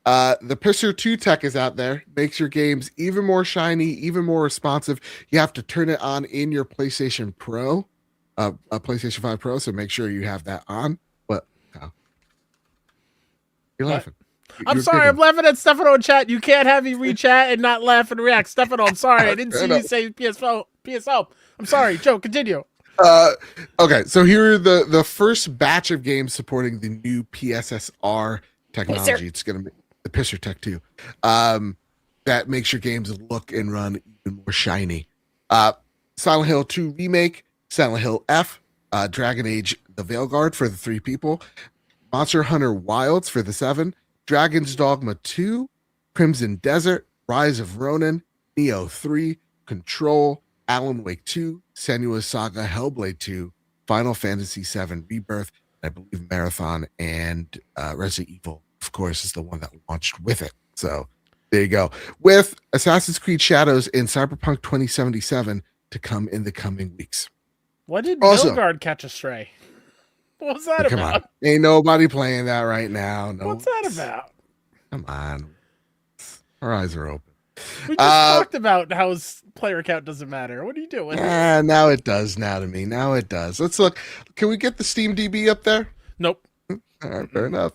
The Pisser 2 tech is out there. Makes your games even more shiny, even more responsive. You have to turn it on in your PlayStation Pro, a PlayStation 5 Pro, so make sure you have that on. What? Oh. You're What? laughing. I'm You're sorry, I'm giggling. laughing at Stefano in chat. You can't have me re-chat and not laugh and react. Stefano, I'm sorry. I didn't see you say PSO. I'm sorry. Joe, continue. Okay, so here are the first batch of games supporting the new PSSR technology. Pisser. It's gonna be the Pisser Tech 2. That makes your games look and run even more shiny. Silent Hill 2 Remake, Silent Hill F, Dragon Age The Veilguard for the 3 people, Monster Hunter Wilds for the 7, Dragon's Dogma 2, Crimson Desert, Rise of Ronin, Neo 3, Control, Alan Wake 2, Senua's Saga, Hellblade 2, Final Fantasy 7 Rebirth, I believe Marathon, and Resident Evil, of course, is the one that launched with it. So there you go. With Assassin's Creed Shadows and Cyberpunk 2077 to come in the coming weeks. What did Also- Veilguard catch a stray? What was that Come about? on. Ain't nobody playing that right now. No. What's that about? Come on. Our eyes are open. We just talked about how his player count doesn't matter. What are you doing? Now it does now to me. Now it does. Let's look. Can we get the Steam DB up there? Nope. All right, fair enough.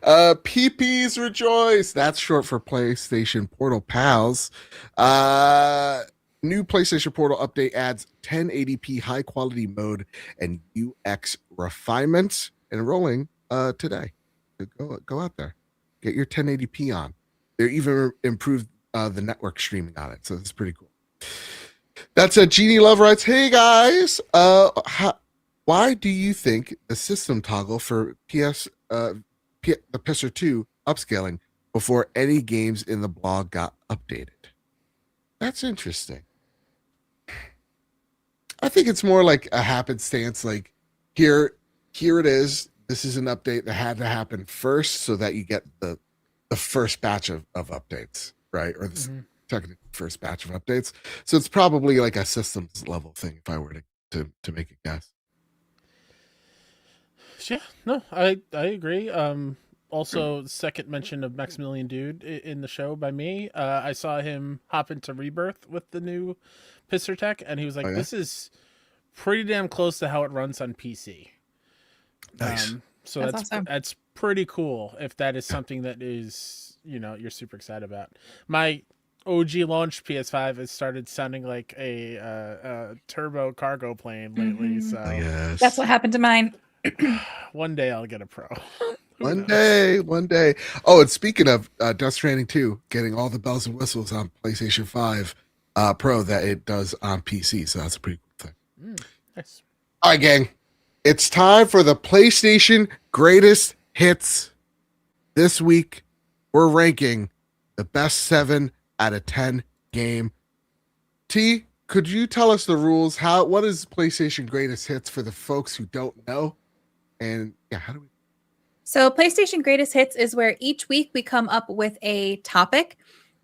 PPs rejoice. That's short for PlayStation Portal Pals. New PlayStation Portal update adds 1080p high quality mode and UX refinements. Enrolling today. Go out there. Get your 1080p on. They even improved the network streaming on it, so it's pretty cool. That's a Genie Love writes, hey guys, why do you think the system toggle for the Pisser 2 upscaling before any games in the blog got updated? That's interesting. I think it's more like a happenstance, like here it is. This is an update that had to happen first so that you get the the first batch of updates, right? Or the Mhm. technically first batch of updates. So it's probably like a systems level thing if I were to make a guess. Yeah, no, I agree. Also, second mention of Maximilian Dude in the show by me. I saw him hop into Rebirth with the new Pisser tech, and he was like, Oh, yeah? "This is pretty damn close to how it runs on PC." Nice. So That's that's awesome. that's pretty cool if that is something that is you're super excited about. My OG launched PS5 has started sounding like a turbo cargo plane lately. Mhm. So Yes. That's what happened to mine. one day I'll get a Pro. Who One knows? day, one day. Oh, and speaking of Death Stranding 2, getting all the bells and whistles on PlayStation 5 Pro that it does on PC. So that's a pretty cool thing. Nice. All right, gang. It's time for the PlayStation Greatest Hits. This week, we're ranking the best 7 out of 10 game. T, could you tell us the rules? What is PlayStation Greatest Hits for the folks who don't know? And yeah, how do we? So, PlayStation Greatest Hits is where each week we come up with a topic,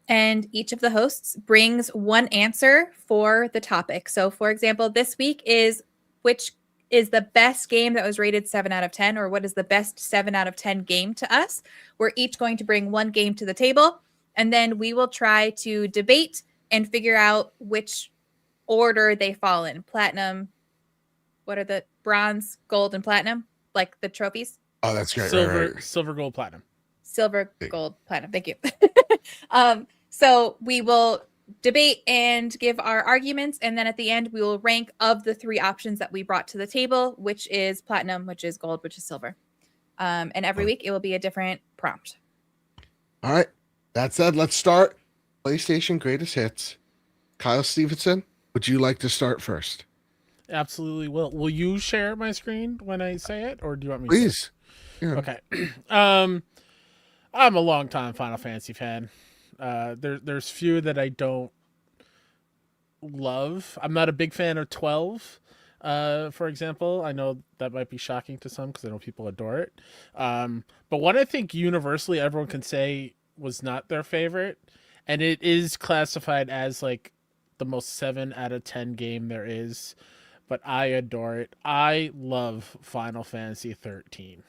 and each of the hosts brings one answer for the topic. So, for example, this week is which is the best game that was rated 7 out of 10, or what is the best 7 out of 10 game to us. We're each going to bring one game to the table, and then we will try to debate and figure out which order they fall in. Platinum, what are the bronze, gold, and platinum? Like the trophies? Oh, that's great. Silver, gold, platinum. Silver, Big. gold, platinum. Thank you. So we will debate and give our arguments, and then at the end we will rank of the 3 options that we brought to the table, which is platinum, which is gold, which is silver. And every week it will be a different prompt. All right. That said, let's start PlayStation Greatest Hits. Kyle Stevenson, would you like to start first? Absolutely will. Will you share my screen when I say it, or do you want me Please. to? Yeah. Okay. I'm a longtime Final Fantasy fan. There's few that I don't love. I'm not a big fan of 12. For example, I know that might be shocking to some because I know people adore it. But what I think universally everyone can say was not their favorite, and it is classified as like the most 7 out of 10 game there is, but I adore it. I love Final Fantasy 13.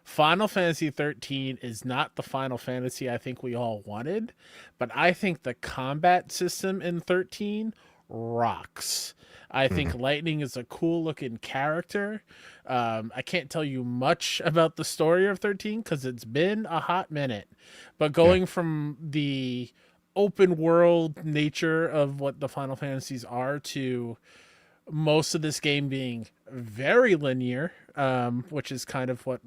Final Fantasy 13 is not the Final Fantasy I think we all wanted, but I think the combat system in 13 rocks. I think Lightning is a cool looking character. I can't tell you much about the story of 13 because it's been a hot minute, but going from the open world nature of what the Final Fantasies are to most of this game being very linear, which is kind of what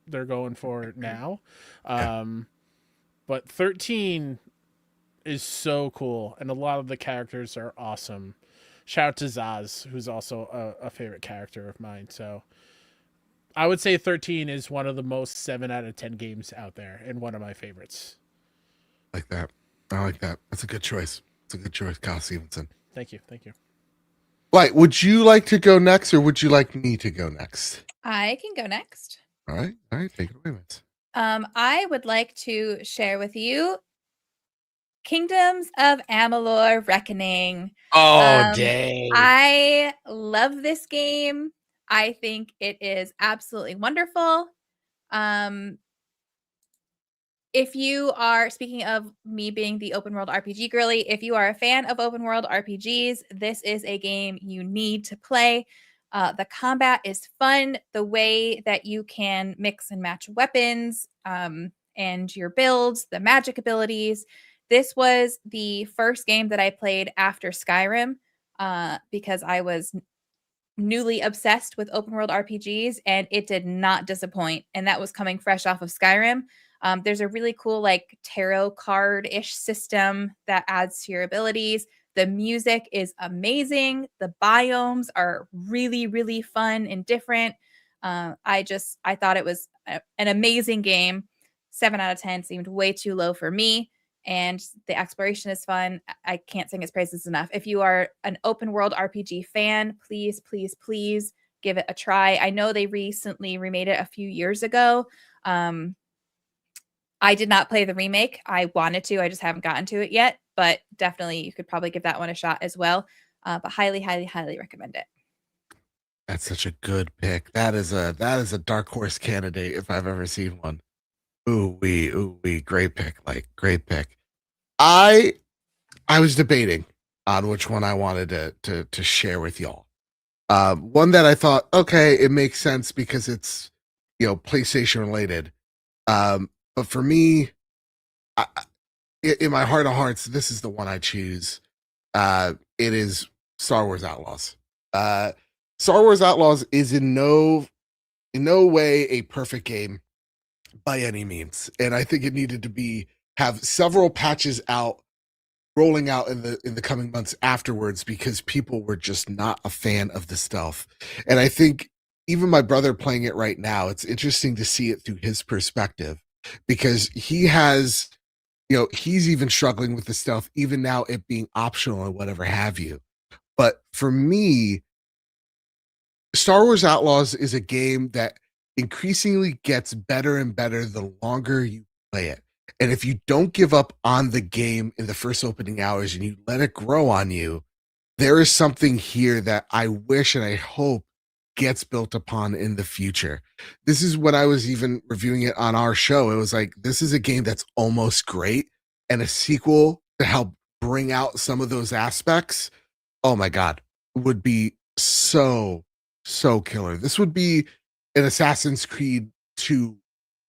they're going for now. But 13 is so cool, and a lot of the characters are awesome. Shout out to Zaz, who's also a favorite character of mine. So I would say 13 is one of the most 7 out of 10 games out there, and one of my favorites. Like that. I like that. That's a good choice. It's a good choice, Kyle Stevenson. Thank you. Right. Would you like to go next, or would you like me to go next? I can go next. All right. Take it away, Miss. I would like to share with you Kingdoms of Amalur Reckoning. Oh, dang. I love this game. I think it is absolutely wonderful. If you are, speaking of me being the open world RPG girly, if you are a fan of open world RPGs, this is a game you need to play. The combat is fun. The way that you can mix and match weapons and your builds, the magic abilities. This was the first game that I played after Skyrim because I was newly obsessed with open world RPGs, and it did not disappoint. And that was coming fresh off of Skyrim. There's a really cool like tarot card-ish system that adds to your abilities. The music is amazing. The biomes are really, really fun and different. I thought it was an amazing game. 7 out of 10 seemed way too low for me. And the exploration is fun. I can't sing its praises enough. If you are an open world RPG fan, please, please, please give it a try. I know they recently remade it a few years ago. I did not play the remake. I wanted to. I just haven't gotten to it yet. But definitely, you could probably give that one a shot as well. But highly, highly, highly recommend it. That's such a good pick. That is a dark horse candidate if I've ever seen one. Ooh wee, great pick, like great pick. I was debating on which one I wanted to share with y'all. One that I thought, okay, it makes sense because it's PlayStation related. But for me, in my heart of hearts, this is the one I choose. It is Star Wars Outlaws. Star Wars Outlaws is in no way a perfect game by any means, and I think it needed to have several patches rolling out in the coming months afterwards because people were just not a fan of the stealth. And I think even my brother playing it right now, it's interesting to see it through his perspective because he's even struggling with the stealth even now, it being optional or whatever have you. But for me, Star Wars Outlaws is a game that increasingly gets better and better the longer you play it. And if you don't give up on the game in the first opening hours and you let it grow on you, there is something here that I wish and I hope gets built upon in the future. This is when I was even reviewing it on our show. It was like, this is a game that's almost great, and a sequel to help bring out some of those aspects, oh my God, would be so killer. This would be an Assassin's Creed 2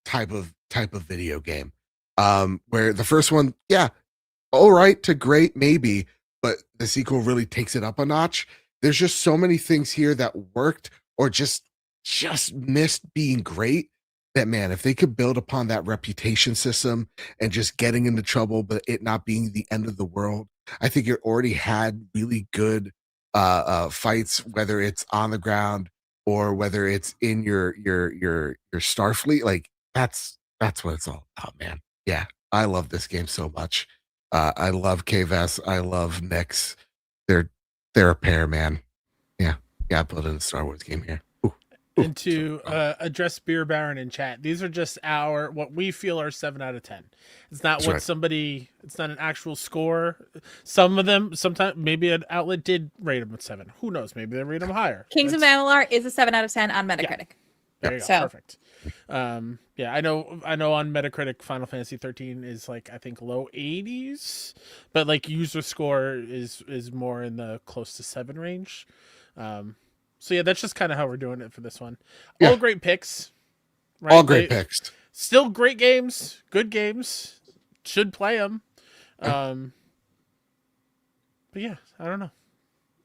type of video game. Where the first one, yeah, all right to great, maybe, but the sequel really takes it up a notch. There's just so many things here that worked or just missed being great that, man, if they could build upon that reputation system and just getting into trouble, but it not being the end of the world, I think it already had really good fights, whether it's on the ground or whether it's in your Starfleet. Like that's what it's all about, man. Yeah, I love this game so much. I love KVS. I love Nyx. They're a pair, man. Yeah, I put in a Star Wars game here. And to address Beer Baron in chat, these are just what we feel are 7 out of 10. It's not That's right. It's not an actual score. Some of them, sometimes maybe an outlet did rate them at 7. Who knows? Maybe they rate them higher. Kings of Amalur is a 7 out of 10 on Metacritic. There you go. Perfect. Yeah, I know on Metacritic Final Fantasy 13 is like, I think low 80s, but like user score is more in the close to 7 range. So yeah, that's just kind of how we're doing it for this one. Yeah. All great picks. Right? All great picks. Still great games, good games. Should play them. But yeah, I don't know.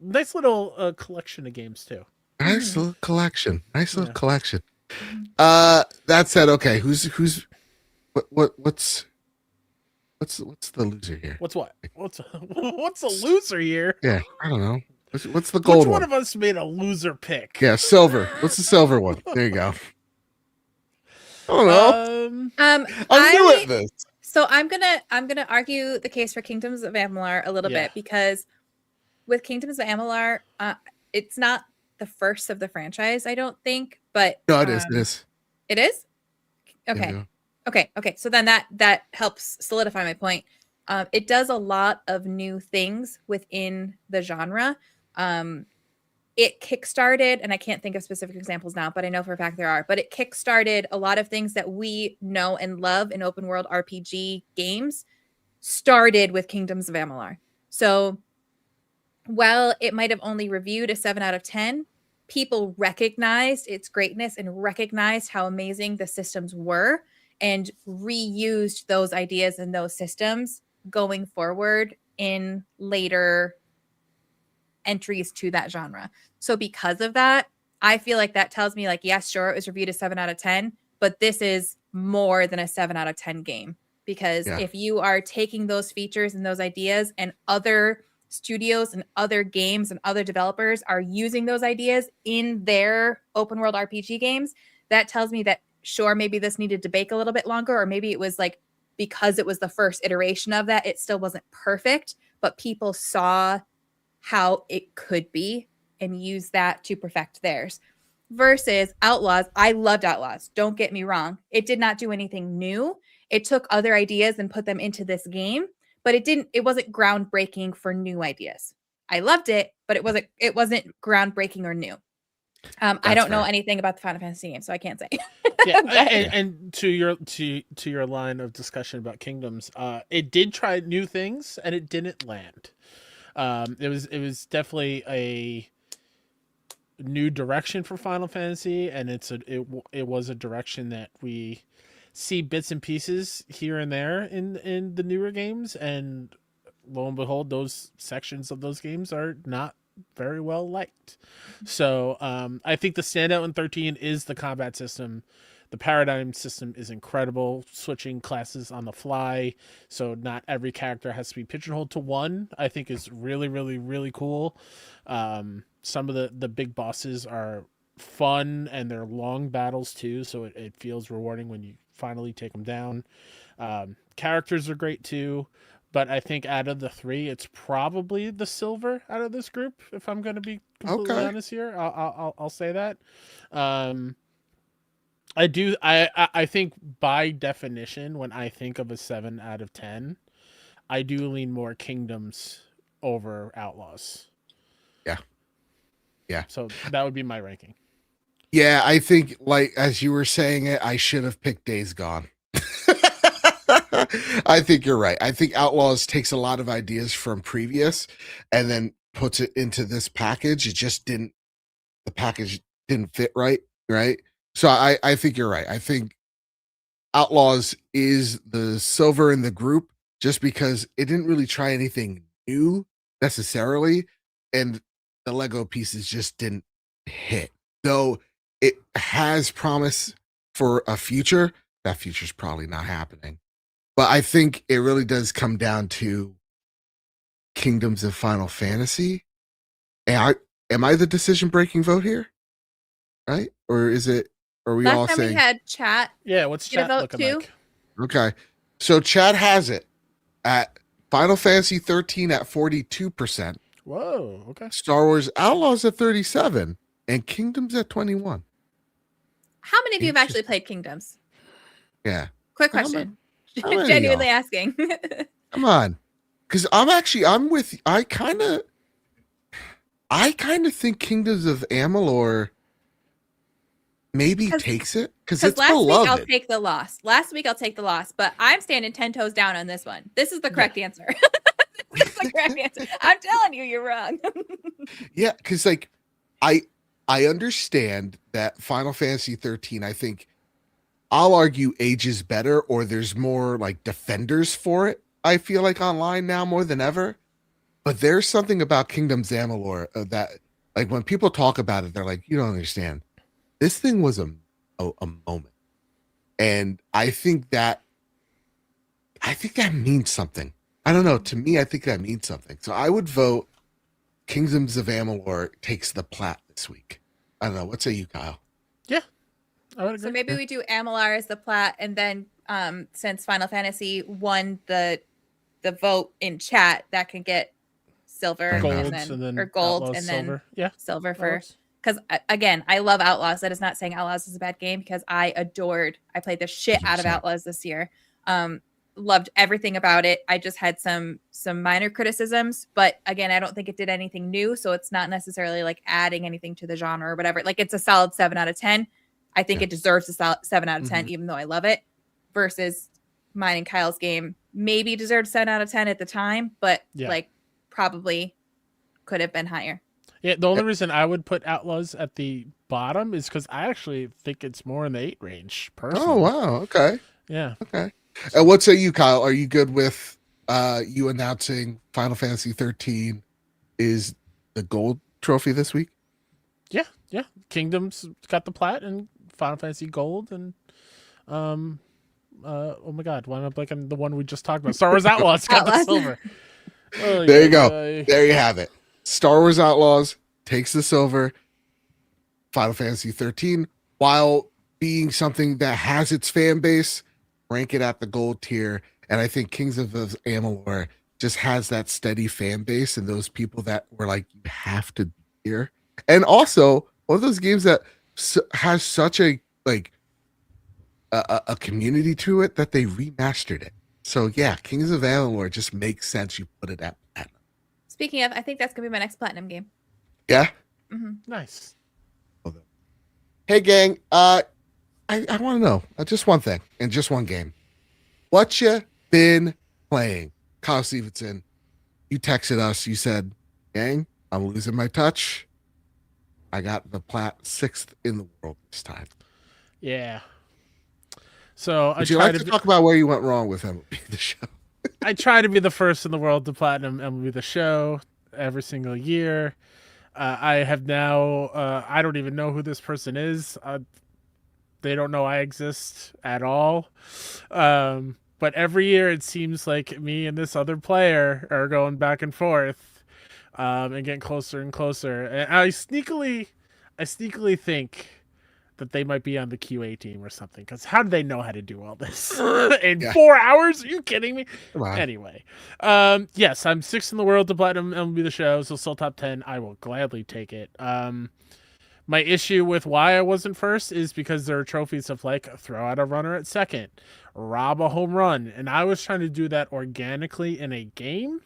Nice little collection of games too. Nice little collection. That said, okay, what's the loser here? What's a loser here? Yeah, I don't know. What's the gold one? Which one of us made a loser pick? Yeah, silver. What's the silver one? There you go. I don't know. I'm new at this. So I'm gonna argue the case for Kingdoms of Amalur a little bit, because with Kingdoms of Amalur, it's not the first of the franchise, I don't think, but no, it is. It is? Okay. Yeah. Okay. So then that helps solidify my point. It does a lot of new things within the genre. It kickstarted, and I can't think of specific examples now, but I know for a fact there are, but it kickstarted a lot of things that we know and love in open world RPG games started with Kingdoms of Amalur. So while it might have only reviewed a 7 out of 10, people recognized its greatness and recognized how amazing the systems were and reused those ideas and those systems going forward in later entries to that genre. So because of that, I feel like that tells me, like, yes, sure, it was reviewed as 7 out of 10, but this is more than a 7 out of 10 game, because if you are taking those features and those ideas, and other studios and other games and other developers are using those ideas in their open world RPG games, that tells me that, sure, maybe this needed to bake a little bit longer, or maybe it was like, because it was the first iteration of that, it still wasn't perfect, but people saw how it could be and use that to perfect theirs. Versus Outlaws, I loved Outlaws. Don't get me wrong. It did not do anything new. it took other ideas and put them into this game, but it wasn't groundbreaking for new ideas. I loved it, but it wasn't groundbreaking or new. I don't know fair. anything about the Final Fantasy game, so I can't say. Yeah, But- and to your line of discussion about Kingdoms, it did try new things and it didn't land. It was definitely a new direction for Final Fantasy, and it was a direction that we see bits and pieces here and there in the newer games, and lo and behold, those sections of those games are not very well liked. So I think the standout in 13 is the combat system. The paradigm system is incredible, switching classes on the fly, so not every character has to be pigeonholed to one. I think is really, really, really cool. Some of the big bosses are fun, and they're long battles too, so it feels rewarding when you finally take them down. Characters are great too, but I think out of the three, it's probably the silver out of this group. If I'm going to be completely honest here, I'll say that. I think by definition, when I think of a 7 out of 10, I do lean more Kingdoms over Outlaws. Yeah. So that would be my ranking. Yeah, I think, like, as you were saying it, I should have picked Days Gone. I think you're right. I think Outlaws takes a lot of ideas from previous and then puts it into this package. The package didn't fit right? So I think you're right. I think Outlaws is the silver in the group just because it didn't really try anything new necessarily, and the Lego pieces just didn't hit. Though it has promise for a future, that future's probably not happening. But I think it really does come down to Kingdoms of Final Fantasy. And am I the decision-breaking vote here? Right? Or is it, are we all Last time saying? we had chat. Yeah, what's Get a chat vote looking too? like? Okay. So Chad has it at Final Fantasy 13 at 42%, Whoa, okay. Star Wars Outlaws at 37, and Kingdoms at 21. How many of you have actually played Kingdoms? Yeah. Quick How many- question. how many of Genuinely y'all? asking. Come on. Because I kind of think Kingdoms of Amalur maybe takes it because it's Last week I'll beloved. take the loss. But I'm standing 10 toes down on this one. This is the correct answer. This is the correct answer. I'm telling you, you're wrong. Yeah, because like I understand that Final Fantasy 13, I think I'll argue ages better, or there's more like defenders for it. I feel like online now more than ever. But there's something about Kingdoms Amalur that, like, when people talk about it, they're like, you don't understand. This thing was a moment, and I think that means something. I don't know. To me, I think that means something. So I would vote Kingdoms of Amalur takes the plat this week. I don't know. What say you, Kyle? Yeah, I would agree. So maybe we do Amalar as the plat, and then since Final Fantasy won the vote in chat, that can get silver Golds and and then then or gold Outlaws and then silver. Yeah, silver that for, works. because again, I love Outlaws. That is not saying Outlaws is a bad game, because I played the shit out of 100%. Outlaws this year. Loved everything about it. I just had some minor criticisms, but again, I don't think it did anything new, so it's not necessarily like adding anything to the genre or whatever. Like, it's a solid 7 out of 10. I think it deserves a solid 7 out of 10, even though I love it. Versus mine and Kyle's game maybe deserved 7 out of 10 at the time, but like probably could have been higher. Yeah, the only reason I would put Outlaws at the bottom is because I actually think it's more in the 8 range, personally. Oh, wow. Okay. Yeah. Okay. And what say you, Kyle? Are you good with you announcing Final Fantasy 13 is the gold trophy this week? Yeah. Kingdoms got the plat and Final Fantasy Gold and oh my god, why am I blanking the one we just talked about? Star Wars Outlaws got the Outlaws. silver. Oh, There you go. There you have it. Star Wars Outlaws takes the silver. Final Fantasy 13, while being something that has its fan base, rank it at the gold tier. And I think Kings of Amalur just has that steady fan base and those people that were like, you have to be here. And also, one of those games that has such a like a community to it that they remastered it. So yeah, Kings of Amalur just makes sense. You put it at platinum. Speaking of, I think that's gonna be my next platinum game. Yeah. Nice. Hey gang, I want to know just one thing and just one game. What you been playing? Kyle Stevenson, you texted us. You said, "Gang, I'm losing my touch. I got the sixth in the world this time." Yeah. So Would you like to talk about where you went wrong with MLB The Show? I try to be the first in the world to platinum MLB The Show every single year. I have now, I don't even know who this person is. They don't know I exist at all. But every year it seems like me and this other player are going back and forth and getting closer and closer. And I sneakily think that they might be on the QA team or something. Because how do they know how to do all this in 4 hours? Are you kidding me? Anyway, yes, I'm sixth in the world to platinum MLB The Show, so still top 10. I will gladly take it. My issue with why I wasn't first is because there are trophies of like throw out a runner at second, rob a home run, and I was trying to do that organically in a game.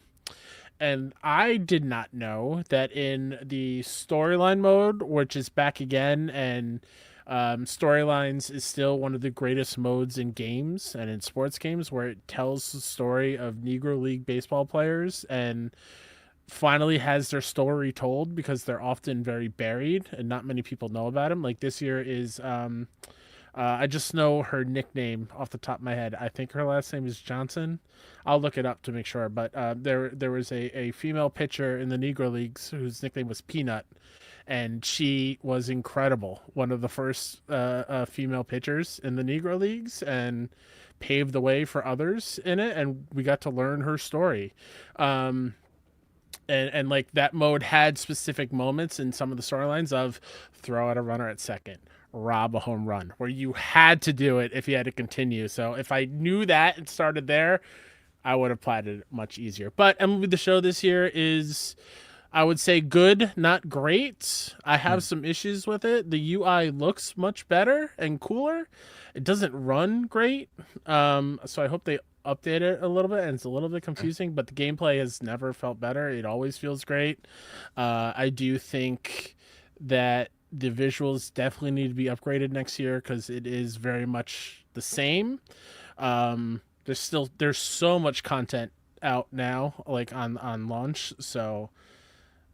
And I did not know that in the storyline mode, which is back again, and storylines is still one of the greatest modes in games and in sports games, where it tells the story of Negro League baseball players and finally has their story told, because they're often very buried and not many people know about them. Like this year is I just know her nickname off the top of my head. I think her last name is Johnson. I'll look it up to make sure. But there was a female pitcher in the Negro Leagues whose nickname was Peanut, and she was incredible. One of the first female pitchers in the Negro Leagues, and paved the way for others in it. And we got to learn her story. And like that mode had specific moments in some of the storylines of throw out a runner at second, rob a home run, where you had to do it if you had to continue. So if I knew that and started there, I would have platted it much easier. But MLB The Show this year is, I would say, good, not great. I have some issues with it. The UI looks much better and cooler. It doesn't run great. So I hope they update it a little bit, and it's a little bit confusing, but the gameplay has never felt better. It always feels great. I do think that the visuals definitely need to be upgraded next year, because it is very much the same. There's so much content out now, like on launch, so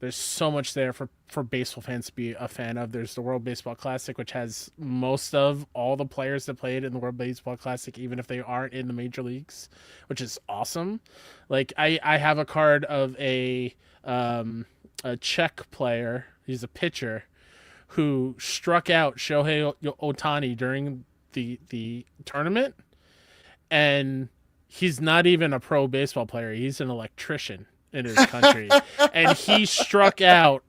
there's so much there for baseball fans to be a fan of. There's the World Baseball Classic, which has most of all the players that played in the World Baseball Classic, even if they aren't in the major leagues, which is awesome. Like I have a card of a Czech player. He's a pitcher who struck out Shohei Ohtani during the tournament, and he's not even a pro baseball player. He's an electrician in his country. And he struck out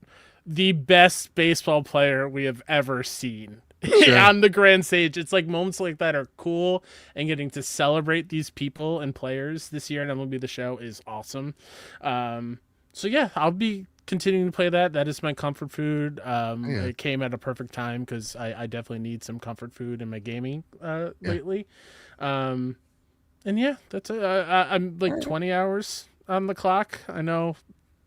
the best baseball player we have ever seen on the grand stage. It's like moments like that are cool, and getting to celebrate these people and players this year in MLB The Show is awesome. So yeah, I'll be continuing to play that. That is my comfort food. It came at a perfect time, because I definitely need some comfort food in my gaming lately. And yeah, that's it. I'm like 20 hours on the clock. I know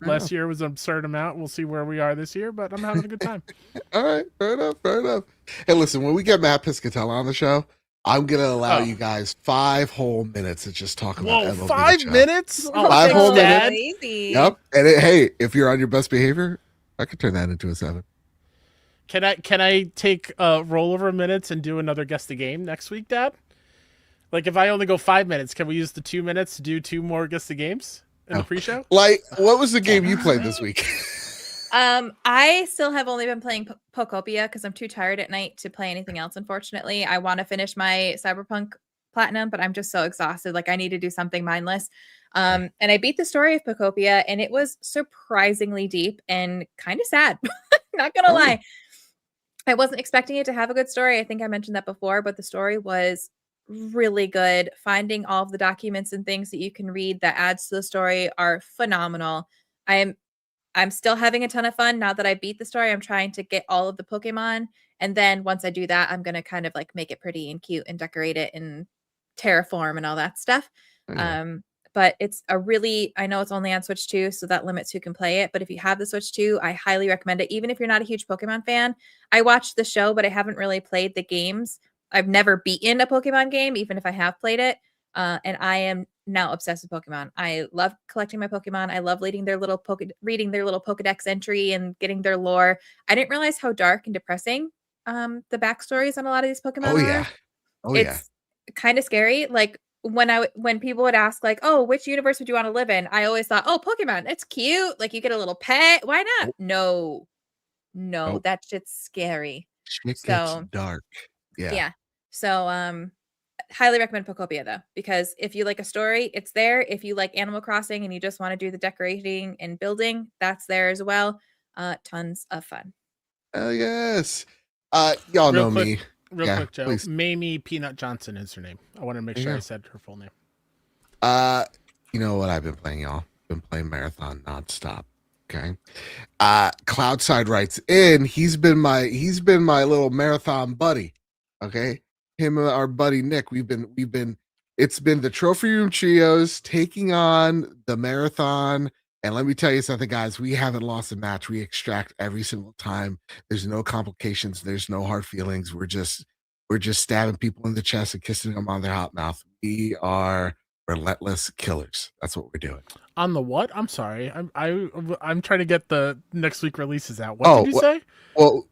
last year was an absurd amount. We'll see where we are this year, but I'm having a good time. All right, fair enough. Hey, listen, when we get Matt Piscatella on the show, I'm gonna allow you guys 5 whole minutes to just talk about MLB. 5 minutes? Oh, 5 whole minutes. Easy. Yep. And hey, if you're on your best behavior, I could turn that into a 7. Can I take rollover minutes and do another guess the game next week, Dad? Like if I only go 5 minutes, can we use the 2 minutes to do 2 more guess the games in the pre-show? Like, what was the game you played this week? I still have only been playing Pokopia, because I'm too tired at night to play anything else. Unfortunately, I want to finish my Cyberpunk Platinum, but I'm just so exhausted. Like I need to do something mindless. And I beat the story of Pokopia, and it was surprisingly deep and kind of sad. Not gonna lie. I wasn't expecting it to have a good story. I think I mentioned that before, but the story was really good. Finding all of the documents and things that you can read that adds to the story are phenomenal. I I'm still having a ton of fun now that I beat the story. I'm trying to get all of the Pokemon. And then once I do that, I'm going to kind of like make it pretty and cute and decorate it and terraform and all that stuff. Oh, yeah. But it's a really, I know it's only on Switch 2, so that limits who can play it. But if you have the Switch 2, I highly recommend it. Even if you're not a huge Pokemon fan, I watched the show, but I haven't really played the games. I've never beaten a Pokemon game, even if I have played it. And I am now obsessed with Pokemon. I love collecting my Pokemon. I love reading their little Pokedex entry and getting their lore. I didn't realize how dark and depressing the backstories on a lot of these Pokemon Oh are. yeah. Oh yeah. It's kind of scary. Like when people would ask like, "Oh, which universe would you want to live in?" I always thought, "Oh, Pokemon. It's cute. Like you get a little pet. Why not?" Nope. No, Nope. that shit's scary. Shit gets So dark. Yeah. yeah. So highly recommend Pokopia though, because if you like a story, it's there. If you like Animal Crossing and you just want to do the decorating and building, that's there as well. Tons of fun. Oh yes. Y'all Real know quick- me. Real Yeah, quick, Joe. please. Mamie Peanut Johnson is her name. I want to make There you sure I go. said her full name. You know what I've been playing, y'all? Been playing Marathon nonstop. Okay. Cloudside writes in, he's been my little marathon buddy. Okay. Him and our buddy Nick, it's been the trophy room trios taking on the marathon. And let me tell you something, guys, we haven't lost a match. We extract every single time. There's no complications, there's no hard feelings. We're just stabbing people in the chest and kissing them on their hot mouth. We are relentless killers. That's what we're doing. On the what? I'm sorry. I'm trying to get the next week releases out. What did you say? Well,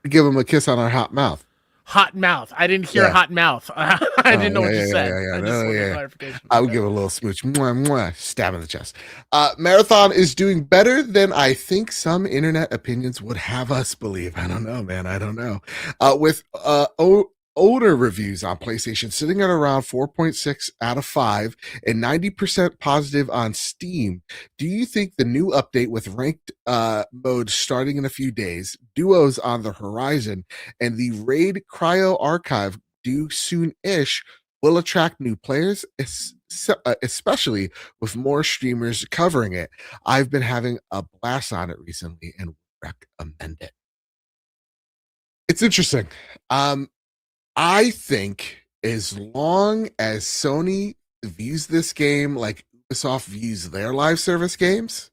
give them a kiss on our hot mouth. Hot mouth. I didn't hear Yeah. hot mouth. I didn't know what you said. Yeah. I just No, wanted yeah. clarification. I would give a little smooch. Mwah, mwah, stab in the chest. Marathon is doing better than I think some internet opinions would have us believe. I don't know, man. I don't know. With older reviews on PlayStation sitting at around 4.6 out of 5 and 90% positive on Steam, do you think the new update with ranked mode starting in a few days, duos on the horizon, and the raid cryo archive due soon-ish will attract new players, especially with more streamers covering it? I've been having a blast on it recently and recommend it. It's interesting. I think as long as Sony views this game like Ubisoft views their live service games,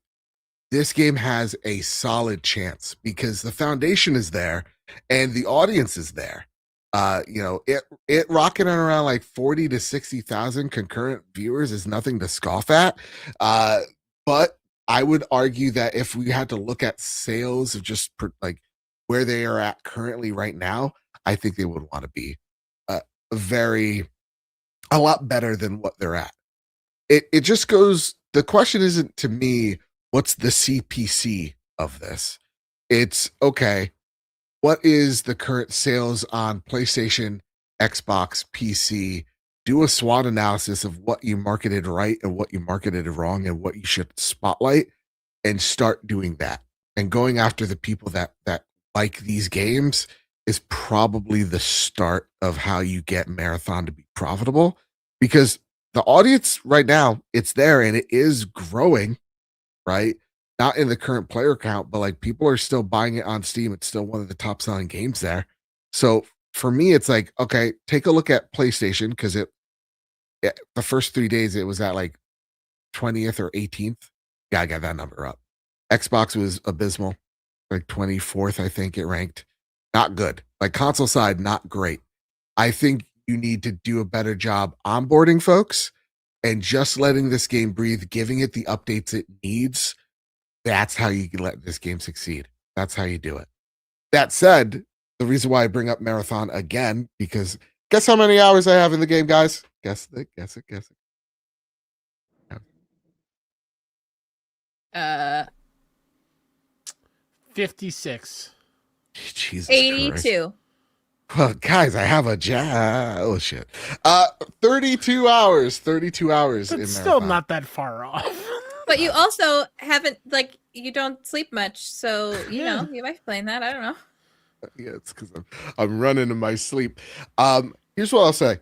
this game has a solid chance because the foundation is there and the audience is there. It rocketing around like 40 to 60,000 concurrent viewers is nothing to scoff at. But I would argue that if we had to look at sales of just like where they are at currently right now, I think they would want to be a lot better than what they're at. It just goes, the question isn't to me, what's the CPC of this? It's okay, what is the current sales on PlayStation, Xbox, PC? Do a SWOT analysis of what you marketed right and what you marketed wrong and what you should spotlight, and start doing that. And going after the people that like these games is probably the start of how you get Marathon to be profitable, because the audience right now, it's there and it is growing, right? Not in the current player count, but like people are still buying it on Steam. It's still one of the top selling games there. So for me, it's like, okay, take a look at PlayStation, because the first 3 days it was at like 20th or 18th. Yeah, I got that number up. Xbox was abysmal, like 24th, I think it ranked. Not good. Like console side, not great. I think you need to do a better job onboarding folks and just letting this game breathe, giving it the updates it needs. That's how you can let this game succeed. That's how you do it. That said, the reason why I bring up Marathon again, because guess how many hours I have in the game, guys? Guess it. 56. Jesus 82. Christ. Well, guys, I have a oh shit. 32 hours. 32 hours That's in still Marathon. not that far off. But you also haven't, like, you don't sleep much, so you Yeah. know you might be playing that. I don't know. Yeah, it's because I'm running in my sleep. Here's what I'll say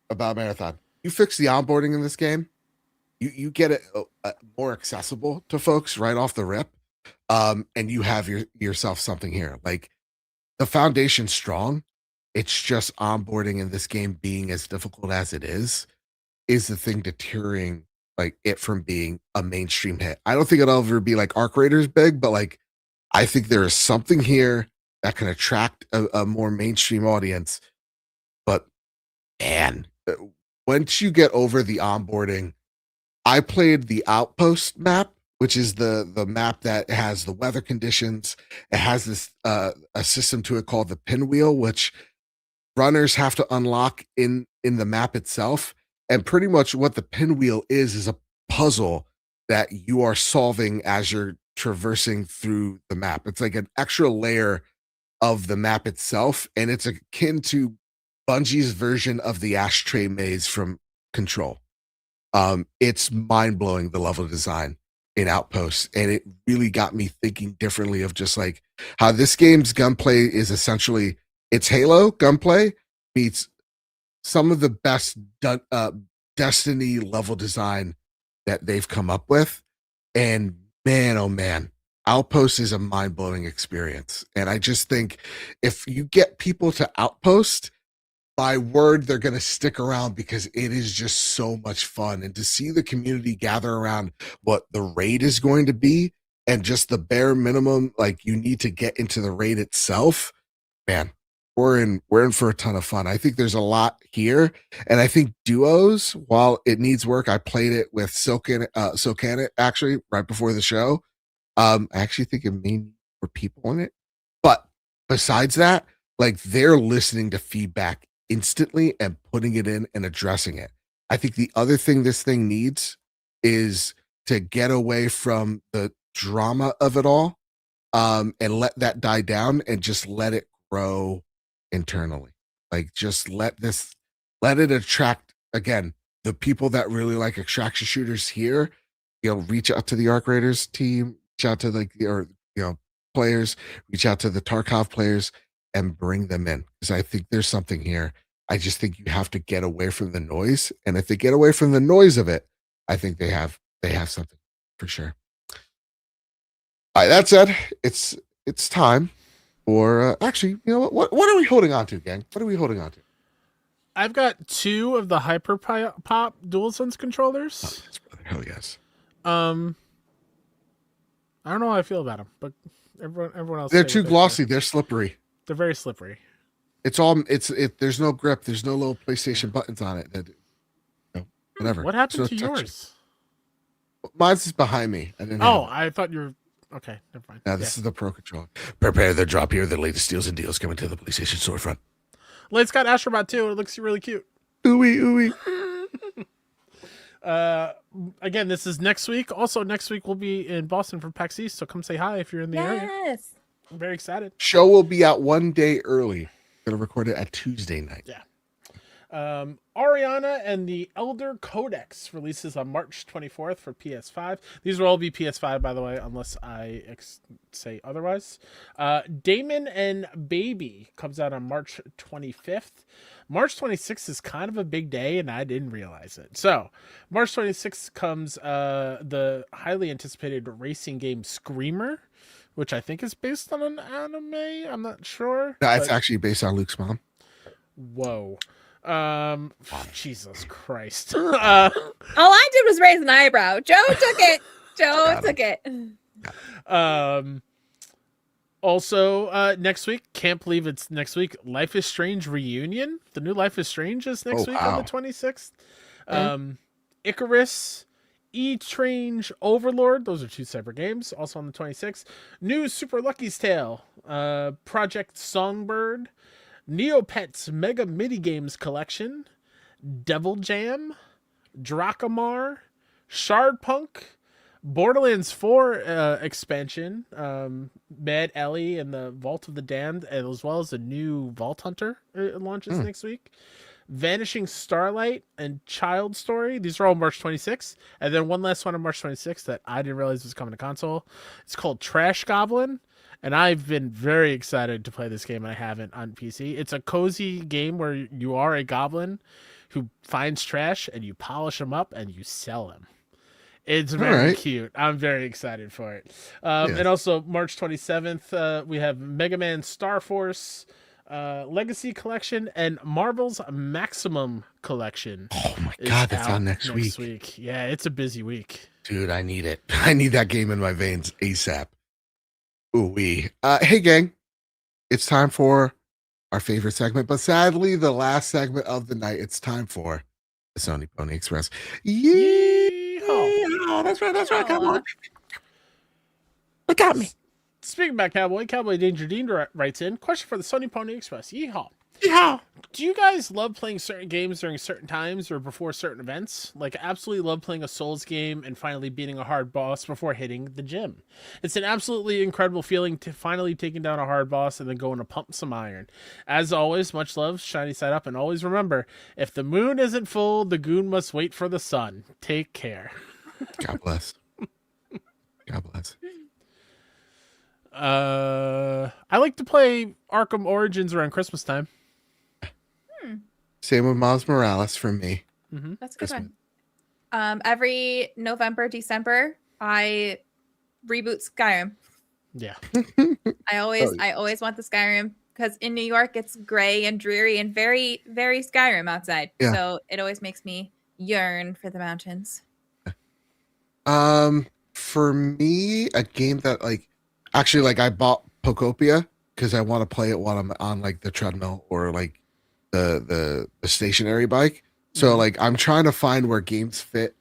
about Marathon. You fix the onboarding in this game, you get it more accessible to folks right off the rip. and you have yourself something here. Like the foundation's strong. It's just onboarding in this game being as difficult as it is the thing deterring like it from being a mainstream hit. I don't think it'll ever be like Arc Raiders big, but like I think there is something here that can attract a more mainstream audience. But man, once you get over the onboarding, I played the Outpost map, which is the map that has the weather conditions. It has this a system to it called the pinwheel, which runners have to unlock in the map itself. And pretty much what the pinwheel is a puzzle that you are solving as you're traversing through the map. It's like an extra layer of the map itself, and it's akin to Bungie's version of the ashtray maze from Control. It's mind-blowing, the level design in Outposts, and it really got me thinking differently of just like how this game's gunplay is essentially it's Halo gunplay meets some of the best Destiny level design that they've come up with. And man, oh man, Outpost is a mind-blowing experience. And I just think if you get people to Outpost, by word, they're going to stick around because it is just so much fun. And to see the community gather around what the raid is going to be and just the bare minimum, like you need to get into the raid itself, man, we're in for a ton of fun. I think there's a lot here. And I think duos, while it needs work, I played it with Silkanet actually right before the show. I actually think it may need more people in it. But besides that, like they're listening to feedback instantly and putting it in and addressing it. I think the other thing this thing needs is to get away from the drama of it all, and let that die down and just let it grow internally. Like just let it attract again the people that really like extraction shooters here. Reach out to the Arc Raiders team, reach out to players, reach out to the Tarkov players and bring them in, because I think there's something here. I just think you have to get away from the noise, and if they get away from the noise of it, I think they have something for sure. All right, that said, it's time for actually, what are we holding on to, gang? What are we holding on to? I've got 2 of the Hyper Pop DualSense controllers. Oh, yes, brother. Hell yes. I don't know how I feel about them, but everyone else. They're too glossy. They're slippery. They're very slippery. There's no grip. There's no little PlayStation buttons on it. Whatever. What happened to yours? Mine's is behind me. I thought you were okay. Never mind. Now this is the Pro Controller. Prepare the drop here. The latest steals and deals coming to the PlayStation storefront. Well, it's got Astrobot too. It looks really cute. Ooey ooey. Again, this is next week. Also, next week we'll be in Boston for PAX East, so come say hi if you're in the area. Yes. I'm very excited. Show will be out one day early. Gonna record it at Tuesday night. Yeah. Ariana and the Elder Codex releases on March 24th for PS5. These will all be PS5, by the way, unless I say otherwise. Damon and Baby comes out on March 25th. March 26th is kind of a big day, and I didn't realize it. So, March 26th comes the highly anticipated racing game Screamer, which I think is based on an anime. I'm not sure. No, it's actually based on Luke's mom. Whoa. Jesus Christ. All I did was raise an eyebrow. Joe took it. Joe took it. Also, next week, can't believe it's next week, Life is Strange Reunion. The new Life is Strange is next week on the 26th. Icarus, E-Strange Overlord. Those are 2 separate games. Also on the 26th. New Super Lucky's Tale. Project Songbird. Neopets Mega Mini Games Collection, Devil Jam, Drakamar, Shardpunk, Borderlands 4 expansion, Mad Ellie and the Vault of the Damned, as well as a new Vault Hunter launches next week. Vanishing Starlight and Child Story. These are all March 26th. And then one last one on March 26th that I didn't realize was coming to console. It's called Trash Goblin. And I've been very excited to play this game, and I haven't on PC. It's a cozy game where you are a goblin who finds trash, and you polish them up, and you sell them. It's All very right. cute. I'm very excited for it. Yes. And also March 27th, we have Mega Man Star Force Legacy Collection and Marvel's Maximum Collection. Oh my is God, that's out on next week. Yeah, it's a busy week. Dude, I need it. I need that game in my veins ASAP. Ooh wee. Hey gang, it's time for our favorite segment, but sadly the last segment of the night. It's time for the Sony Pony Express. Yeehaw. That's right. Come Aw. on. Look at me. Speaking about Cowboy Danger Dean writes in, question for the Sony Pony Express. Yeehaw. Yeah. Do you guys love playing certain games during certain times or before certain events? Like, I absolutely love playing a Souls game and finally beating a hard boss before hitting the gym. It's an absolutely incredible feeling to finally taking down a hard boss and then going to pump some iron. As always, much love, shiny side up, and always remember, if the moon isn't full, the goon must wait for the sun. Take care. God bless. God bless. I like to play Arkham Origins around Christmas time. Same with Miles Morales for me. Mm-hmm. That's a good Christmas. one. Every November, December, I reboot Skyrim. Yeah. I always want the Skyrim because in New York it's gray and dreary and very, very Skyrim outside. Yeah. So it always makes me yearn for the mountains. For me, a game that actually I bought Pokopia because I want to play it while I'm on the treadmill or the stationary bike. So I'm trying to find where games fit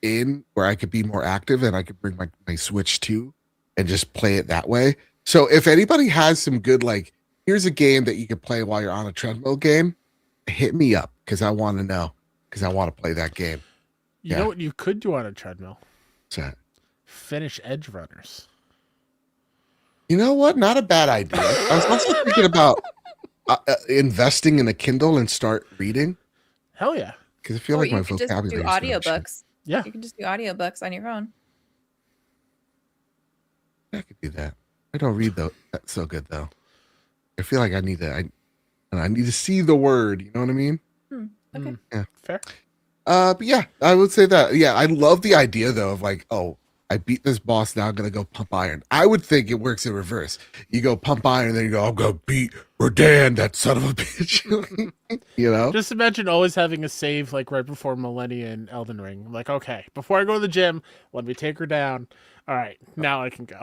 in where I could be more active and I could bring my Switch too and just play it that way. So if anybody has some good here's a game that you could play while you're on a treadmill game, hit me up because I want to know because I want to play that game. You know what you could do on a treadmill? What's that? Finish Edge Runners. You know what? Not a bad idea. I was also thinking about investing in a Kindle and start reading Hell yeah. because I feel Or like my you could just do vocabulary is gonna change. audiobooks. Yeah. You can just do audiobooks on your phone. I could do that. I don't read though. That's so good though. I feel like I need to. I need to see the word. You know what I mean? Okay. Yeah. Fair. But yeah, I would say that. Yeah, I love the idea though of I beat this boss. Now I'm gonna go pump iron. I would think it works in reverse. You go pump iron, and then you go, I'm gonna beat Rodan, that son of a bitch. You know? Just imagine always having a save right before Millennia and Elden Ring. Like, okay, before I go to the gym, let me take her down. All right, now I can go.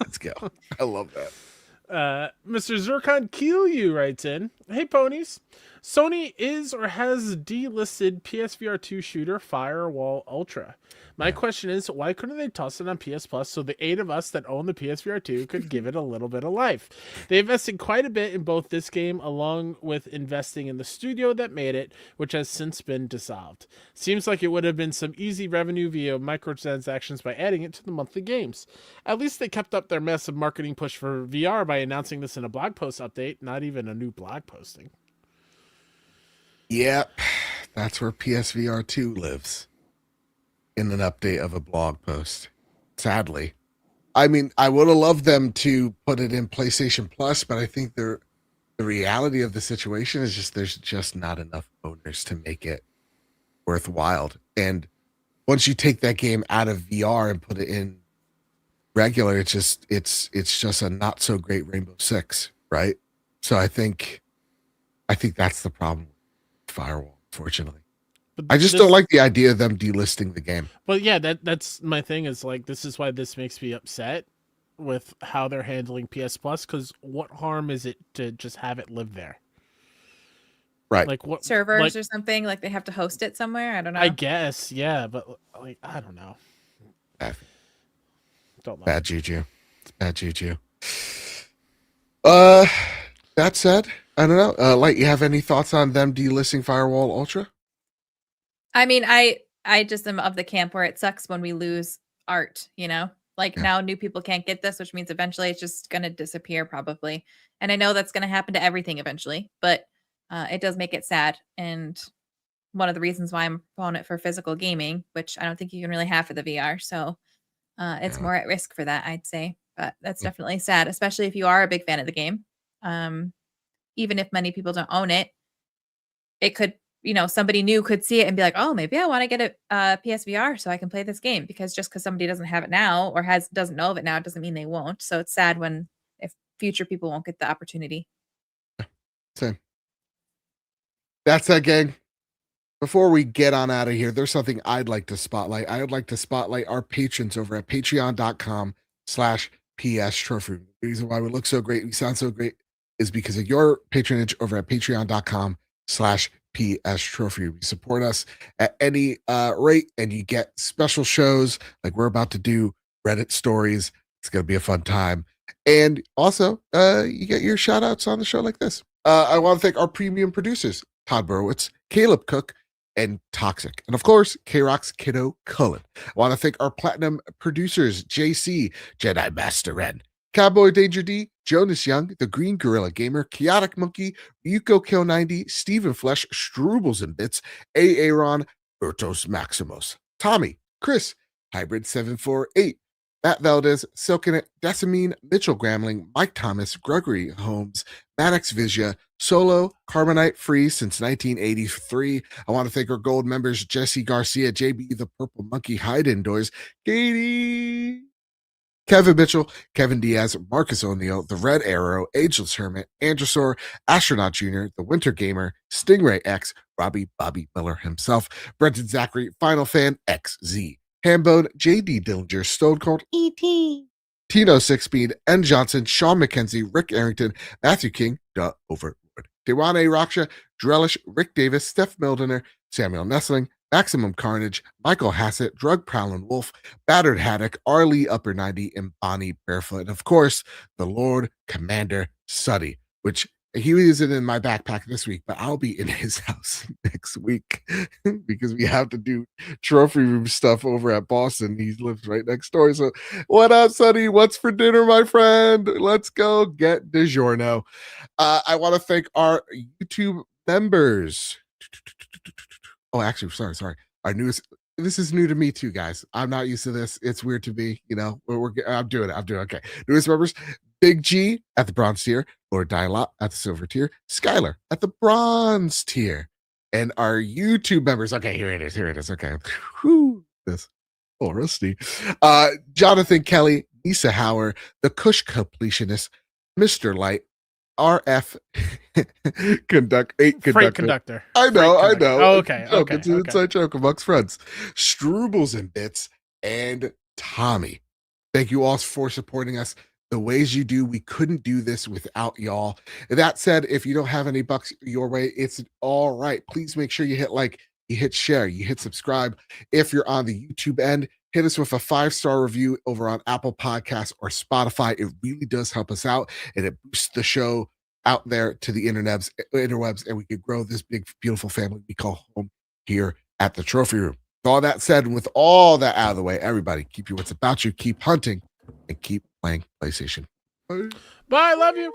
Let's go. I love that. Mr. Zircon Kielyu writes in, hey ponies, Sony is or has delisted PSVR 2 shooter Firewall Ultra. My question is, why couldn't they toss it on PS Plus so the 8 of us that own the PSVR 2 could give it a little bit of life? They invested quite a bit in both this game along with investing in the studio that made it, which has since been dissolved. Seems like it would have been some easy revenue via microtransactions by adding it to the monthly games. At least they kept up their massive marketing push for VR by announcing this in a blog post update, not even a new blog posting. Yep, that's where PSVR 2 lives. In an update of a blog post. Sadly. I mean, I would have loved them to put it in PlayStation Plus, but I think the reality of the situation is just there's just not enough owners to make it worthwhile. And once you take that game out of VR and put it in regular, it's just a not so great Rainbow Six, right? So I think that's the problem with Firewall, unfortunately. But I just don't like the idea of them delisting the game. Well, yeah, that's my thing is this is why this makes me upset with how they're handling PS Plus, because what harm is it to just have it live there? Right. Like what Servers or something, they have to host it somewhere. I don't know. I guess, yeah, but I don't know. Don't know. Bad juju. It's bad juju. That said, I don't know. Light, you have any thoughts on them delisting Firewall Ultra? I mean, I just am of the camp where it sucks when we lose art, now new people can't get this, which means eventually it's just going to disappear probably. And I know that's going to happen to everything eventually, but it does make it sad. And one of the reasons why I'm a proponent for physical gaming, which I don't think you can really have for the VR. So it's more at risk for that, I'd say. But that's definitely sad, especially if you are a big fan of the game. Even if many people don't own it, it could somebody new could see it and be like, oh, maybe I want to get a PSVR so I can play this game, because just because somebody doesn't have it now or doesn't know of it now doesn't mean they won't. So it's sad if future people won't get the opportunity. Same. That's that, gang. Before we get on out of here, there's something I'd like to spotlight. I would like to spotlight our patrons over at patreon.com/PS Trophy. The reason why we look so great, we sound so great, is because of your patronage over at patreon.com/PS Trophy. You support us at any rate, and you get special shows like we're about to do, Reddit stories. It's going to be a fun time. And also, you get your shout outs on the show like this. I want to thank our premium producers, Todd Burowitz, Caleb Cook, and Toxic. And of course, K-Rock's Kiddo Cullen. I want to thank our platinum producers, JC, Jedi Master Ren, Cowboy Danger D, Jonas Young, The Green Gorilla Gamer, Chaotic Monkey, Ryuko Kill 90, Stephen Flesh, Strubles and Bits, Aaron, Bertos Maximos, Tommy, Chris, Hybrid 748, Matt Valdez, Silkenet, Decimine, Mitchell Gramling, Mike Thomas, Gregory Holmes, Maddox Vizia, Solo, Carbonite Free since 1983. I want to thank our gold members, Jesse Garcia, JB the Purple Monkey, Hide Indoors, Katie, Kevin Mitchell, Kevin Diaz, Marcus O'Neill, The Red Arrow, Ageless Hermit, Androsaur, Astronaut Jr., The Winter Gamer, Stingray X, Bobby Miller himself, Brenton Zachary, Final Fan XZ, Hambone, JD Dillinger, Stone Cold E.T., Tino Sixspeed, N. Johnson, Sean McKenzie, Rick Arrington, Matthew King, The Overlord, Dewan A. Raksha, Drellish, Rick Davis, Steph Mildener, Samuel Nestling, Maximum Carnage, Michael Hassett, Drug Prowlin' Wolf, Battered Haddock, Arlie Upper 90, and Bonnie Barefoot. And of course, the Lord Commander Suddy, which he isn't in my backpack this week, but I'll be in his house next week because we have to do trophy room stuff over at Boston. He lives right next door. So what up, Sonny? What's for dinner, my friend? Let's go get DiGiorno. I want to thank our YouTube members. Oh, actually, sorry. Our newest. This is new to me too, guys. I'm not used to this. It's weird to me. I'm doing it. Okay. Newest members: Big G at the bronze tier, Lord Dialot at the silver tier, Skylar at the bronze tier, and our YouTube members. Okay, here it is. Okay. Whew, this rusty. Jonathan Kelly, Lisa Hauer, the Kush Completionist, Mr. Light, RF conductor. I know. Oh, okay. It's an inside joke amongst friends. Strubles and Bits and Tommy. Thank you all for supporting us the ways you do. We couldn't do this without y'all. That said, if you don't have any bucks your way, it's all right. Please make sure you hit like, you hit share, you hit subscribe. If you're on the YouTube end, hit us with a 5-star review over on Apple Podcasts or Spotify. It really does help us out, and it boosts the show out there to the interwebs, and we can grow this big, beautiful family we call home here at the Trophy Room. With all that said, and with all that out of the way, everybody, keep your wits about you, keep hunting, and keep playing PlayStation. Bye. Love you.